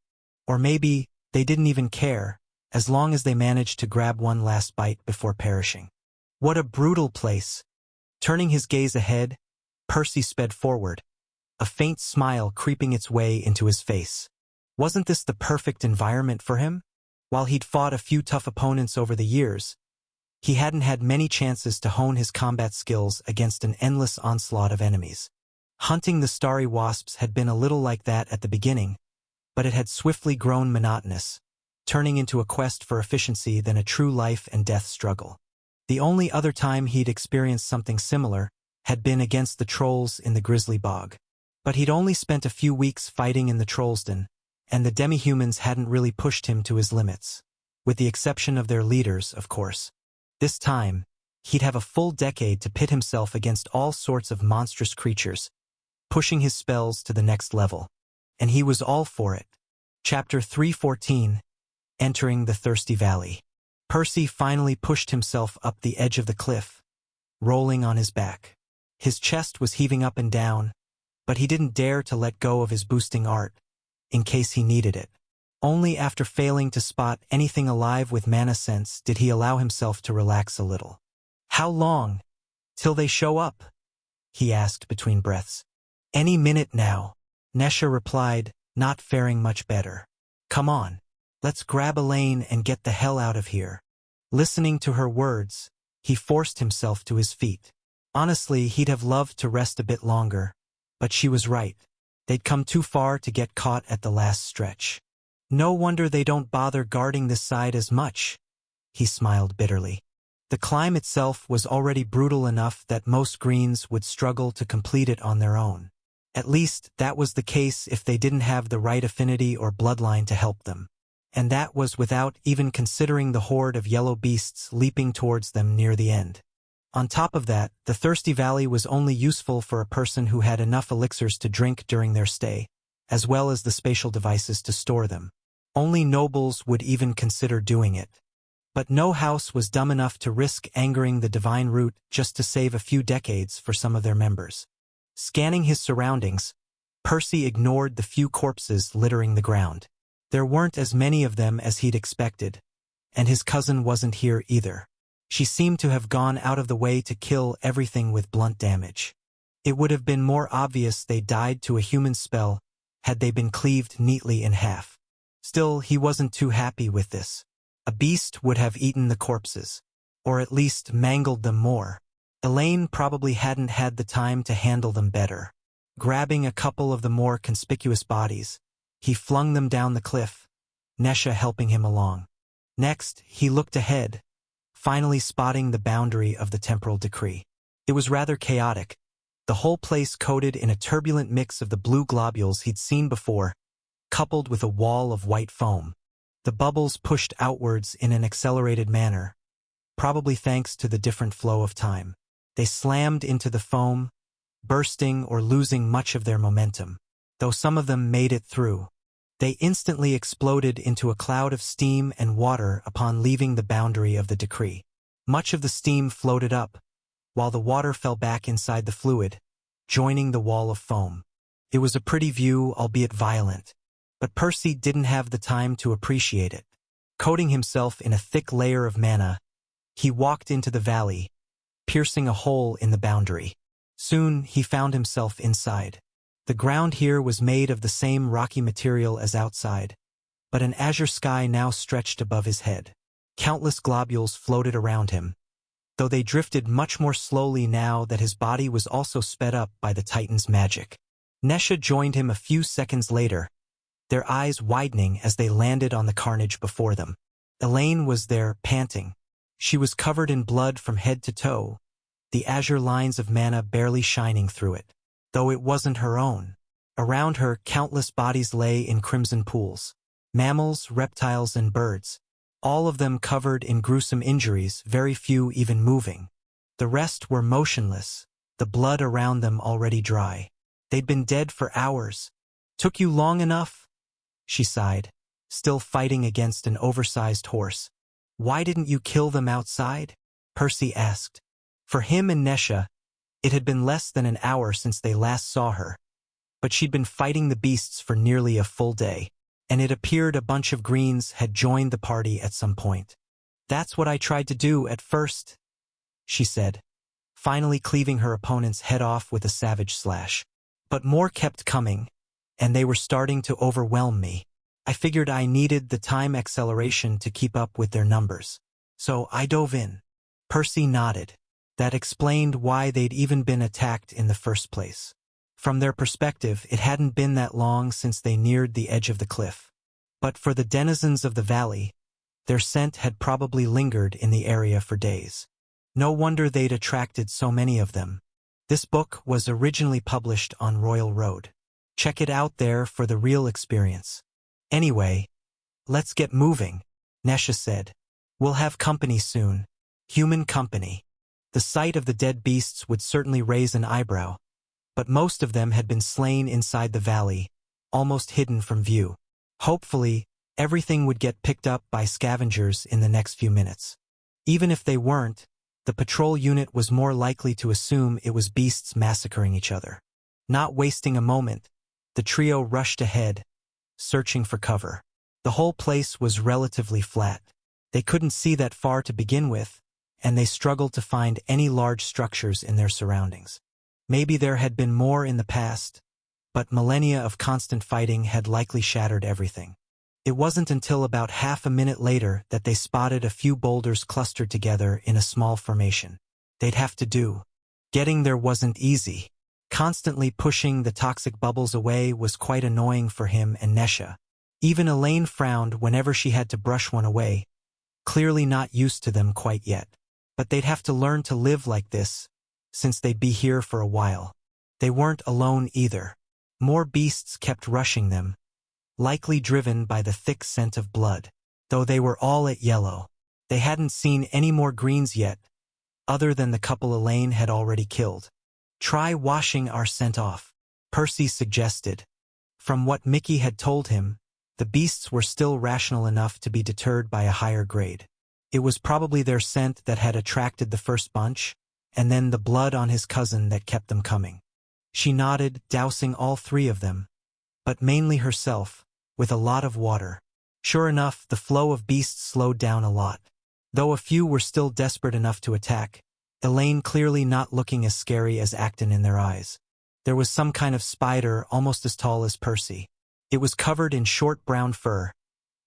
Or maybe they didn't even care, as long as they managed to grab one last bite before perishing. What a brutal place! Turning his gaze ahead, Percy sped forward, a faint smile creeping its way into his face. Wasn't this the perfect environment for him? While he'd fought a few tough opponents over the years, he hadn't had many chances to hone his combat skills against an endless onslaught of enemies. Hunting the starry wasps had been a little like that at the beginning, but it had swiftly grown monotonous, turning into a quest for efficiency than a true life and death struggle. The only other time he'd experienced something similar had been against the trolls in the Grizzly Bog. But he'd only spent a few weeks fighting in the Trollsden, and the demi-humans hadn't really pushed him to his limits. With the exception of their leaders, of course. This time, he'd have a full decade to pit himself against all sorts of monstrous creatures, pushing his spells to the next level. And he was all for it. Chapter 314, Entering the Thirsty Valley. Percy finally pushed himself up the edge of the cliff, rolling on his back. His chest was heaving up and down, but he didn't dare to let go of his boosting art, in case he needed it. Only after failing to spot anything alive with mana sense did he allow himself to relax a little. "How long? Till they show up?" he asked between breaths. "Any minute now," Nesha replied, not faring much better. "Come on, let's grab Elaine and get the hell out of here." Listening to her words, he forced himself to his feet. Honestly, he'd have loved to rest a bit longer, but she was right. They'd come too far to get caught at the last stretch. No wonder they don't bother guarding this side as much, he smiled bitterly. The climb itself was already brutal enough that most greens would struggle to complete it on their own. At least, that was the case if they didn't have the right affinity or bloodline to help them. And that was without even considering the horde of yellow beasts leaping towards them near the end. On top of that, the Thirsty Valley was only useful for a person who had enough elixirs to drink during their stay, as well as the spatial devices to store them. Only nobles would even consider doing it. But no house was dumb enough to risk angering the divine root just to save a few decades for some of their members. Scanning his surroundings, Percy ignored the few corpses littering the ground. There weren't as many of them as he'd expected, and his cousin wasn't here either. She seemed to have gone out of the way to kill everything with blunt damage. It would have been more obvious they died to a human spell had they been cleaved neatly in half. Still, he wasn't too happy with this. A beast would have eaten the corpses, or at least mangled them more. Elaine probably hadn't had the time to handle them better. Grabbing a couple of the more conspicuous bodies, he flung them down the cliff, Nesha helping him along. Next, he looked ahead, finally spotting the boundary of the temporal decree. It was rather chaotic, the whole place coated in a turbulent mix of the blue globules he'd seen before, coupled with a wall of white foam. The bubbles pushed outwards in an accelerated manner, probably thanks to the different flow of time. They slammed into the foam, bursting or losing much of their momentum. Though some of them made it through, they instantly exploded into a cloud of steam and water upon leaving the boundary of the decree. Much of the steam floated up, while the water fell back inside the fluid, joining the wall of foam. It was a pretty view, albeit violent, but Percy didn't have the time to appreciate it. Coating himself in a thick layer of mana, he walked into the valley, piercing a hole in the boundary. Soon, he found himself inside. The ground here was made of the same rocky material as outside, but an azure sky now stretched above his head. Countless globules floated around him, though they drifted much more slowly now that his body was also sped up by the Titan's magic. Nesha joined him a few seconds later, their eyes widening as they landed on the carnage before them. Elaine was there, panting. She was covered in blood from head to toe, the azure lines of mana barely shining through it. Though it wasn't her own. Around her, countless bodies lay in crimson pools. Mammals, reptiles, and birds. All of them covered in gruesome injuries, very few even moving. The rest were motionless, the blood around them already dry. They'd been dead for hours. "Took you long enough?" she sighed, still fighting against an oversized horse. "Why didn't you kill them outside?" Percy asked. For him and Nesha, it had been less than an hour since they last saw her, but she'd been fighting the beasts for nearly a full day, and it appeared a bunch of greens had joined the party at some point. "That's what I tried to do at first," she said, finally cleaving her opponent's head off with a savage slash. "But more kept coming, and they were starting to overwhelm me. I figured I needed the time acceleration to keep up with their numbers. So I dove in." Percy nodded. That explained why they'd even been attacked in the first place. From their perspective, it hadn't been that long since they neared the edge of the cliff. But for the denizens of the valley, their scent had probably lingered in the area for days. No wonder they'd attracted so many of them. This book was originally published on Royal Road. Check it out there for the real experience. "Anyway, let's get moving," Nesha said. "We'll have company soon. Human company." The sight of the dead beasts would certainly raise an eyebrow, but most of them had been slain inside the valley, almost hidden from view. Hopefully, everything would get picked up by scavengers in the next few minutes. Even if they weren't, the patrol unit was more likely to assume it was beasts massacring each other. Not wasting a moment, the trio rushed ahead, searching for cover. The whole place was relatively flat. They couldn't see that far to begin with, and they struggled to find any large structures in their surroundings. Maybe there had been more in the past, but millennia of constant fighting had likely shattered everything. It wasn't until about half a minute later that they spotted a few boulders clustered together in a small formation. They'd have to do. Getting there wasn't easy. Constantly pushing the toxic bubbles away was quite annoying for him and Nesha. Even Elaine frowned whenever she had to brush one away, clearly not used to them quite yet. But they'd have to learn to live like this, since they'd be here for a while. They weren't alone either. More beasts kept rushing them, likely driven by the thick scent of blood. Though they were all at yellow, they hadn't seen any more greens yet, other than the couple Elaine had already killed. "Try washing our scent off," Percy suggested. From what Mickey had told him, the beasts were still rational enough to be deterred by a higher grade. It was probably their scent that had attracted the first bunch, and then the blood on his cousin that kept them coming. She nodded, dousing all three of them, but mainly herself, with a lot of water. Sure enough, the flow of beasts slowed down a lot. Though a few were still desperate enough to attack, Elaine clearly not looking as scary as Acton in their eyes. There was some kind of spider almost as tall as Percy. It was covered in short brown fur,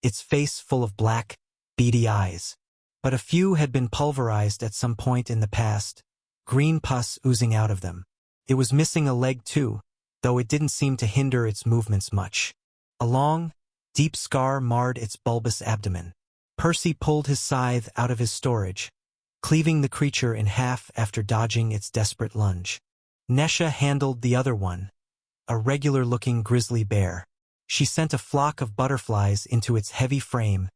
its face full of black, beady eyes. But a few had been pulverized at some point in the past, green pus oozing out of them. It was missing a leg too, though it didn't seem to hinder its movements much. A long, deep scar marred its bulbous abdomen. Percy pulled his scythe out of his storage, cleaving the creature in half after dodging its desperate lunge. Nesha handled the other one, a regular-looking grizzly bear. She sent a flock of butterflies into its heavy frame,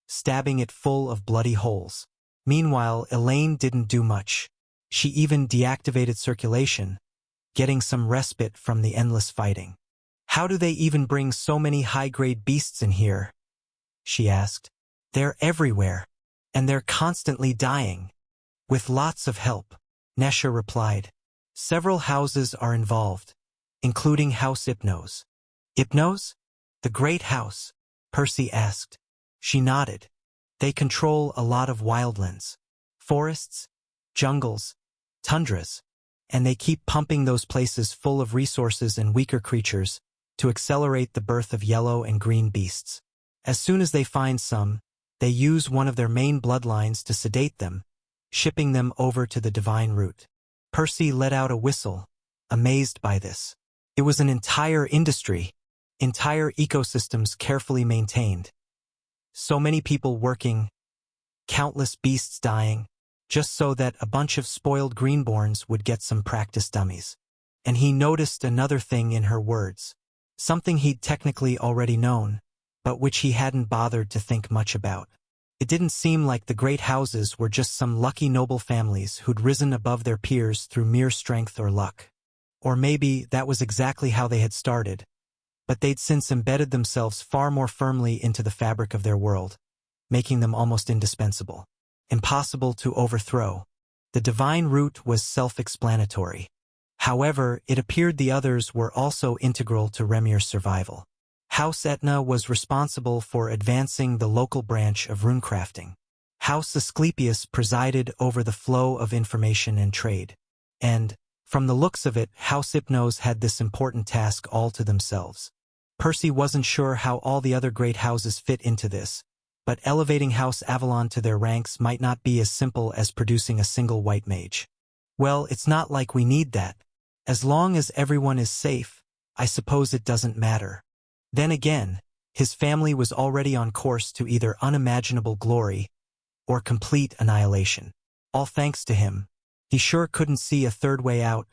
stabbing it full of bloody holes. Meanwhile, Elaine didn't do much. She even deactivated circulation, getting some respite from the endless fighting. "How do they even bring so many high-grade beasts in here?" she asked. "They're everywhere, and they're constantly dying." "With lots of help," Nesha replied. "Several houses are involved, including House Hypnos." "Hypnos? The Great House?" Percy asked. She nodded. "They control a lot of wildlands, forests, jungles, tundras, and they keep pumping those places full of resources and weaker creatures to accelerate the birth of yellow and green beasts. As soon as they find some, they use one of their main bloodlines to sedate them, shipping them over to the divine root." Percy let out a whistle, amazed by this. It was an entire industry, entire ecosystems carefully maintained. So many people working, countless beasts dying, just so that a bunch of spoiled greenborns would get some practice dummies. And he noticed another thing in her words, something he'd technically already known, but which he hadn't bothered to think much about. It didn't seem like the great houses were just some lucky noble families who'd risen above their peers through mere strength or luck. Or maybe that was exactly how they had started, but they'd since embedded themselves far more firmly into the fabric of their world, making them almost indispensable, impossible to overthrow. The divine root was self-explanatory. However, it appeared the others were also integral to Remir's survival. House Etna was responsible for advancing the local branch of runecrafting. House Asclepius presided over the flow of information and trade. And, from the looks of it, House Hypnos had this important task all to themselves. Percy wasn't sure how all the other great houses fit into this, but elevating House Avalon to their ranks might not be as simple as producing a single white mage. "Well, it's not like we need that. As long as everyone is safe, I suppose it doesn't matter." Then again, his family was already on course to either unimaginable glory or complete annihilation. All thanks to him. He sure couldn't see a third way out,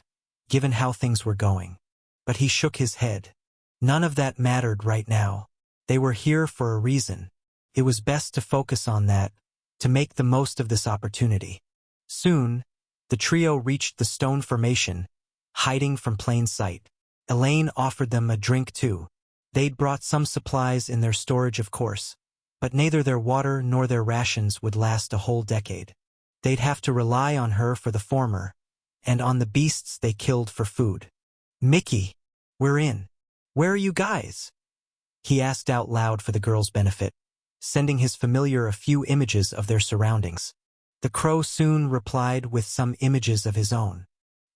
given how things were going. But he shook his head. None of that mattered right now. They were here for a reason. It was best to focus on that, to make the most of this opportunity. Soon, the trio reached the stone formation, hiding from plain sight. Elaine offered them a drink too. They'd brought some supplies in their storage, of course, but neither their water nor their rations would last a whole decade. They'd have to rely on her for the former, and on the beasts they killed for food. "Mickey, we're in. Where are you guys?" he asked out loud for the girls' benefit, sending his familiar a few images of their surroundings. The crow soon replied with some images of his own.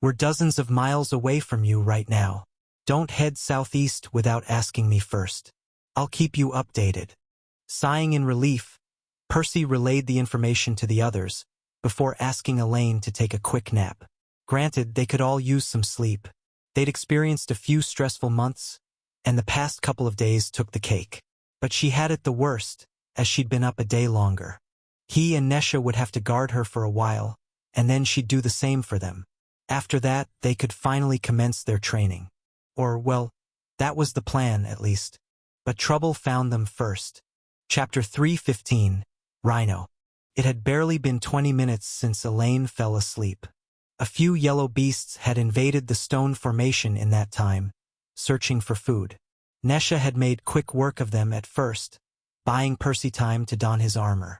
"We're dozens of miles away from you right now. Don't head southeast without asking me first. I'll keep you updated." Sighing in relief, Percy relayed the information to the others, before asking Elaine to take a quick nap. Granted, they could all use some sleep. They'd experienced a few stressful months, and the past couple of days took the cake. But she had it the worst, as she'd been up a day longer. He and Nesha would have to guard her for a while, and then she'd do the same for them. After that, they could finally commence their training. Or, well, that was the plan, at least. But trouble found them first. Chapter 3:15, Rhino. It had barely been 20 minutes since Elaine fell asleep. A few yellow beasts had invaded the stone formation in that time, searching for food. Nesha had made quick work of them at first, buying Percy time to don his armor.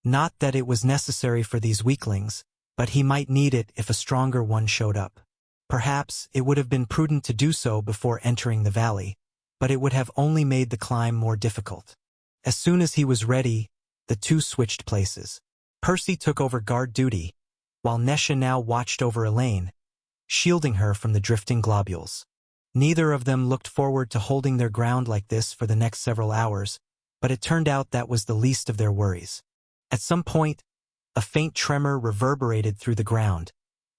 Not that it was necessary for these weaklings, but he might need it if a stronger one showed up. Perhaps it would have been prudent to do so before entering the valley, but it would have only made the climb more difficult. As soon as he was ready, the two switched places. Percy took over guard duty, while Nesha now watched over Elaine, shielding her from the drifting globules. Neither of them looked forward to holding their ground like this for the next several hours, but it turned out that was the least of their worries. At some point, a faint tremor reverberated through the ground,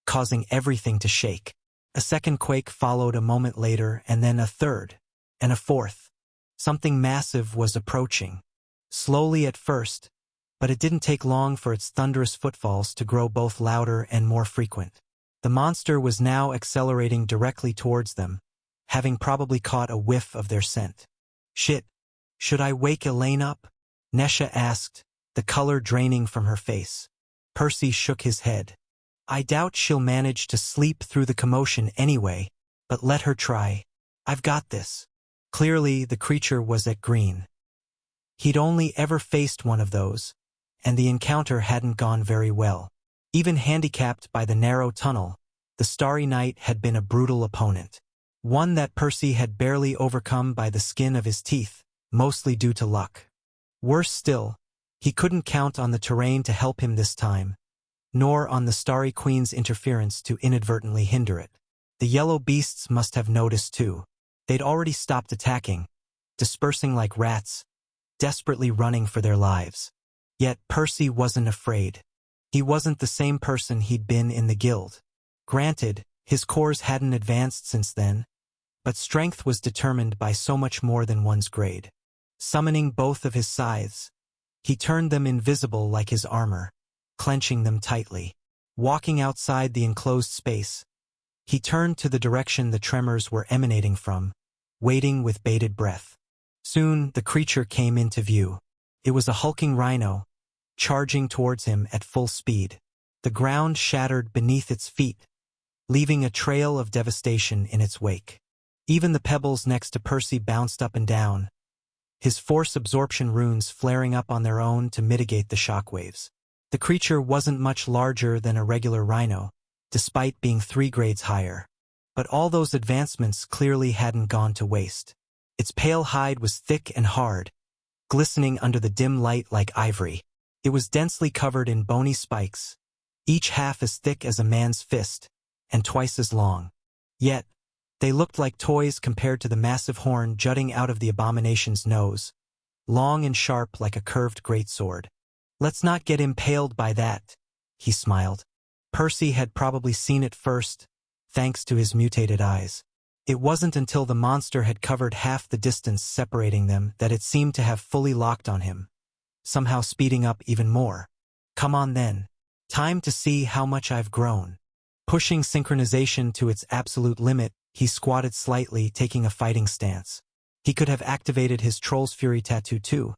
causing everything to shake. A second quake followed a moment later, and then a third, and a fourth. Something massive was approaching. Slowly at first, but it didn't take long for its thunderous footfalls to grow both louder and more frequent. The monster was now accelerating directly towards them, having probably caught a whiff of their scent. Shit, should I wake Elaine up? Nesha asked, the color draining from her face. Percy shook his head. I doubt she'll manage to sleep through the commotion anyway, but let her try. I've got this. Clearly, the creature was at green. He'd only ever faced one of those, and the encounter hadn't gone very well. Even handicapped by the narrow tunnel, the Starry Knight had been a brutal opponent. One that Percy had barely overcome by the skin of his teeth, mostly due to luck. Worse still, he couldn't count on the terrain to help him this time, nor on the Starry Queen's interference to inadvertently hinder it. The yellow beasts must have noticed too. They'd already stopped attacking, dispersing like rats, desperately running for their lives. Yet Percy wasn't afraid. He wasn't the same person he'd been in the guild. Granted, his cores hadn't advanced since then, but strength was determined by so much more than one's grade. Summoning both of his scythes, he turned them invisible like his armor, clenching them tightly. Walking outside the enclosed space, he turned to the direction the tremors were emanating from, waiting with bated breath. Soon, the creature came into view. It was a hulking rhino, charging towards him at full speed. The ground shattered beneath its feet, leaving a trail of devastation in its wake. Even the pebbles next to Percy bounced up and down, his force absorption runes flaring up on their own to mitigate the shockwaves. The creature wasn't much larger than a regular rhino, despite being 3 grades higher. But all those advancements clearly hadn't gone to waste. Its pale hide was thick and hard, glistening under the dim light like ivory. It was densely covered in bony spikes, each half as thick as a man's fist, and twice as long. Yet, they looked like toys compared to the massive horn jutting out of the abomination's nose, long and sharp like a curved greatsword. Let's not get impaled by that, he smiled. Percy had probably seen it first, thanks to his mutated eyes. It wasn't until the monster had covered half the distance separating them that it seemed to have fully locked on him, somehow speeding up even more. Come on then. Time to see how much I've grown. Pushing synchronization to its absolute limit, he squatted slightly, taking a fighting stance. He could have activated his Troll's Fury tattoo too,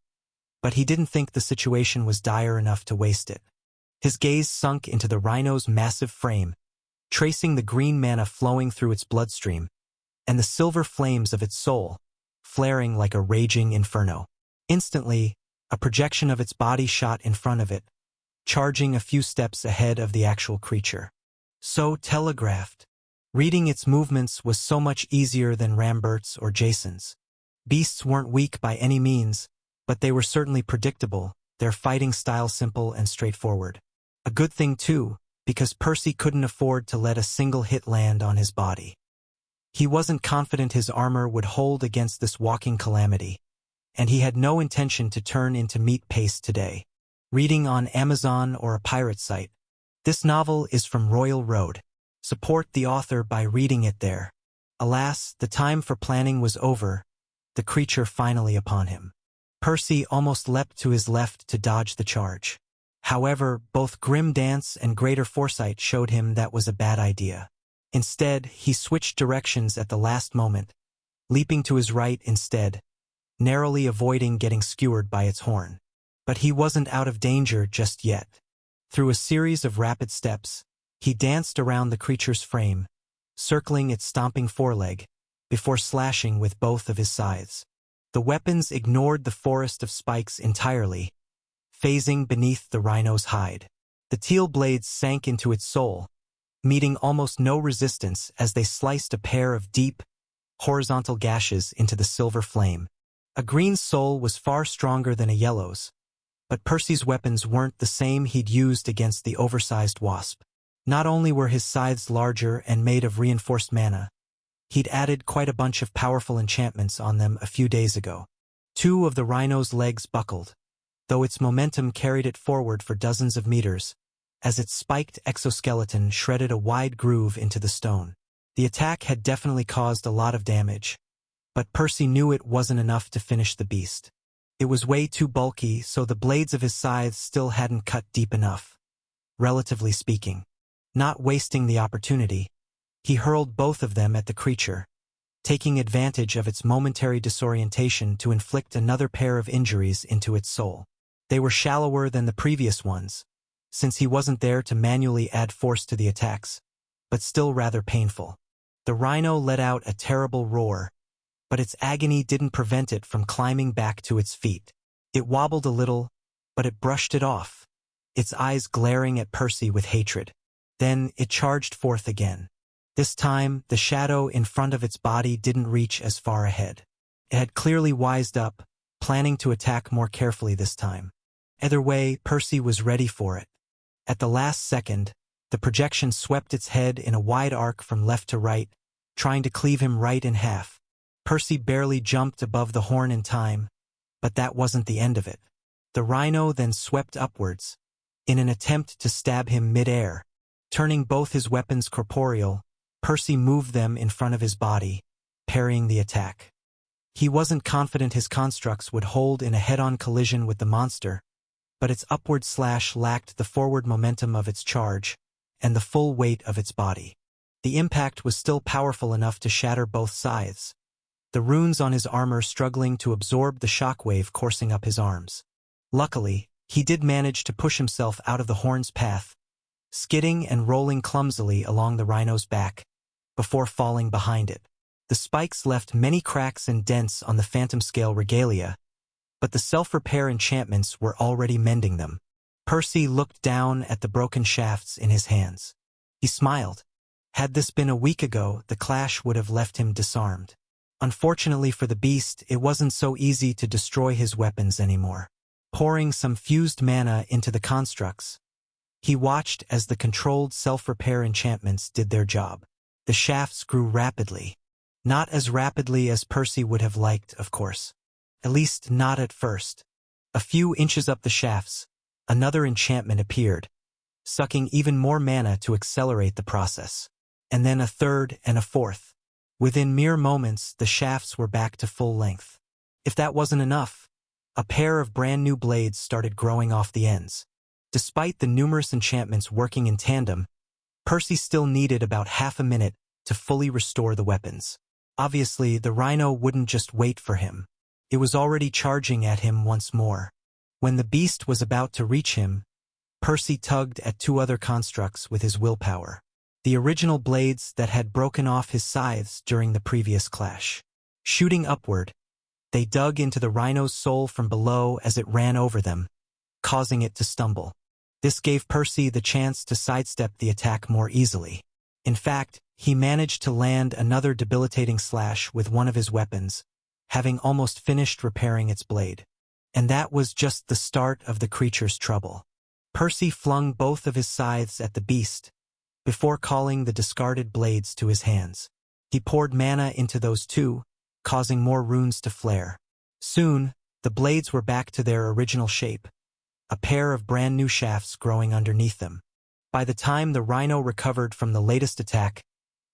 but he didn't think the situation was dire enough to waste it. His gaze sunk into the rhino's massive frame, tracing the green mana flowing through its bloodstream, and the silver flames of its soul, flaring like a raging inferno. Instantly, a projection of its body shot in front of it, charging a few steps ahead of the actual creature. So telegraphed. Reading its movements was so much easier than Rambert's or Jason's. Beasts weren't weak by any means, but they were certainly predictable, their fighting style simple and straightforward. A good thing too, because Percy couldn't afford to let a single hit land on his body. He wasn't confident his armor would hold against this walking calamity, and he had no intention to turn into meat paste today. Reading on Amazon or a pirate site. This novel is from Royal Road. Support the author by reading it there. Alas, the time for planning was over, the creature finally upon him. Percy almost leapt to his left to dodge the charge. However, both grim dance and greater foresight showed him that was a bad idea. Instead, he switched directions at the last moment, leaping to his right instead, narrowly avoiding getting skewered by its horn. But he wasn't out of danger just yet. Through a series of rapid steps, he danced around the creature's frame, circling its stomping foreleg, before slashing with both of his scythes. The weapons ignored the forest of spikes entirely, phasing beneath the rhino's hide. The teal blades sank into its soul, meeting almost no resistance as they sliced a pair of deep, horizontal gashes into the silver flame. A green's soul was far stronger than a yellow's, but Percy's weapons weren't the same he'd used against the oversized wasp. Not only were his scythes larger and made of reinforced mana, he'd added quite a bunch of powerful enchantments on them a few days ago. 2 of the rhino's legs buckled, though its momentum carried it forward for dozens of meters, as its spiked exoskeleton shredded a wide groove into the stone. The attack had definitely caused a lot of damage, but Percy knew it wasn't enough to finish the beast. It was way too bulky, so the blades of his scythes still hadn't cut deep enough, relatively speaking. Not wasting the opportunity, he hurled both of them at the creature, taking advantage of its momentary disorientation to inflict another pair of injuries into its soul. They were shallower than the previous ones, since he wasn't there to manually add force to the attacks, but still rather painful. The rhino let out a terrible roar, but its agony didn't prevent it from climbing back to its feet. It wobbled a little, but it brushed it off, its eyes glaring at Percy with hatred. Then it charged forth again. This time, the shadow in front of its body didn't reach as far ahead. It had clearly wised up, planning to attack more carefully this time. Either way, Percy was ready for it. At the last second, the projection swept its head in a wide arc from left to right, trying to cleave him right in half. Percy barely jumped above the horn in time, but that wasn't the end of it. The rhino then swept upwards, in an attempt to stab him mid-air. Turning both his weapons corporeal, Percy moved them in front of his body, parrying the attack. He wasn't confident his constructs would hold in a head-on collision with the monster, but its upward slash lacked the forward momentum of its charge and the full weight of its body. The impact was still powerful enough to shatter both scythes, the runes on his armor struggling to absorb the shockwave coursing up his arms. Luckily, he did manage to push himself out of the horn's path, skidding and rolling clumsily along the rhino's back, before falling behind it. The spikes left many cracks and dents on the phantom scale regalia, but the self-repair enchantments were already mending them. Percy looked down at the broken shafts in his hands. He smiled. Had this been a week ago, the clash would have left him disarmed. Unfortunately for the beast, it wasn't so easy to destroy his weapons anymore. Pouring some fused mana into the constructs, he watched as the controlled self-repair enchantments did their job. The shafts grew rapidly. Not as rapidly as Percy would have liked, of course. At least not at first. A few inches up the shafts, another enchantment appeared, sucking even more mana to accelerate the process. And then a third and a fourth. Within mere moments, the shafts were back to full length. If that wasn't enough, a pair of brand new blades started growing off the ends. Despite the numerous enchantments working in tandem, Percy still needed about half a minute to fully restore the weapons. Obviously, the rhino wouldn't just wait for him. It was already charging at him once more. When the beast was about to reach him, Percy tugged at 2 other constructs with his willpower. The original blades that had broken off his scythes during the previous clash. Shooting upward, they dug into the rhino's soul from below as it ran over them, causing it to stumble. This gave Percy the chance to sidestep the attack more easily. In fact, he managed to land another debilitating slash with one of his weapons, having almost finished repairing its blade. And that was just the start of the creature's trouble. Percy flung both of his scythes at the beast, before calling the discarded blades to his hands. He poured mana into those too, causing more runes to flare. Soon, the blades were back to their original shape, a pair of brand new shafts growing underneath them. By the time the rhino recovered from the latest attack,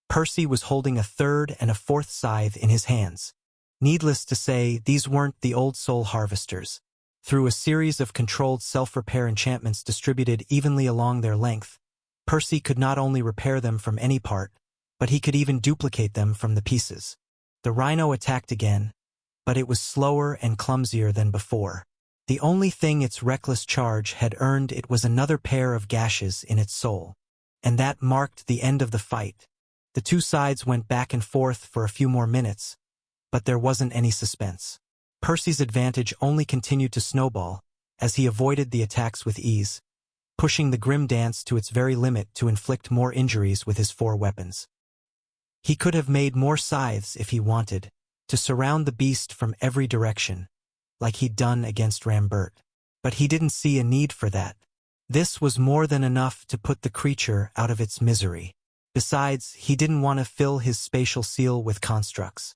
Percy was holding a third and a fourth scythe in his hands. Needless to say, these weren't the old soul harvesters. Through a series of controlled self-repair enchantments distributed evenly along their length, Percy could not only repair them from any part, but he could even duplicate them from the pieces. The rhino attacked again, but it was slower and clumsier than before. The only thing its reckless charge had earned it was another pair of gashes in its soul. And that marked the end of the fight. The two sides went back and forth for a few more minutes, but there wasn't any suspense. Percy's advantage only continued to snowball as he avoided the attacks with ease, pushing the grim dance to its very limit to inflict more injuries with his 4 weapons. He could have made more scythes if he wanted, to surround the beast from every direction, like he'd done against Rambert. But he didn't see a need for that. This was more than enough to put the creature out of its misery. Besides, he didn't want to fill his spatial seal with constructs.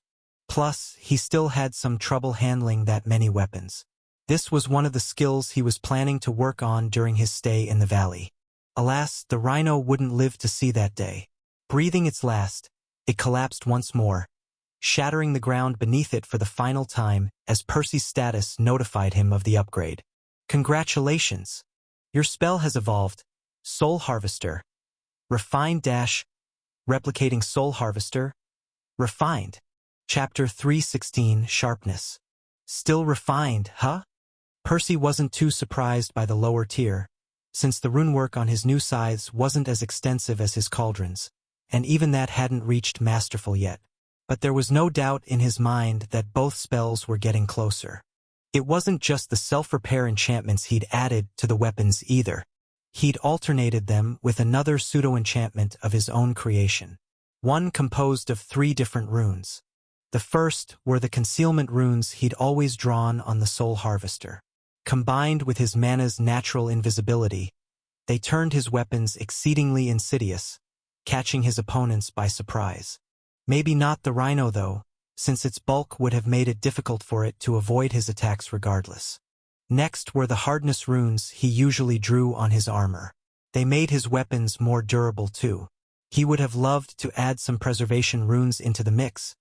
Plus, he still had some trouble handling that many weapons. This was one of the skills he was planning to work on during his stay in the valley. Alas, the rhino wouldn't live to see that day. Breathing its last, it collapsed once more, shattering the ground beneath it for the final time as Percy's status notified him of the upgrade. Congratulations! Your spell has evolved. Soul Harvester. Refined - Replicating Soul Harvester. Refined. Chapter 316 Sharpness. Still refined, huh? Percy wasn't too surprised by the lower tier, since the runework on his new scythes wasn't as extensive as his cauldrons, and even that hadn't reached masterful yet. But there was no doubt in his mind that both spells were getting closer. It wasn't just the self-repair enchantments he'd added to the weapons either. He'd alternated them with another pseudo-enchantment of his own creation, one composed of 3 different runes. The first were the concealment runes he'd always drawn on the Soul Harvester. Combined with his mana's natural invisibility, they turned his weapons exceedingly insidious, catching his opponents by surprise. Maybe not the rhino though, since its bulk would have made it difficult for it to avoid his attacks regardless. Next were the hardness runes he usually drew on his armor. They made his weapons more durable too. He would have loved to add some preservation runes into the mix,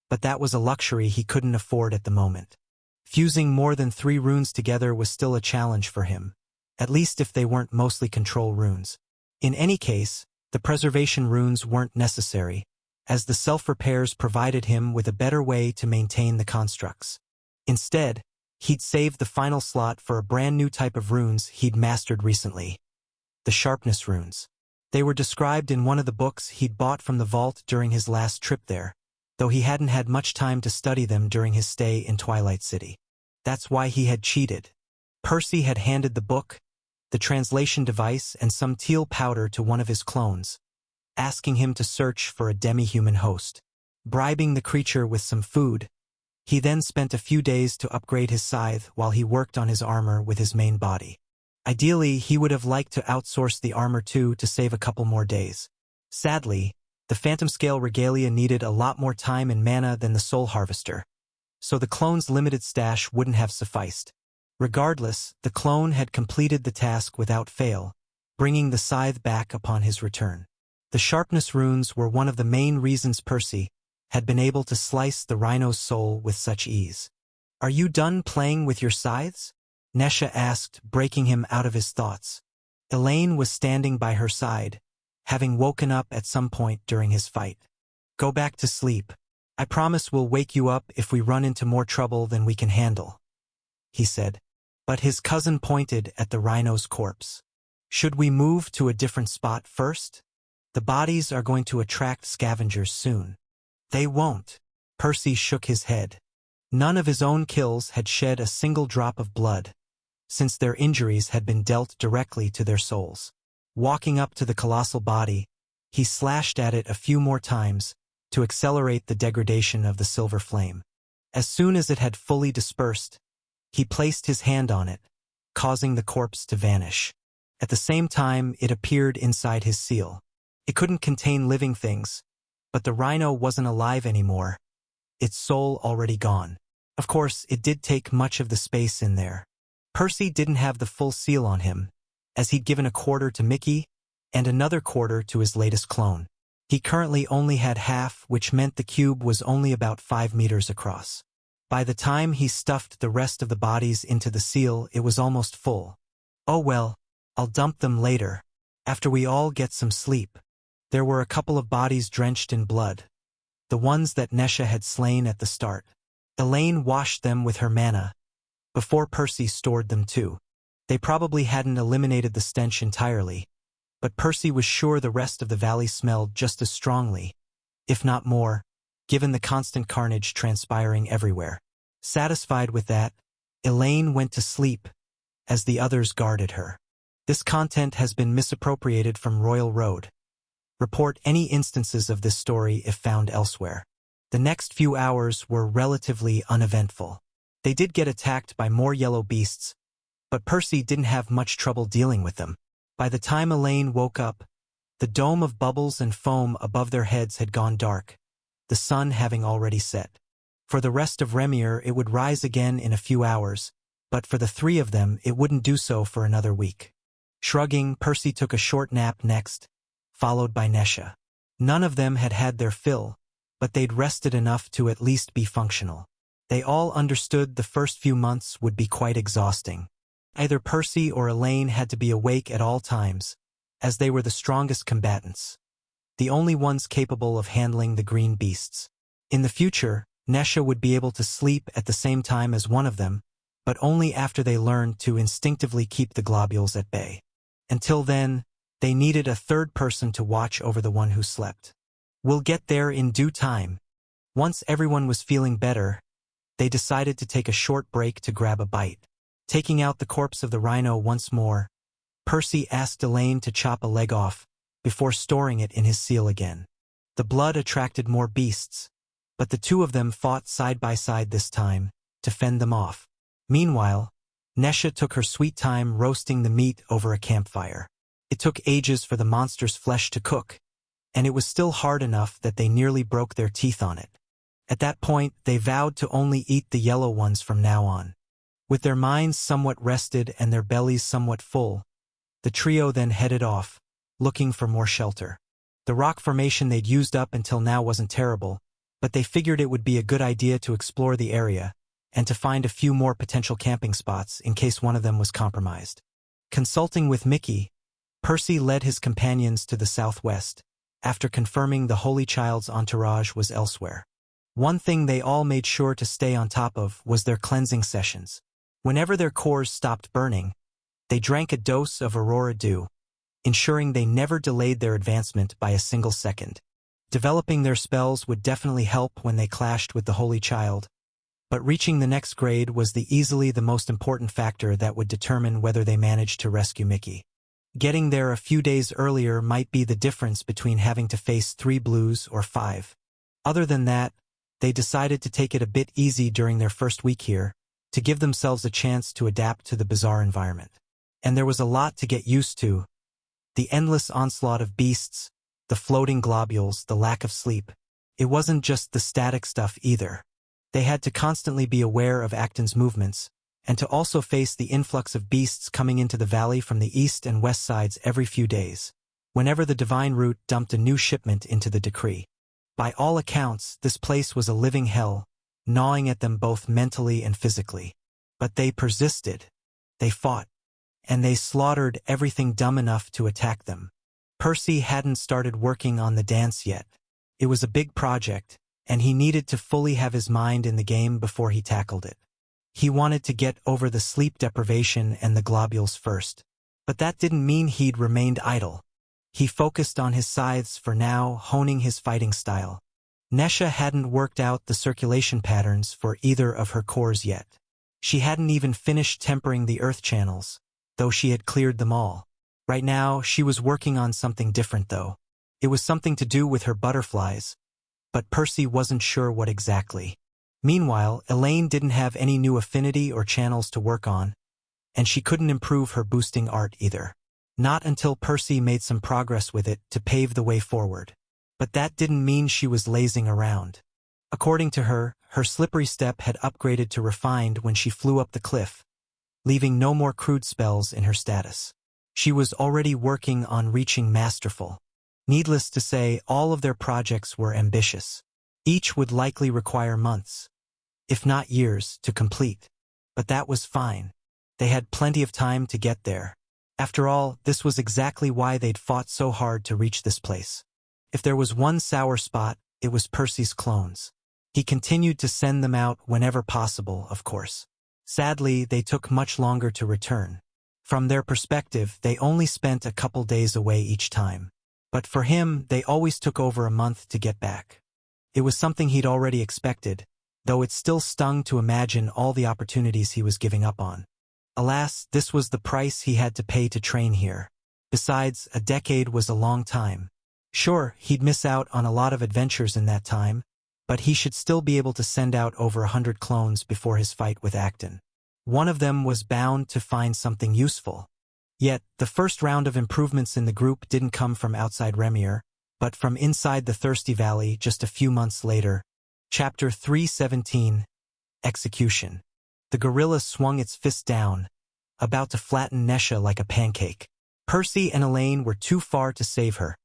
but that was a luxury he couldn't afford at the moment. Fusing more than 3 runes together was still a challenge for him, at least if they weren't mostly control runes. In any case, the preservation runes weren't necessary, as the self-repairs provided him with a better way to maintain the constructs. Instead, he'd saved the final slot for a brand new type of runes he'd mastered recently. The sharpness runes. They were described in one of the books he'd bought from the vault during his last trip there, though he hadn't had much time to study them during his stay in Twilight City. That's why he had cheated. Percy had handed the book, the translation device, and some teal powder to one of his clones, asking him to search for a demi-human host. Bribing the creature with some food, he then spent a few days to upgrade his scythe while he worked on his armor with his main body. Ideally, he would have liked to outsource the armor too to save a couple more days. Sadly, the Phantom Scale regalia needed a lot more time and mana than the Soul Harvester, so the clone's limited stash wouldn't have sufficed. Regardless, the clone had completed the task without fail, bringing the scythe back upon his return. The sharpness runes were one of the main reasons Percy had been able to slice the rhino's soul with such ease. "Are you done playing with your scythes?" Nesha asked, breaking him out of his thoughts. Elaine was standing by her side, having woken up at some point during his fight. "Go back to sleep. I promise we'll wake you up if we run into more trouble than we can handle," he said. But his cousin pointed at the rhino's corpse. "Should we move to a different spot first? The bodies are going to attract scavengers soon." "They won't." Percy shook his head. None of his own kills had shed a single drop of blood, since their injuries had been dealt directly to their souls. Walking up to the colossal body, he slashed at it a few more times to accelerate the degradation of the silver flame. As soon as it had fully dispersed, he placed his hand on it, causing the corpse to vanish. At the same time, it appeared inside his seal. It couldn't contain living things, but the rhino wasn't alive anymore, its soul already gone. Of course, it did take much of the space in there. Percy didn't have the full seal on him, as he'd given a quarter to Mickey and another quarter to his latest clone. He currently only had half, which meant the cube was only about 5 meters across. By the time he stuffed the rest of the bodies into the seal, it was almost full. Oh well, I'll dump them later, after we all get some sleep. There were a couple of bodies drenched in blood, the ones that Nesha had slain at the start. Elaine washed them with her mana, before Percy stored them too. They probably hadn't eliminated the stench entirely, but Percy was sure the rest of the valley smelled just as strongly, if not more, given the constant carnage transpiring everywhere. Satisfied with that, Elaine went to sleep, as the others guarded her. This content has been misappropriated from Royal Road. Report any instances of this story if found elsewhere. The next few hours were relatively uneventful. They did get attacked by more yellow beasts, but Percy didn't have much trouble dealing with them. By the time Elaine woke up, the dome of bubbles and foam above their heads had gone dark, the sun having already set. For the rest of Remir, it would rise again in a few hours, but for the three of them, it wouldn't do so for another week. Shrugging, Percy took a short nap next, followed by Nesha. None of them had had their fill, but they'd rested enough to at least be functional. They all understood the first few months would be quite exhausting. Either Percy or Elaine had to be awake at all times, as they were the strongest combatants, the only ones capable of handling the green beasts. In the future, Nesha would be able to sleep at the same time as one of them, but only after they learned to instinctively keep the globules at bay. Until then, they needed a third person to watch over the one who slept. We'll get there in due time. Once everyone was feeling better, they decided to take a short break to grab a bite. Taking out the corpse of the rhino once more, Percy asked Elaine to chop a leg off, before storing it in his seal again. The blood attracted more beasts, but the two of them fought side by side this time, to fend them off. Meanwhile, Nesha took her sweet time roasting the meat over a campfire. It took ages for the monster's flesh to cook, and it was still hard enough that they nearly broke their teeth on it. At that point, they vowed to only eat the yellow ones from now on. With their minds somewhat rested and their bellies somewhat full, the trio then headed off, looking for more shelter. The rock formation they'd used up until now wasn't terrible, but they figured it would be a good idea to explore the area and to find a few more potential camping spots in case one of them was compromised. Consulting with Mickey, Percy led his companions to the southwest, after confirming the Holy Child's entourage was elsewhere. One thing they all made sure to stay on top of was their cleansing sessions. Whenever their cores stopped burning, they drank a dose of Aurora Dew, ensuring they never delayed their advancement by a single second. Developing their spells would definitely help when they clashed with the Holy Child, but reaching the next grade was easily the most important factor that would determine whether they managed to rescue Mickey. Getting there a few days earlier might be the difference between having to face 3 blues or 5. Other than that, they decided to take it a bit easy during their first week here, to give themselves a chance to adapt to the bizarre environment. And there was a lot to get used to. The endless onslaught of beasts, the floating globules, the lack of sleep. It wasn't just the static stuff either. They had to constantly be aware of Acton's movements, and to also face the influx of beasts coming into the valley from the east and west sides every few days, whenever the Divine Root dumped a new shipment into the decree. By all accounts, this place was a living hell, gnawing at them both mentally and physically. But they persisted. They fought. And they slaughtered everything dumb enough to attack them. Percy hadn't started working on the dance yet. It was a big project, and he needed to fully have his mind in the game before he tackled it. He wanted to get over the sleep deprivation and the globules first. But that didn't mean he'd remained idle. He focused on his scythes for now, honing his fighting style. Nesha hadn't worked out the circulation patterns for either of her cores yet. She hadn't even finished tempering the earth channels, though she had cleared them all. Right now, she was working on something different though. It was something to do with her butterflies, but Percy wasn't sure what exactly. Meanwhile, Elaine didn't have any new affinity or channels to work on, and she couldn't improve her boosting art either. Not until Percy made some progress with it to pave the way forward. But that didn't mean she was lazing around. According to her, her slippery step had upgraded to refined when she flew up the cliff, leaving no more crude spells in her status. She was already working on reaching masterful. Needless to say, all of their projects were ambitious. Each would likely require months, if not years, to complete. But that was fine. They had plenty of time to get there. After all, this was exactly why they'd fought so hard to reach this place. If there was one sour spot, it was Percy's clones. He continued to send them out whenever possible, of course. Sadly, they took much longer to return. From their perspective, they only spent a couple days away each time. But for him, they always took over a month to get back. It was something he'd already expected, though it still stung to imagine all the opportunities he was giving up on. Alas, this was the price he had to pay to train here. Besides, a decade was a long time. Sure, he'd miss out on a lot of adventures in that time, but he should still be able to send out over 100 clones before his fight with Acton. One of them was bound to find something useful. Yet, the first round of improvements in the group didn't come from outside Remir, but from inside the Thirsty Valley just a few months later. Chapter 317. Execution. The gorilla swung its fist down, about to flatten Nesha like a pancake. Percy and Elaine were too far to save her,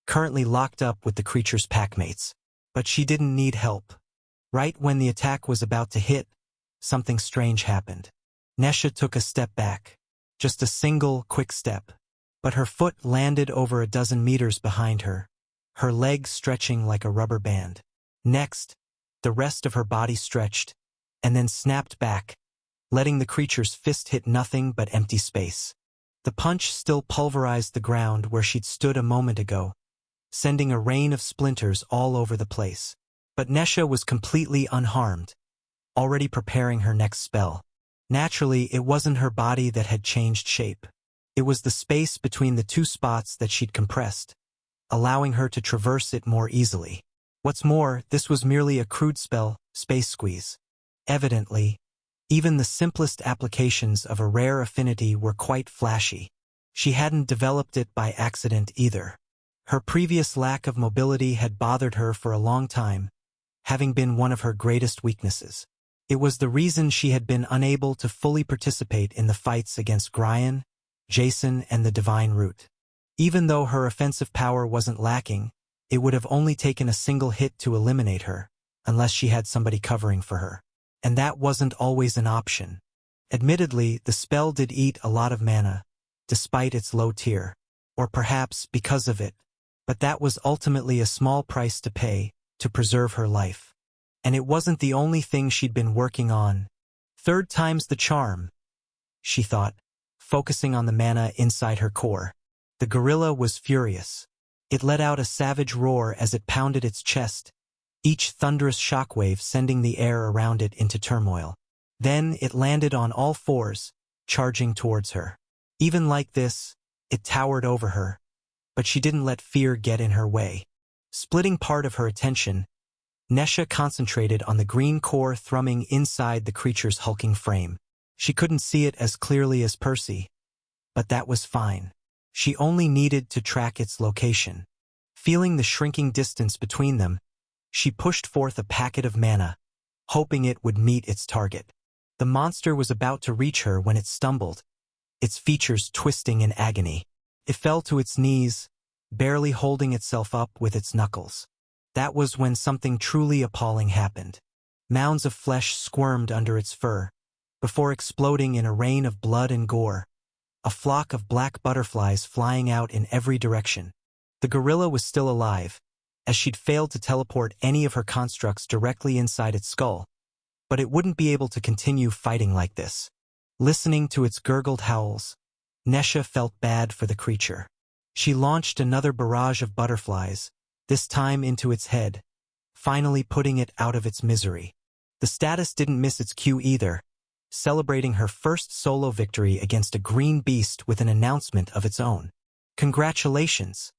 currently locked up with the creature's packmates. But she didn't need help. Right when the attack was about to hit, something strange happened. Nesha took a step back. Just a single, quick step. But her foot landed over a dozen meters behind her, her leg stretching like a rubber band. Next, the rest of her body stretched, and then snapped back, letting the creature's fist hit nothing but empty space. The punch still pulverized the ground where she'd stood a moment ago, sending a rain of splinters all over the place. But Nesha was completely unharmed, already preparing her next spell. Naturally, it wasn't her body that had changed shape. It was the space between the two spots that she'd compressed, allowing her to traverse it more easily. What's more, this was merely a crude spell, Space Squeeze. Evidently, even the simplest applications of a rare affinity were quite flashy. She hadn't developed it by accident either. Her previous lack of mobility had bothered her for a long time, having been one of her greatest weaknesses. It was the reason she had been unable to fully participate in the fights against Gryan, Jason, and the Divine Root. Even though her offensive power wasn't lacking, it would have only taken a single hit to eliminate her, unless she had somebody covering for her. And that wasn't always an option. Admittedly, the spell did eat a lot of mana, despite its low tier, or perhaps because of it, but that was ultimately a small price to pay to preserve her life. And it wasn't the only thing she'd been working on. Third time's the charm, she thought, focusing on the mana inside her core. The gorilla was furious. It let out a savage roar as it pounded its chest, each thunderous shockwave sending the air around it into turmoil. Then it landed on all fours, charging towards her. Even like this, it towered over her, but she didn't let fear get in her way. Splitting part of her attention, Nesha concentrated on the green core thrumming inside the creature's hulking frame. She couldn't see it as clearly as Percy, but that was fine. She only needed to track its location. Feeling the shrinking distance between them, she pushed forth a packet of mana, hoping it would meet its target. The monster was about to reach her when it stumbled, its features twisting in agony. It fell to its knees, barely holding itself up with its knuckles. That was when something truly appalling happened. Mounds of flesh squirmed under its fur, before exploding in a rain of blood and gore, a flock of black butterflies flying out in every direction. The gorilla was still alive, as she'd failed to teleport any of her constructs directly inside its skull, but it wouldn't be able to continue fighting like this. Listening to its gurgled howls, Nesha felt bad for the creature. She launched another barrage of butterflies, this time into its head, finally putting it out of its misery. The status didn't miss its cue either, celebrating her first solo victory against a green beast with an announcement of its own. Congratulations!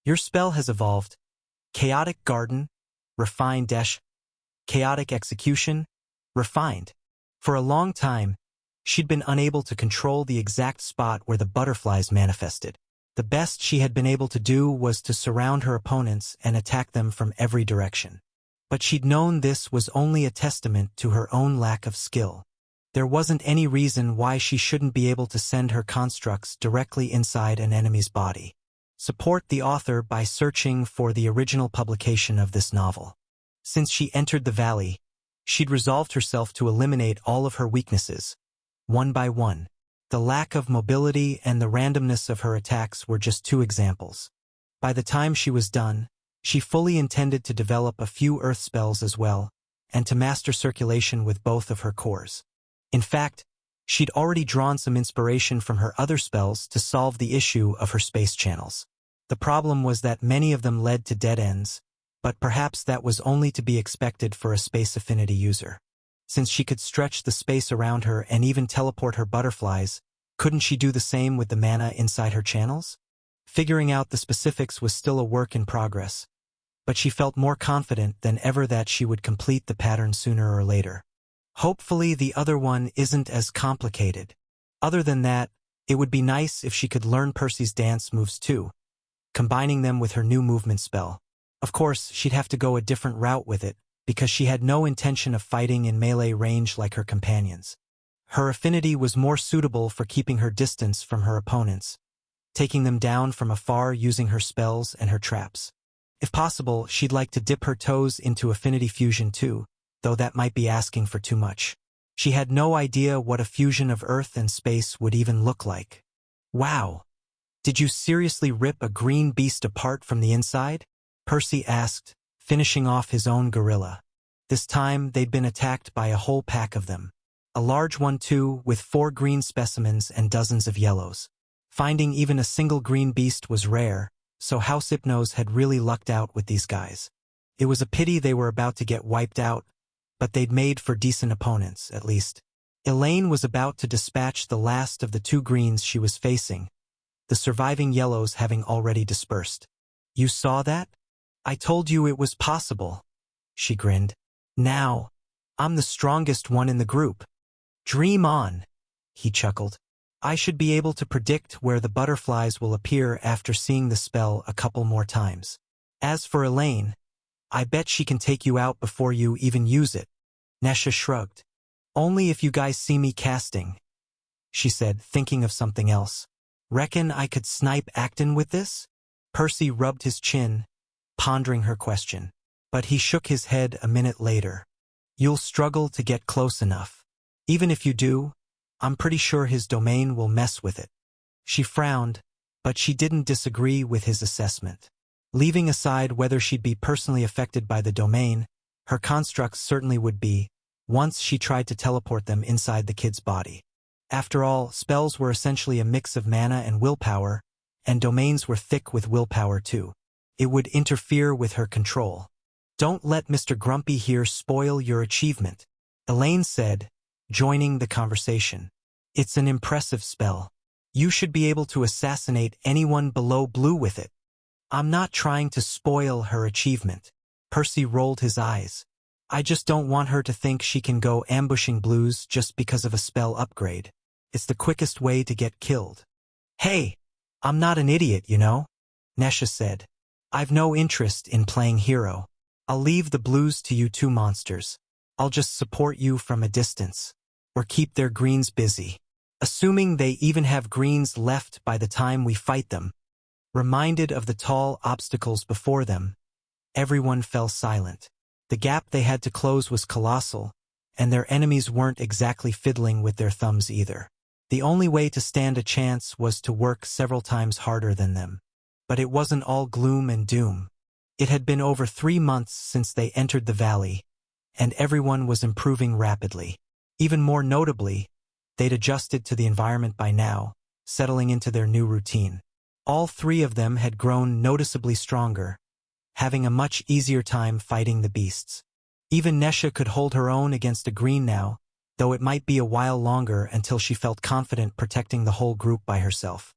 Your spell has evolved. Chaotic Garden, Refined Chaotic Execution, Refined. For a long time, she'd been unable to control the exact spot where the butterflies manifested. The best she had been able to do was to surround her opponents and attack them from every direction. But she'd known this was only a testament to her own lack of skill. There wasn't any reason why she shouldn't be able to send her constructs directly inside an enemy's body. Support the author by searching for the original publication of this novel. Since she entered the valley, She'd resolved herself to eliminate all of her weaknesses, one by one. The lack of mobility and the randomness of her attacks were just two examples. By the time she was done, she fully intended to develop a few earth spells as well, and to master circulation with both of her cores. In fact, she'd already drawn some inspiration from her other spells to solve the issue of her space channels. The problem was that many of them led to dead ends, but perhaps that was only to be expected for a space affinity user. Since she could stretch the space around her and even teleport her butterflies, couldn't she do the same with the mana inside her channels? Figuring out the specifics was still a work in progress, but she felt more confident than ever that she would complete the pattern sooner or later. Hopefully the other one isn't as complicated. Other than that, it would be nice if she could learn Percy's dance moves too, combining them with her new movement spell. Of course, she'd have to go a different route with it, because she had no intention of fighting in melee range like her companions. Her affinity was more suitable for keeping her distance from her opponents, taking them down from afar using her spells and her traps. If possible, she'd like to dip her toes into affinity fusion too, though that might be asking for too much. She had no idea what a fusion of Earth and space would even look like. Wow! Did you seriously rip a green beast apart from the inside? Percy asked, finishing off his own gorilla. This time, they'd been attacked by a whole pack of them. A large one too, with 4 green specimens and dozens of yellows. Finding even a single green beast was rare, so House Hypnos had really lucked out with these guys. It was a pity they were about to get wiped out, but they'd made for decent opponents, at least. Elaine was about to dispatch the last of the 2 greens she was facing, the surviving yellows having already dispersed. You saw that? I told you it was possible. She grinned. Now, I'm the strongest one in the group. Dream on, he chuckled. I should be able to predict where the butterflies will appear after seeing the spell a couple more times. As for Elaine, I bet she can take you out before you even use it. Nesha shrugged. Only if you guys see me casting, she said, thinking of something else. Reckon I could snipe Acton with this? Percy rubbed his chin, pondering her question. But he shook his head a minute later. You'll struggle to get close enough. Even if you do, I'm pretty sure his domain will mess with it. She frowned, but she didn't disagree with his assessment. Leaving aside whether she'd be personally affected by the domain, her constructs certainly would be, once she tried to teleport them inside the kid's body. After all, spells were essentially a mix of mana and willpower, and domains were thick with willpower too. It would interfere with her control. Don't let Mr. Grumpy here spoil your achievement, Elaine said, joining the conversation. It's an impressive spell. You should be able to assassinate anyone below blue with it. I'm not trying to spoil her achievement. Percy rolled his eyes. I just don't want her to think she can go ambushing blues just because of a spell upgrade. It's the quickest way to get killed. Hey, I'm not an idiot, you know, Nesha said. I've no interest in playing hero. I'll leave the blues to you 2 monsters. I'll just support you from a distance, or keep their greens busy. Assuming they even have greens left by the time we fight them. Reminded of the tall obstacles before them, everyone fell silent. The gap they had to close was colossal, and their enemies weren't exactly fiddling with their thumbs either. The only way to stand a chance was to work several times harder than them. But it wasn't all gloom and doom. It had been over 3 months since they entered the valley, and everyone was improving rapidly. Even more notably, they'd adjusted to the environment by now, settling into their new routine. All 3 of them had grown noticeably stronger, having a much easier time fighting the beasts. Even Nesha could hold her own against a green now, though it might be a while longer until she felt confident protecting the whole group by herself.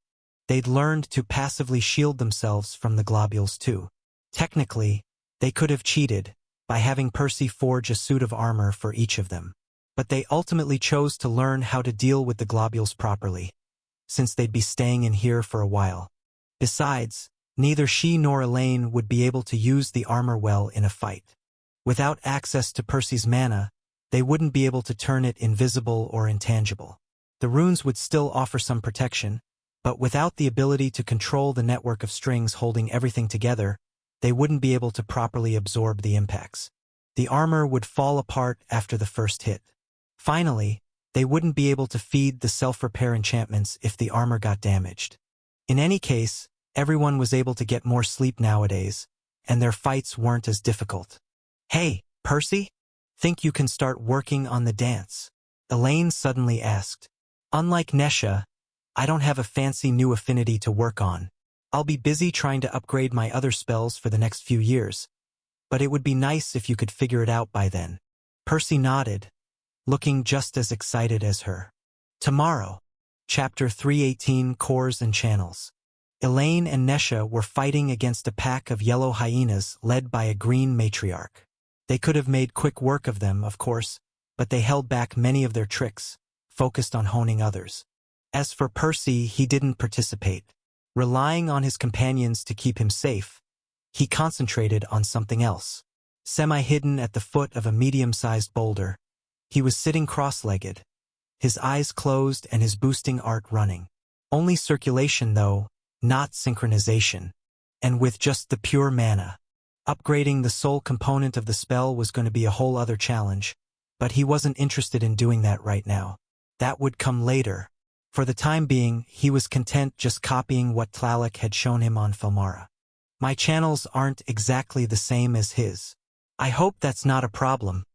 They'd learned to passively shield themselves from the globules too. Technically, they could have cheated by having Percy forge a suit of armor for each of them. But they ultimately chose to learn how to deal with the globules properly, since they'd be staying in here for a while. Besides, neither she nor Elaine would be able to use the armor well in a fight. Without access to Percy's mana, they wouldn't be able to turn it invisible or intangible. The runes would still offer some protection, but without the ability to control the network of strings holding everything together, they wouldn't be able to properly absorb the impacts. The armor would fall apart after the first hit. Finally, they wouldn't be able to feed the self-repair enchantments if the armor got damaged. In any case, everyone was able to get more sleep nowadays, and their fights weren't as difficult. "Hey, Percy? Think you can start working on the dance?" Elaine suddenly asked. "Unlike Nesha, I don't have a fancy new affinity to work on. I'll be busy trying to upgrade my other spells for the next few years, but it would be nice if you could figure it out by then." Percy nodded, looking just as excited as her. Tomorrow, Chapter 318, Cores and Channels. Elaine and Nesha were fighting against a pack of yellow hyenas led by a green matriarch. They could have made quick work of them, of course, but they held back many of their tricks, focused on honing others. As for Percy, he didn't participate. Relying on his companions to keep him safe, he concentrated on something else. Semi-hidden at the foot of a medium-sized boulder, he was sitting cross-legged, his eyes closed and his boosting art running. Only circulation, though, not synchronization, and with just the pure mana. Upgrading the soul component of the spell was going to be a whole other challenge, but he wasn't interested in doing that right now. That would come later. For the time being, he was content just copying what Tlaloc had shown him on Filmara. "My channels aren't exactly the same as his. I hope that's not a problem."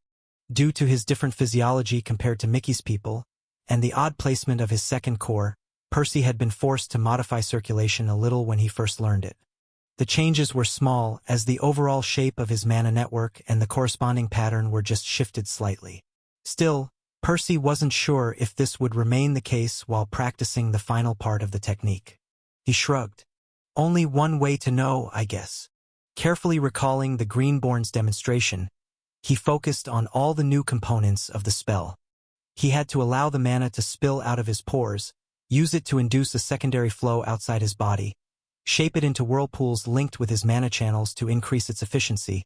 Due to his different physiology compared to Mickey's people, and the odd placement of his second core, Percy had been forced to modify circulation a little when he first learned it. The changes were small, as the overall shape of his mana network and the corresponding pattern were just shifted slightly. Still, Percy wasn't sure if this would remain the case while practicing the final part of the technique. He shrugged. "Only one way to know, I guess." Carefully recalling the Greenborn's demonstration, he focused on all the new components of the spell. He had to allow the mana to spill out of his pores, use it to induce a secondary flow outside his body, shape it into whirlpools linked with his mana channels to increase its efficiency,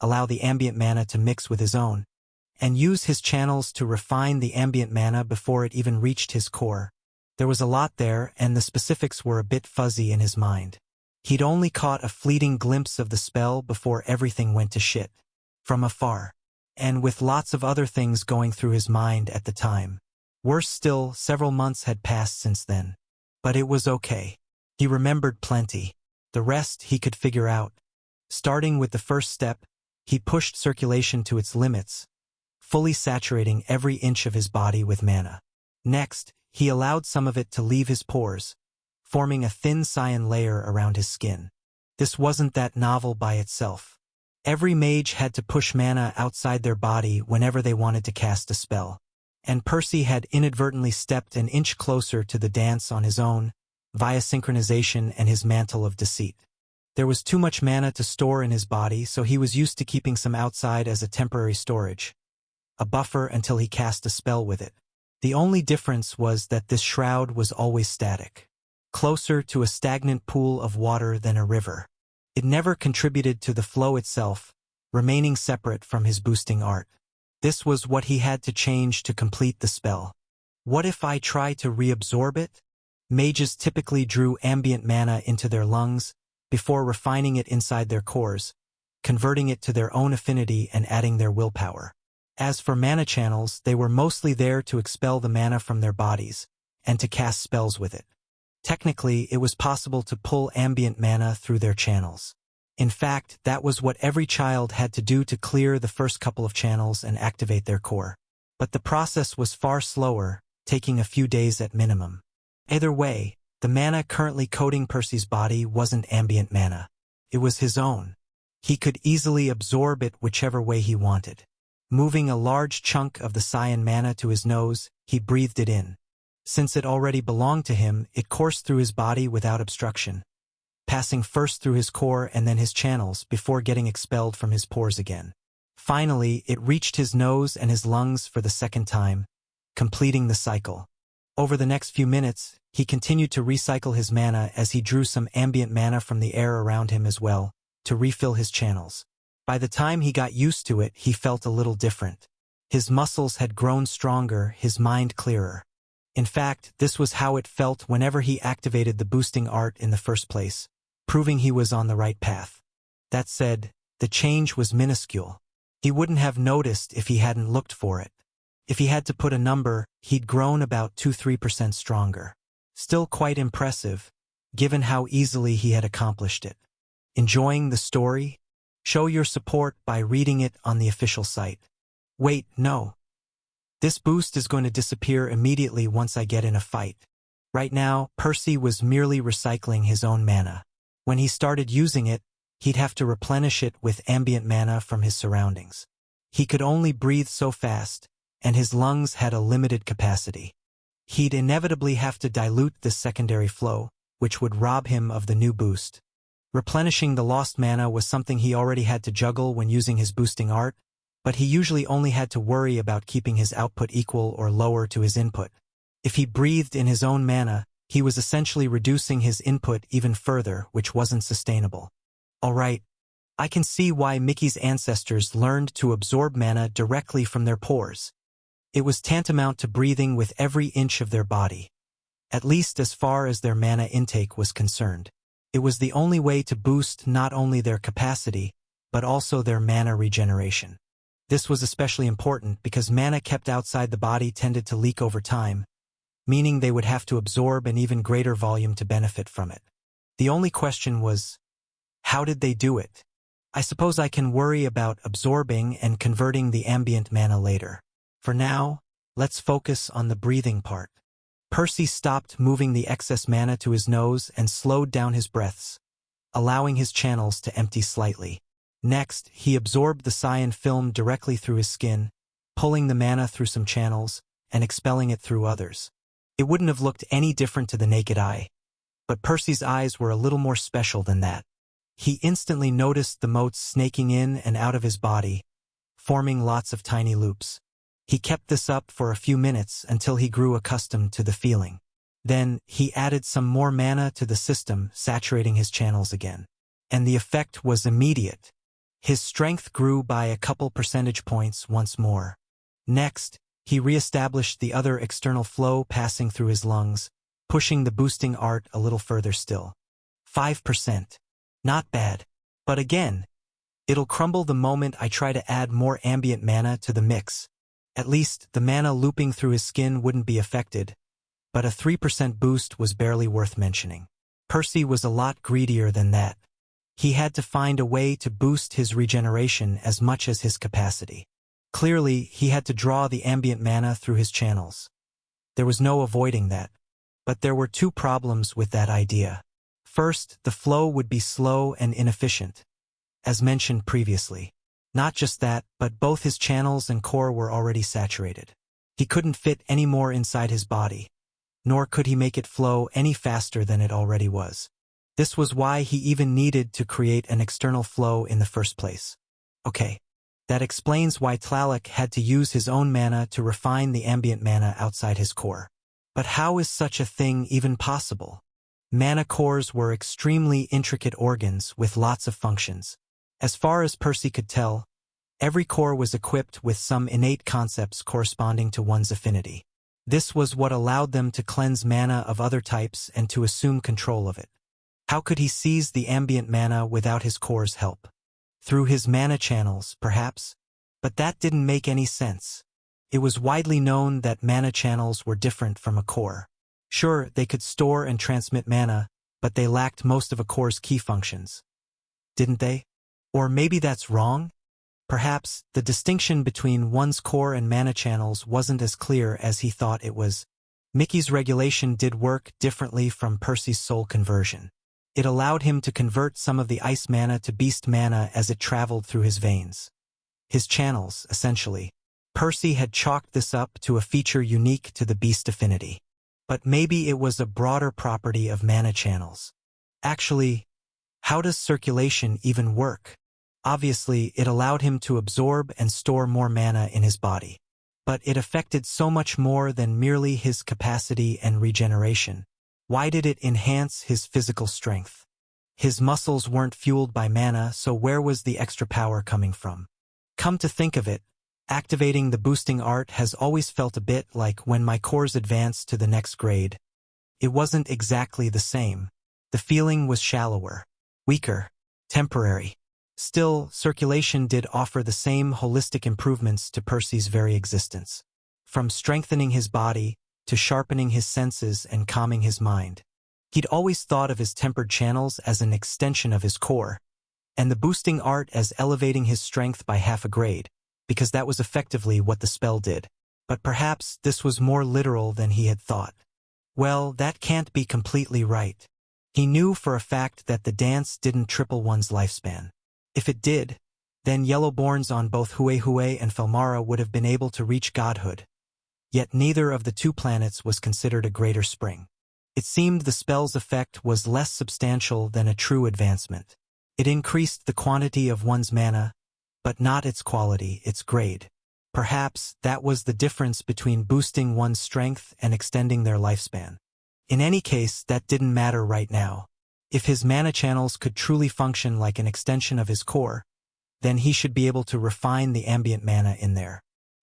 allow the ambient mana to mix with his own, and use his channels to refine the ambient mana before it even reached his core. There was a lot there, and the specifics were a bit fuzzy in his mind. He'd only caught a fleeting glimpse of the spell before everything went to shit. From afar. And with lots of other things going through his mind at the time. Worse still, several months had passed since then. But it was okay. He remembered plenty. The rest he could figure out. Starting with the first step, he pushed circulation to its limits, fully saturating every inch of his body with mana. Next, he allowed some of it to leave his pores, forming a thin cyan layer around his skin. This wasn't that novel by itself. Every mage had to push mana outside their body whenever they wanted to cast a spell. And Percy had inadvertently stepped an inch closer to the dance on his own, via synchronization and his mantle of deceit. There was too much mana to store in his body, so he was used to keeping some outside as a temporary storage. A buffer until he cast a spell with it. The only difference was that this shroud was always static. Closer to a stagnant pool of water than a river. It never contributed to the flow itself, remaining separate from his boosting art. This was what he had to change to complete the spell. What if I try to reabsorb it? Mages typically drew ambient mana into their lungs before refining it inside their cores, converting it to their own affinity and adding their willpower. As for mana channels, they were mostly there to expel the mana from their bodies and to cast spells with it. Technically, it was possible to pull ambient mana through their channels. In fact, that was what every child had to do to clear the first couple of channels and activate their core. But the process was far slower, taking a few days at minimum. Either way, the mana currently coating Percy's body wasn't ambient mana. It was his own. He could easily absorb it whichever way he wanted. Moving a large chunk of the cyan mana to his nose, he breathed it in. Since it already belonged to him, it coursed through his body without obstruction, passing first through his core and then his channels before getting expelled from his pores again. Finally, it reached his nose and his lungs for the second time, completing the cycle. Over the next few minutes, he continued to recycle his mana as he drew some ambient mana from the air around him as well, to refill his channels. By the time he got used to it, he felt a little different. His muscles had grown stronger, his mind clearer. In fact, this was how it felt whenever he activated the boosting art in the first place, proving he was on the right path. That said, the change was minuscule. He wouldn't have noticed if he hadn't looked for it. If he had to put a number, he'd grown about 2–3% stronger. Still quite impressive, given how easily he had accomplished it. Enjoying the story? Show your support by reading it on the official site. Wait, no. This boost is going to disappear immediately once I get in a fight. Right now, Percy was merely recycling his own mana. When he started using it, he'd have to replenish it with ambient mana from his surroundings. He could only breathe so fast, and his lungs had a limited capacity. He'd inevitably have to dilute this secondary flow, which would rob him of the new boost. Replenishing the lost mana was something he already had to juggle when using his boosting art, but he usually only had to worry about keeping his output equal or lower to his input. If he breathed in his own mana, he was essentially reducing his input even further, which wasn't sustainable. Alright, I can see why Mickey's ancestors learned to absorb mana directly from their pores. It was tantamount to breathing with every inch of their body, at least as far as their mana intake was concerned. It was the only way to boost not only their capacity, but also their mana regeneration. This was especially important because mana kept outside the body tended to leak over time, meaning they would have to absorb an even greater volume to benefit from it. The only question was, how did they do it? I suppose I can worry about absorbing and converting the ambient mana later. For now, let's focus on the breathing part. Percy stopped moving the excess mana to his nose and slowed down his breaths, allowing his channels to empty slightly. Next, he absorbed the cyan film directly through his skin, pulling the mana through some channels and expelling it through others. It wouldn't have looked any different to the naked eye, but Percy's eyes were a little more special than that. He instantly noticed the motes snaking in and out of his body, forming lots of tiny loops. He kept this up for a few minutes until he grew accustomed to the feeling. Then, he added some more mana to the system, saturating his channels again. And the effect was immediate. His strength grew by a couple percentage points once more. Next, he re-established the other external flow passing through his lungs, pushing the boosting art a little further still. 5%. Not bad. But again, it'll crumble the moment I try to add more ambient mana to the mix. At least, the mana looping through his skin wouldn't be affected, but a 3% boost was barely worth mentioning. Percy was a lot greedier than that. He had to find a way to boost his regeneration as much as his capacity. Clearly, he had to draw the ambient mana through his channels. There was no avoiding that. But there were two problems with that idea. First, the flow would be slow and inefficient, as mentioned previously. Not just that, but both his channels and core were already saturated. He couldn't fit any more inside his body, nor could he make it flow any faster than it already was. This was why he even needed to create an external flow in the first place. Okay, that explains why Tlaloc had to use his own mana to refine the ambient mana outside his core. But how is such a thing even possible? Mana cores were extremely intricate organs with lots of functions. As far as Percy could tell, every core was equipped with some innate concepts corresponding to one's affinity. This was what allowed them to cleanse mana of other types and to assume control of it. How could he seize the ambient mana without his core's help? Through his mana channels, perhaps? But that didn't make any sense. It was widely known that mana channels were different from a core. Sure, they could store and transmit mana, but they lacked most of a core's key functions. Didn't they? Or maybe that's wrong? Perhaps the distinction between one's core and mana channels wasn't as clear as he thought it was. Mickey's regulation did work differently from Percy's soul conversion. It allowed him to convert some of the ice mana to beast mana as it traveled through his veins. His channels, essentially. Percy had chalked this up to a feature unique to the beast affinity. But maybe it was a broader property of mana channels. Actually, how does circulation even work? Obviously, it allowed him to absorb and store more mana in his body. But it affected so much more than merely his capacity and regeneration. Why did it enhance his physical strength? His muscles weren't fueled by mana, so where was the extra power coming from? Come to think of it, activating the boosting art has always felt a bit like when my cores advanced to the next grade. It wasn't exactly the same. The feeling was shallower, weaker, temporary. Still, circulation did offer the same holistic improvements to Percy's very existence. From strengthening his body, to sharpening his senses and calming his mind. He'd always thought of his tempered channels as an extension of his core, and the boosting art as elevating his strength by half a grade, because that was effectively what the spell did. But perhaps this was more literal than he had thought. Well, that can't be completely right. He knew for a fact that the dance didn't triple one's lifespan. If it did, then Yellowborns on both Huehue and Felmara would have been able to reach godhood. Yet neither of the two planets was considered a greater spring. It seemed the spell's effect was less substantial than a true advancement. It increased the quantity of one's mana, but not its quality, its grade. Perhaps that was the difference between boosting one's strength and extending their lifespan. In any case, that didn't matter right now. If his mana channels could truly function like an extension of his core, then he should be able to refine the ambient mana in there.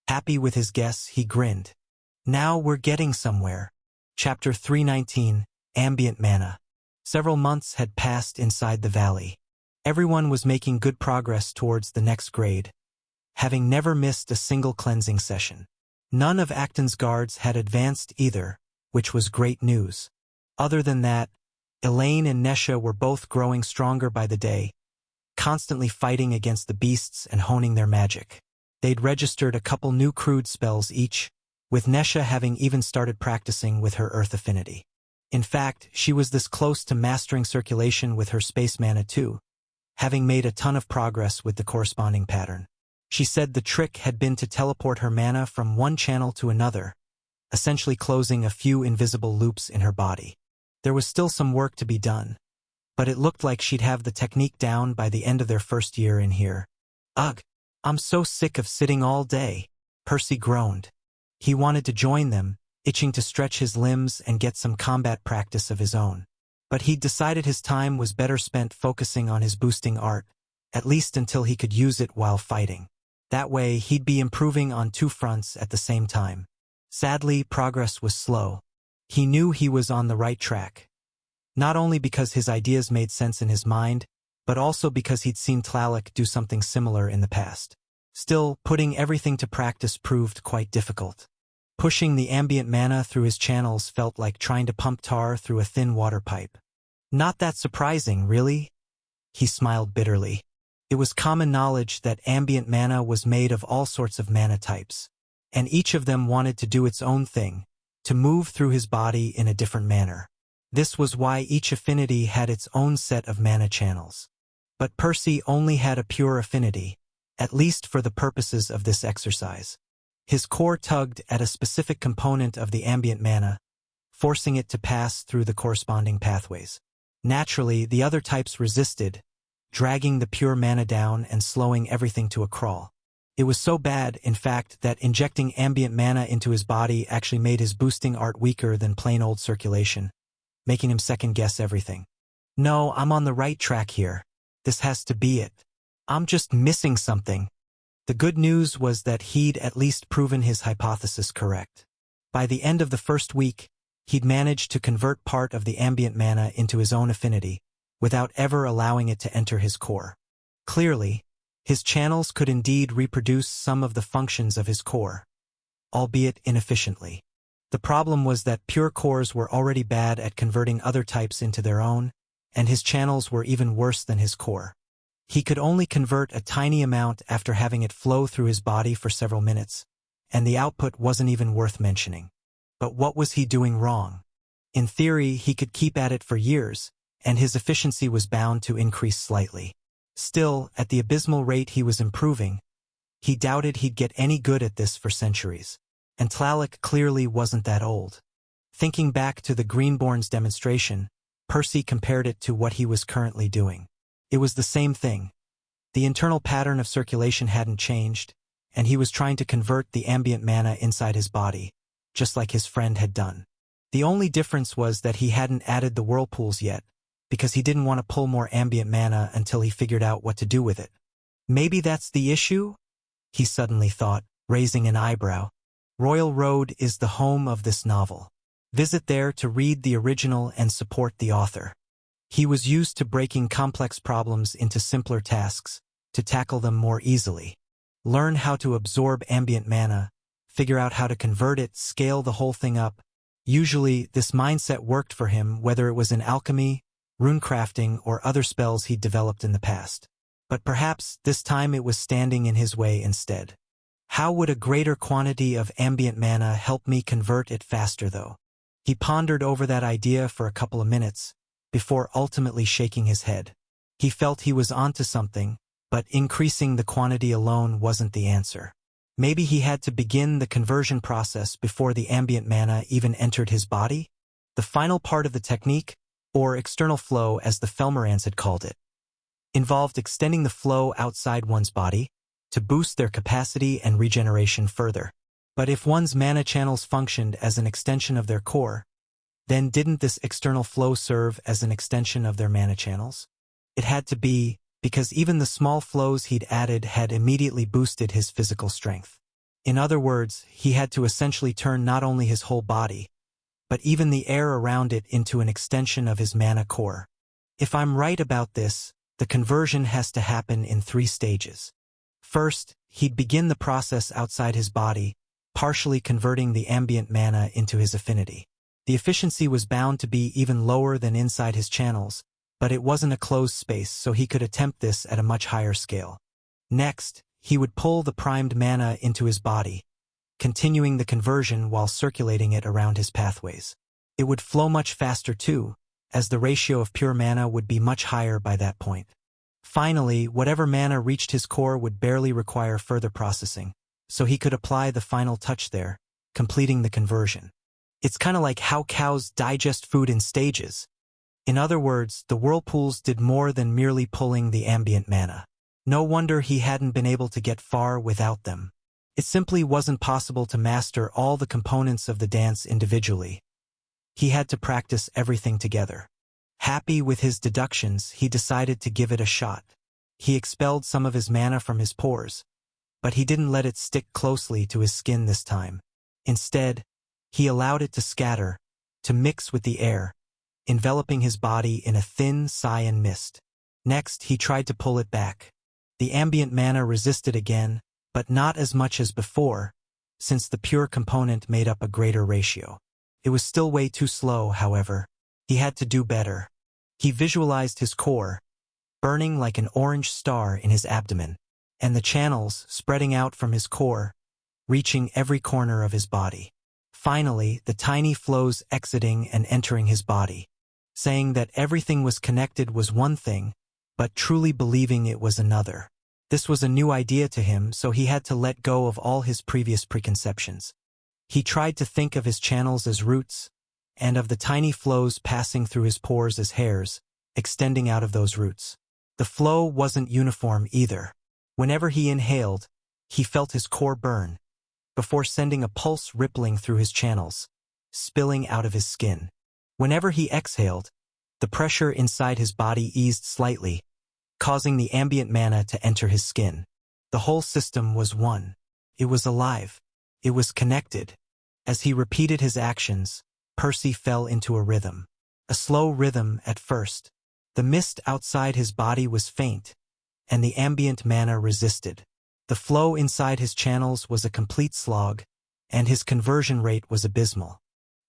Happy with his guess, he grinned. Now we're getting somewhere. Chapter 319, Ambient Mana. Several months had passed inside the valley. Everyone was making good progress towards the next grade, having never missed a single cleansing session. None of Acton's guards had advanced either, which was great news. Other than that, Elaine and Nesha were both growing stronger by the day, constantly fighting against the beasts and honing their magic. They'd registered a couple new crude spells each, with Nesha having even started practicing with her earth affinity. In fact, she was this close to mastering circulation with her space mana too, having made a ton of progress with the corresponding pattern. She said the trick had been to teleport her mana from one channel to another, essentially closing a few invisible loops in her body. There was still some work to be done, but it looked like she'd have the technique down by the end of their first year in here. Ugh, I'm so sick of sitting all day, Percy groaned. He wanted to join them, itching to stretch his limbs and get some combat practice of his own. But he'd decided his time was better spent focusing on his boosting art, at least until he could use it while fighting. That way, he'd be improving on two fronts at the same time. Sadly, progress was slow. He knew he was on the right track. Not only because his ideas made sense in his mind, but also because he'd seen Tlaloc do something similar in the past. Still, putting everything to practice proved quite difficult. Pushing the ambient mana through his channels felt like trying to pump tar through a thin water pipe. Not that surprising, really? He smiled bitterly. It was common knowledge that ambient mana was made of all sorts of mana types, and each of them wanted to do its own thing, to move through his body in a different manner. This was why each affinity had its own set of mana channels. But Percy only had a pure affinity, at least for the purposes of this exercise. His core tugged at a specific component of the ambient mana, forcing it to pass through the corresponding pathways. Naturally, the other types resisted, dragging the pure mana down and slowing everything to a crawl. It was so bad, in fact, that injecting ambient mana into his body actually made his boosting art weaker than plain old circulation, making him second-guess everything. No, I'm on the right track here. This has to be it. I'm just missing something. The good news was that he'd at least proven his hypothesis correct. By the end of the first week, he'd managed to convert part of the ambient mana into his own affinity, without ever allowing it to enter his core. Clearly, his channels could indeed reproduce some of the functions of his core, albeit inefficiently. The problem was that pure cores were already bad at converting other types into their own, and his channels were even worse than his core. He could only convert a tiny amount after having it flow through his body for several minutes, and the output wasn't even worth mentioning. But what was he doing wrong? In theory, he could keep at it for years, and his efficiency was bound to increase slightly. Still, at the abysmal rate he was improving, he doubted he'd get any good at this for centuries. And Tlaloc clearly wasn't that old. Thinking back to the Greenborn's demonstration, Percy compared it to what he was currently doing. It was the same thing. The internal pattern of circulation hadn't changed, and he was trying to convert the ambient mana inside his body, just like his friend had done. The only difference was that he hadn't added the whirlpools yet, because he didn't want to pull more ambient mana until he figured out what to do with it. Maybe that's the issue? He suddenly thought, raising an eyebrow. Royal Road is the home of this novel. Visit there to read the original and support the author. He was used to breaking complex problems into simpler tasks, to tackle them more easily. Learn how to absorb ambient mana, figure out how to convert it, scale the whole thing up. Usually, this mindset worked for him whether it was in alchemy, runecrafting, or other spells he'd developed in the past. But perhaps this time it was standing in his way instead. How would a greater quantity of ambient mana help me convert it faster though? He pondered over that idea for a couple of minutes, before ultimately shaking his head. He felt he was onto something, but increasing the quantity alone wasn't the answer. Maybe he had to begin the conversion process before the ambient mana even entered his body? The final part of the technique, or external flow as the Fellmarans had called it, involved extending the flow outside one's body to boost their capacity and regeneration further. But if one's mana channels functioned as an extension of their core, then didn't this external flow serve as an extension of their mana channels? It had to be, because even the small flows he'd added had immediately boosted his physical strength. In other words, he had to essentially turn not only his whole body, but even the air around it into an extension of his mana core. If I'm right about this, the conversion has to happen in 3 stages. First, he'd begin the process outside his body, partially converting the ambient mana into his affinity. The efficiency was bound to be even lower than inside his channels, but it wasn't a closed space, so he could attempt this at a much higher scale. Next, he would pull the primed mana into his body, continuing the conversion while circulating it around his pathways. It would flow much faster too, as the ratio of pure mana would be much higher by that point. Finally, whatever mana reached his core would barely require further processing, so he could apply the final touch there, completing the conversion. It's kind of like how cows digest food in stages. In other words, the whirlpools did more than merely pulling the ambient mana. No wonder he hadn't been able to get far without them. It simply wasn't possible to master all the components of the dance individually. He had to practice everything together. Happy with his deductions, he decided to give it a shot. He expelled some of his mana from his pores, but he didn't let it stick closely to his skin this time. Instead, he allowed it to scatter, to mix with the air, enveloping his body in a thin cyan mist. Next, he tried to pull it back. The ambient mana resisted again, but not as much as before, since the pure component made up a greater ratio. It was still way too slow, however. He had to do better. He visualized his core, burning like an orange star in his abdomen, and the channels spreading out from his core, reaching every corner of his body. Finally, the tiny flows exiting and entering his body. Saying that everything was connected was one thing, but truly believing it was another. This was a new idea to him, so he had to let go of all his previous preconceptions. He tried to think of his channels as roots, and of the tiny flows passing through his pores as hairs, extending out of those roots. The flow wasn't uniform either. Whenever he inhaled, he felt his core burn, before sending a pulse rippling through his channels, spilling out of his skin. Whenever he exhaled, the pressure inside his body eased slightly, causing the ambient mana to enter his skin. The whole system was one. It was alive. It was connected. As he repeated his actions, Percy fell into a rhythm. A slow rhythm at first. The mist outside his body was faint, and the ambient mana resisted. The flow inside his channels was a complete slog, and his conversion rate was abysmal.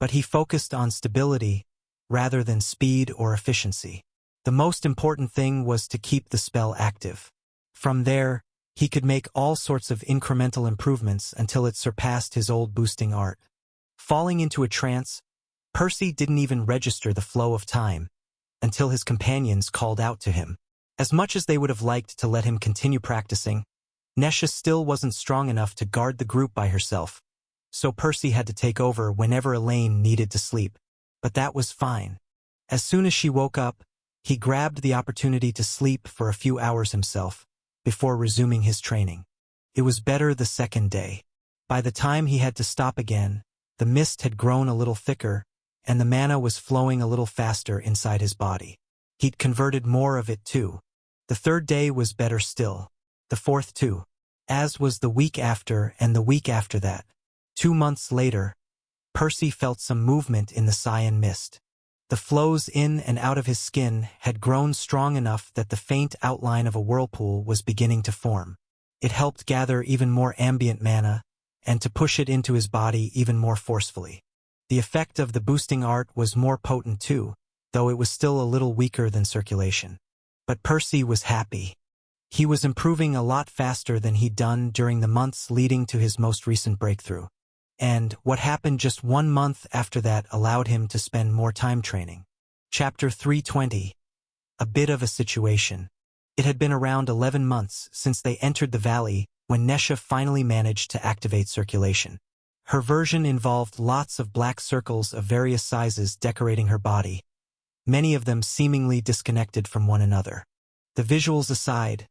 But he focused on stability, rather than speed or efficiency. The most important thing was to keep the spell active. From there, he could make all sorts of incremental improvements until it surpassed his old boosting art. Falling into a trance, Percy didn't even register the flow of time, until his companions called out to him. As much as they would have liked to let him continue practicing, Nesha still wasn't strong enough to guard the group by herself, so Percy had to take over whenever Elaine needed to sleep. But that was fine. As soon as she woke up, he grabbed the opportunity to sleep for a few hours himself, before resuming his training. It was better the second day. By the time he had to stop again, the mist had grown a little thicker, and the mana was flowing a little faster inside his body. He'd converted more of it too. The third day was better still. The fourth too. As was the week after and the week after that. 2 months later, Percy felt some movement in the cyan mist. The flows in and out of his skin had grown strong enough that the faint outline of a whirlpool was beginning to form. It helped gather even more ambient mana, and to push it into his body even more forcefully. The effect of the boosting art was more potent too, though it was still a little weaker than circulation. But Percy was happy. He was improving a lot faster than he'd done during the months leading to his most recent breakthrough. And what happened just 1 month after that allowed him to spend more time training. Chapter 320. A bit of a situation. It had been around 11 months since they entered the valley when Nesha finally managed to activate circulation. Her version involved lots of black circles of various sizes decorating her body, many of them seemingly disconnected from one another. The visuals aside,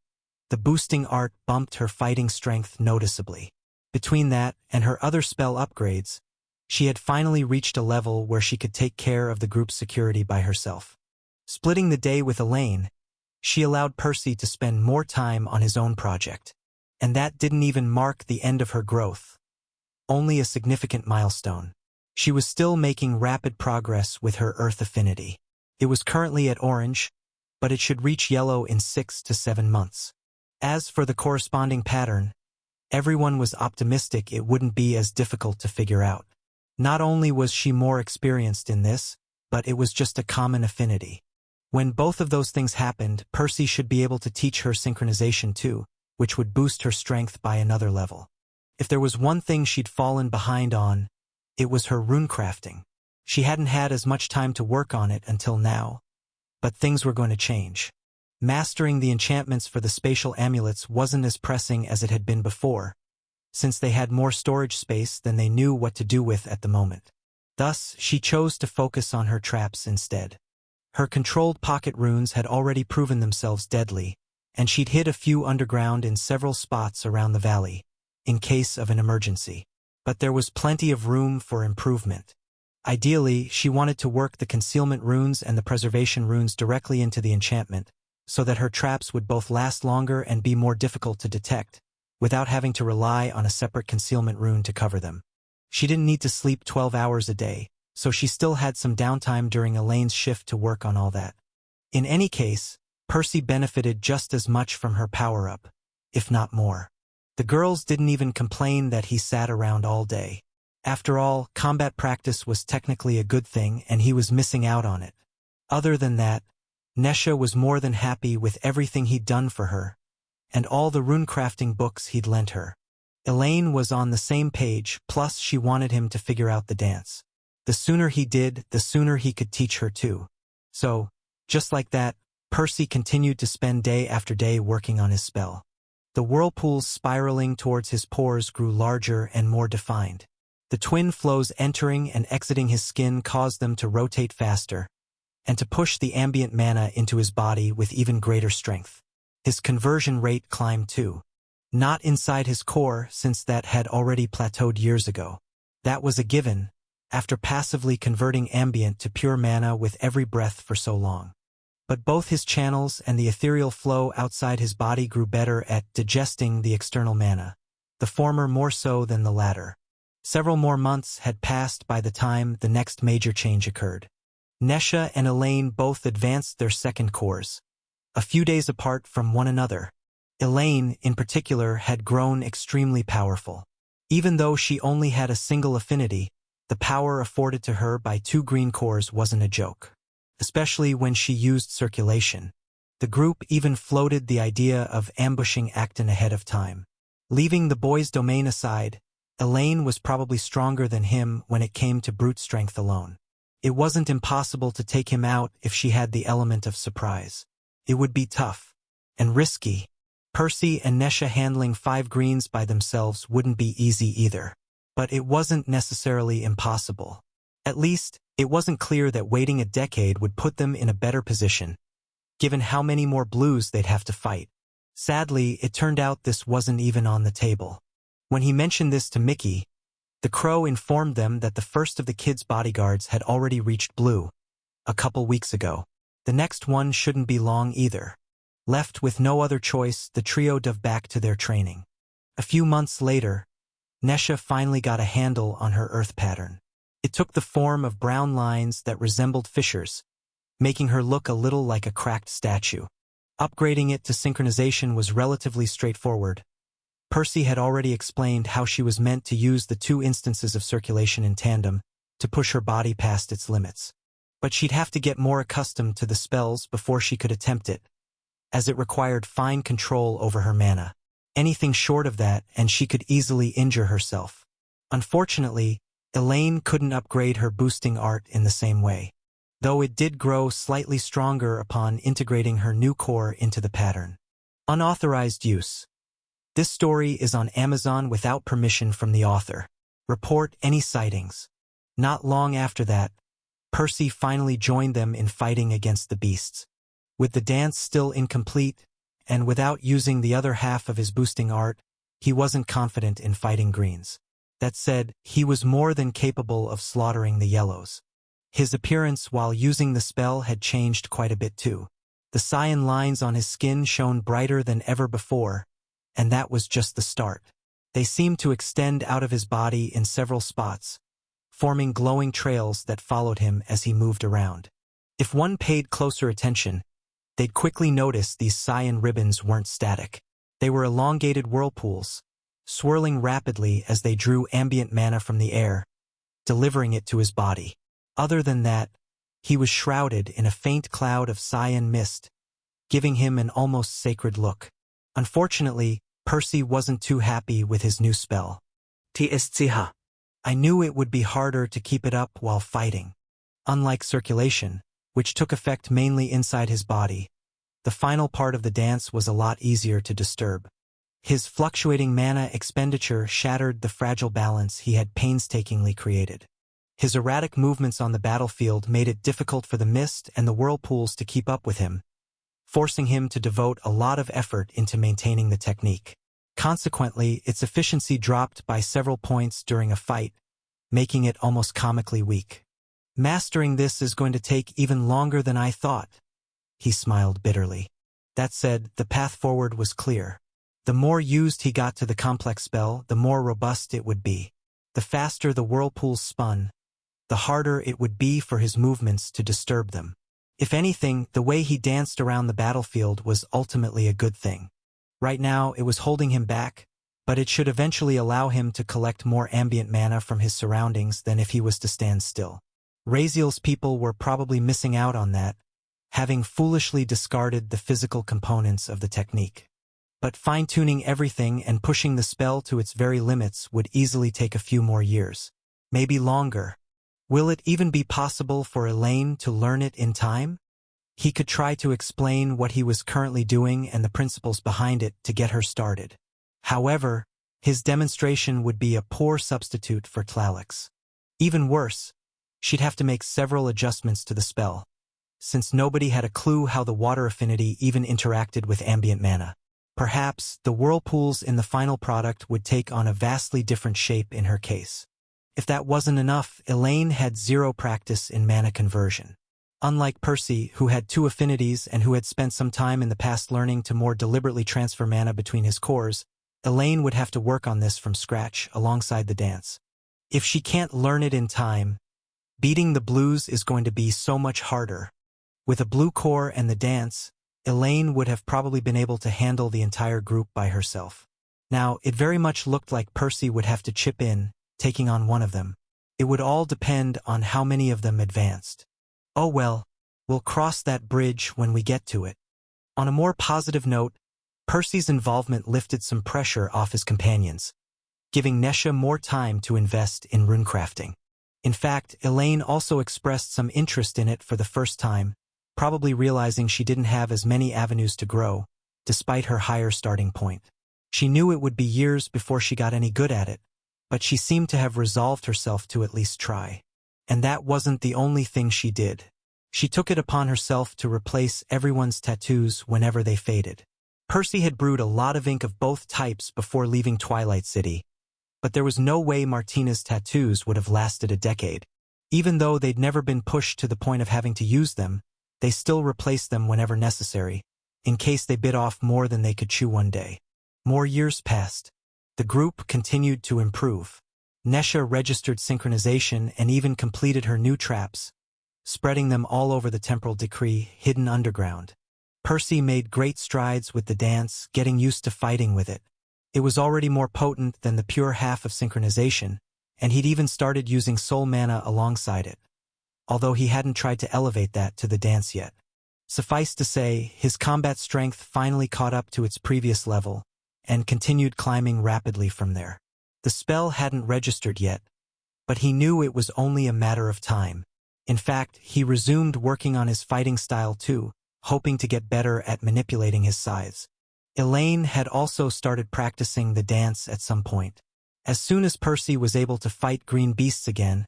the boosting art bumped her fighting strength noticeably. Between that and her other spell upgrades, she had finally reached a level where she could take care of the group's security by herself. Splitting the day with Elaine, she allowed Percy to spend more time on his own project. And that didn't even mark the end of her growth, only a significant milestone. She was still making rapid progress with her Earth affinity. It was currently at orange, but it should reach yellow in 6 to 7 months. As for the corresponding pattern, everyone was optimistic it wouldn't be as difficult to figure out. Not only was she more experienced in this, but it was just a common affinity. When both of those things happened, Percy should be able to teach her synchronization too, which would boost her strength by another level. If there was one thing she'd fallen behind on, it was her runecrafting. She hadn't had as much time to work on it until now, but things were going to change. Mastering the enchantments for the spatial amulets wasn't as pressing as it had been before, since they had more storage space than they knew what to do with at the moment. Thus, she chose to focus on her traps instead. Her controlled pocket runes had already proven themselves deadly, and she'd hid a few underground in several spots around the valley, in case of an emergency. But there was plenty of room for improvement. Ideally, she wanted to work the concealment runes and the preservation runes directly into the enchantment, so that her traps would both last longer and be more difficult to detect, without having to rely on a separate concealment rune to cover them. She didn't need to sleep 12 hours a day, so she still had some downtime during Elaine's shift to work on all that. In any case, Percy benefited just as much from her power-up, if not more. The girls didn't even complain that he sat around all day. After all, combat practice was technically a good thing and he was missing out on it. Other than that, Nesha was more than happy with everything he'd done for her, and all the runecrafting books he'd lent her. Elaine was on the same page, plus she wanted him to figure out the dance. The sooner he did, the sooner he could teach her too. So, just like that, Percy continued to spend day after day working on his spell. The whirlpools spiraling towards his pores grew larger and more defined. The twin flows entering and exiting his skin caused them to rotate faster, and to push the ambient mana into his body with even greater strength. His conversion rate climbed too. Not inside his core, since that had already plateaued years ago. That was a given, after passively converting ambient to pure mana with every breath for so long. But both his channels and the ethereal flow outside his body grew better at digesting the external mana, the former more so than the latter. Several more months had passed by the time the next major change occurred. Nesha and Elaine both advanced their second cores, a few days apart from one another. Elaine, in particular, had grown extremely powerful. Even though she only had a single affinity, the power afforded to her by 2 green cores wasn't a joke, especially when she used circulation. The group even floated the idea of ambushing Acton ahead of time. Leaving the boy's domain aside, Elaine was probably stronger than him when it came to brute strength alone. It wasn't impossible to take him out if she had the element of surprise. It would be tough and risky. Percy and Nesha handling 5 greens by themselves wouldn't be easy either. But it wasn't necessarily impossible. At least, it wasn't clear that waiting a decade would put them in a better position, given how many more blues they'd have to fight. Sadly, it turned out this wasn't even on the table. When he mentioned this to Mickey, the crow informed them that the first of the kids' bodyguards had already reached blue, a couple weeks ago. The next one shouldn't be long either. Left with no other choice, the trio dove back to their training. A few months later, Nesha finally got a handle on her earth pattern. It took the form of brown lines that resembled fissures, making her look a little like a cracked statue. Upgrading it to synchronization was relatively straightforward. Percy had already explained how she was meant to use the two instances of circulation in tandem to push her body past its limits. But she'd have to get more accustomed to the spells before she could attempt it, as it required fine control over her mana. Anything short of that, and she could easily injure herself. Unfortunately, Elaine couldn't upgrade her boosting art in the same way, though it did grow slightly stronger upon integrating her new core into the pattern. Unauthorized use. This story is on Amazon without permission from the author. Report any sightings. Not long after that, Percy finally joined them in fighting against the beasts. With the dance still incomplete, and without using the other half of his boosting art, he wasn't confident in fighting greens. That said, he was more than capable of slaughtering the yellows. His appearance while using the spell had changed quite a bit too. The cyan lines on his skin shone brighter than ever before, and that was just the start. They seemed to extend out of his body in several spots, forming glowing trails that followed him as he moved around. If one paid closer attention, they'd quickly notice these cyan ribbons weren't static. They were elongated whirlpools, swirling rapidly as they drew ambient mana from the air, delivering it to his body. Other than that, he was shrouded in a faint cloud of cyan mist, giving him an almost sacred look. Unfortunately, Percy wasn't too happy with his new spell. TSCH. I knew it would be harder to keep it up while fighting. Unlike circulation, which took effect mainly inside his body, the final part of the dance was a lot easier to disturb. His fluctuating mana expenditure shattered the fragile balance he had painstakingly created. His erratic movements on the battlefield made it difficult for the mist and the whirlpools to keep up with him, forcing him to devote a lot of effort into maintaining the technique. Consequently, its efficiency dropped by several points during a fight, making it almost comically weak. Mastering this is going to take even longer than I thought. He smiled bitterly. That said, the path forward was clear. The more used he got to the complex spell, the more robust it would be. The faster the whirlpools spun, the harder it would be for his movements to disturb them. If anything, the way he danced around the battlefield was ultimately a good thing. Right now, it was holding him back, but it should eventually allow him to collect more ambient mana from his surroundings than if he was to stand still. Raziel's people were probably missing out on that, having foolishly discarded the physical components of the technique. But fine-tuning everything and pushing the spell to its very limits would easily take a few more years. Maybe longer. Will it even be possible for Elaine to learn it in time? He could try to explain what he was currently doing and the principles behind it to get her started. However, his demonstration would be a poor substitute for Tlalix. Even worse, she'd have to make several adjustments to the spell, since nobody had a clue how the water affinity even interacted with ambient mana. Perhaps the whirlpools in the final product would take on a vastly different shape in her case. If that wasn't enough, Elaine had zero practice in mana conversion. Unlike Percy, who had two affinities and who had spent some time in the past learning to more deliberately transfer mana between his cores, Elaine would have to work on this from scratch alongside the dance. If she can't learn it in time, beating the blues is going to be so much harder. With a blue core and the dance, Elaine would have probably been able to handle the entire group by herself. Now, it very much looked like Percy would have to chip in, taking on one of them. It would all depend on how many of them advanced. Oh well, we'll cross that bridge when we get to it. On a more positive note, Percy's involvement lifted some pressure off his companions, giving Nesha more time to invest in runecrafting. In fact, Elaine also expressed some interest in it for the first time, probably realizing she didn't have as many avenues to grow, despite her higher starting point. She knew it would be years before she got any good at it, but she seemed to have resolved herself to at least try. And that wasn't the only thing she did. She took it upon herself to replace everyone's tattoos whenever they faded. Percy had brewed a lot of ink of both types before leaving Twilight City, but there was no way Martina's tattoos would have lasted a decade. Even though they'd never been pushed to the point of having to use them, they still replaced them whenever necessary, in case they bit off more than they could chew one day. More years passed. The group continued to improve. Nesha registered synchronization and even completed her new traps, spreading them all over the temporal decree hidden underground. Percy made great strides with the dance, getting used to fighting with it. It was already more potent than the pure half of synchronization, and he'd even started using soul mana alongside it, although he hadn't tried to elevate that to the dance yet. Suffice to say, his combat strength finally caught up to its previous level, and continued climbing rapidly from there. The spell hadn't registered yet, but he knew it was only a matter of time. In fact, he resumed working on his fighting style too, hoping to get better at manipulating his scythes. Elaine had also started practicing the dance at some point. As soon as Percy was able to fight green beasts again,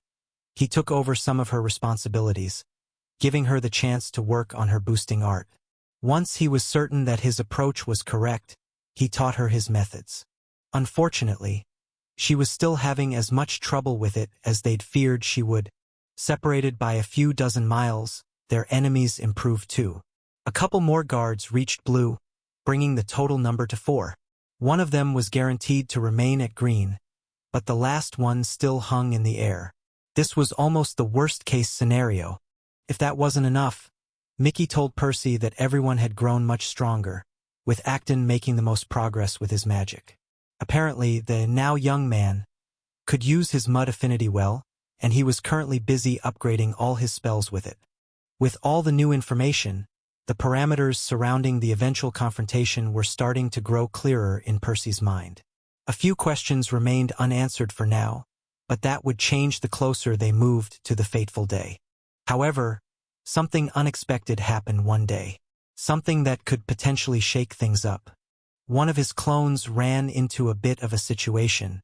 he took over some of her responsibilities, giving her the chance to work on her boosting art. Once he was certain that his approach was correct, he taught her his methods. Unfortunately, she was still having as much trouble with it as they'd feared she would. Separated by a few dozen miles, their enemies improved too. A couple more guards reached blue, bringing the total number to 4. One of them was guaranteed to remain at green, but the last one still hung in the air. This was almost the worst-case scenario. If that wasn't enough, Mickey told Percy that everyone had grown much stronger, with Acton making the most progress with his magic. Apparently, the now young man could use his mud affinity well, and he was currently busy upgrading all his spells with it. With all the new information, the parameters surrounding the eventual confrontation were starting to grow clearer in Percy's mind. A few questions remained unanswered for now, but that would change the closer they moved to the fateful day. However, something unexpected happened one day. Something that could potentially shake things up. One of his clones ran into a bit of a situation,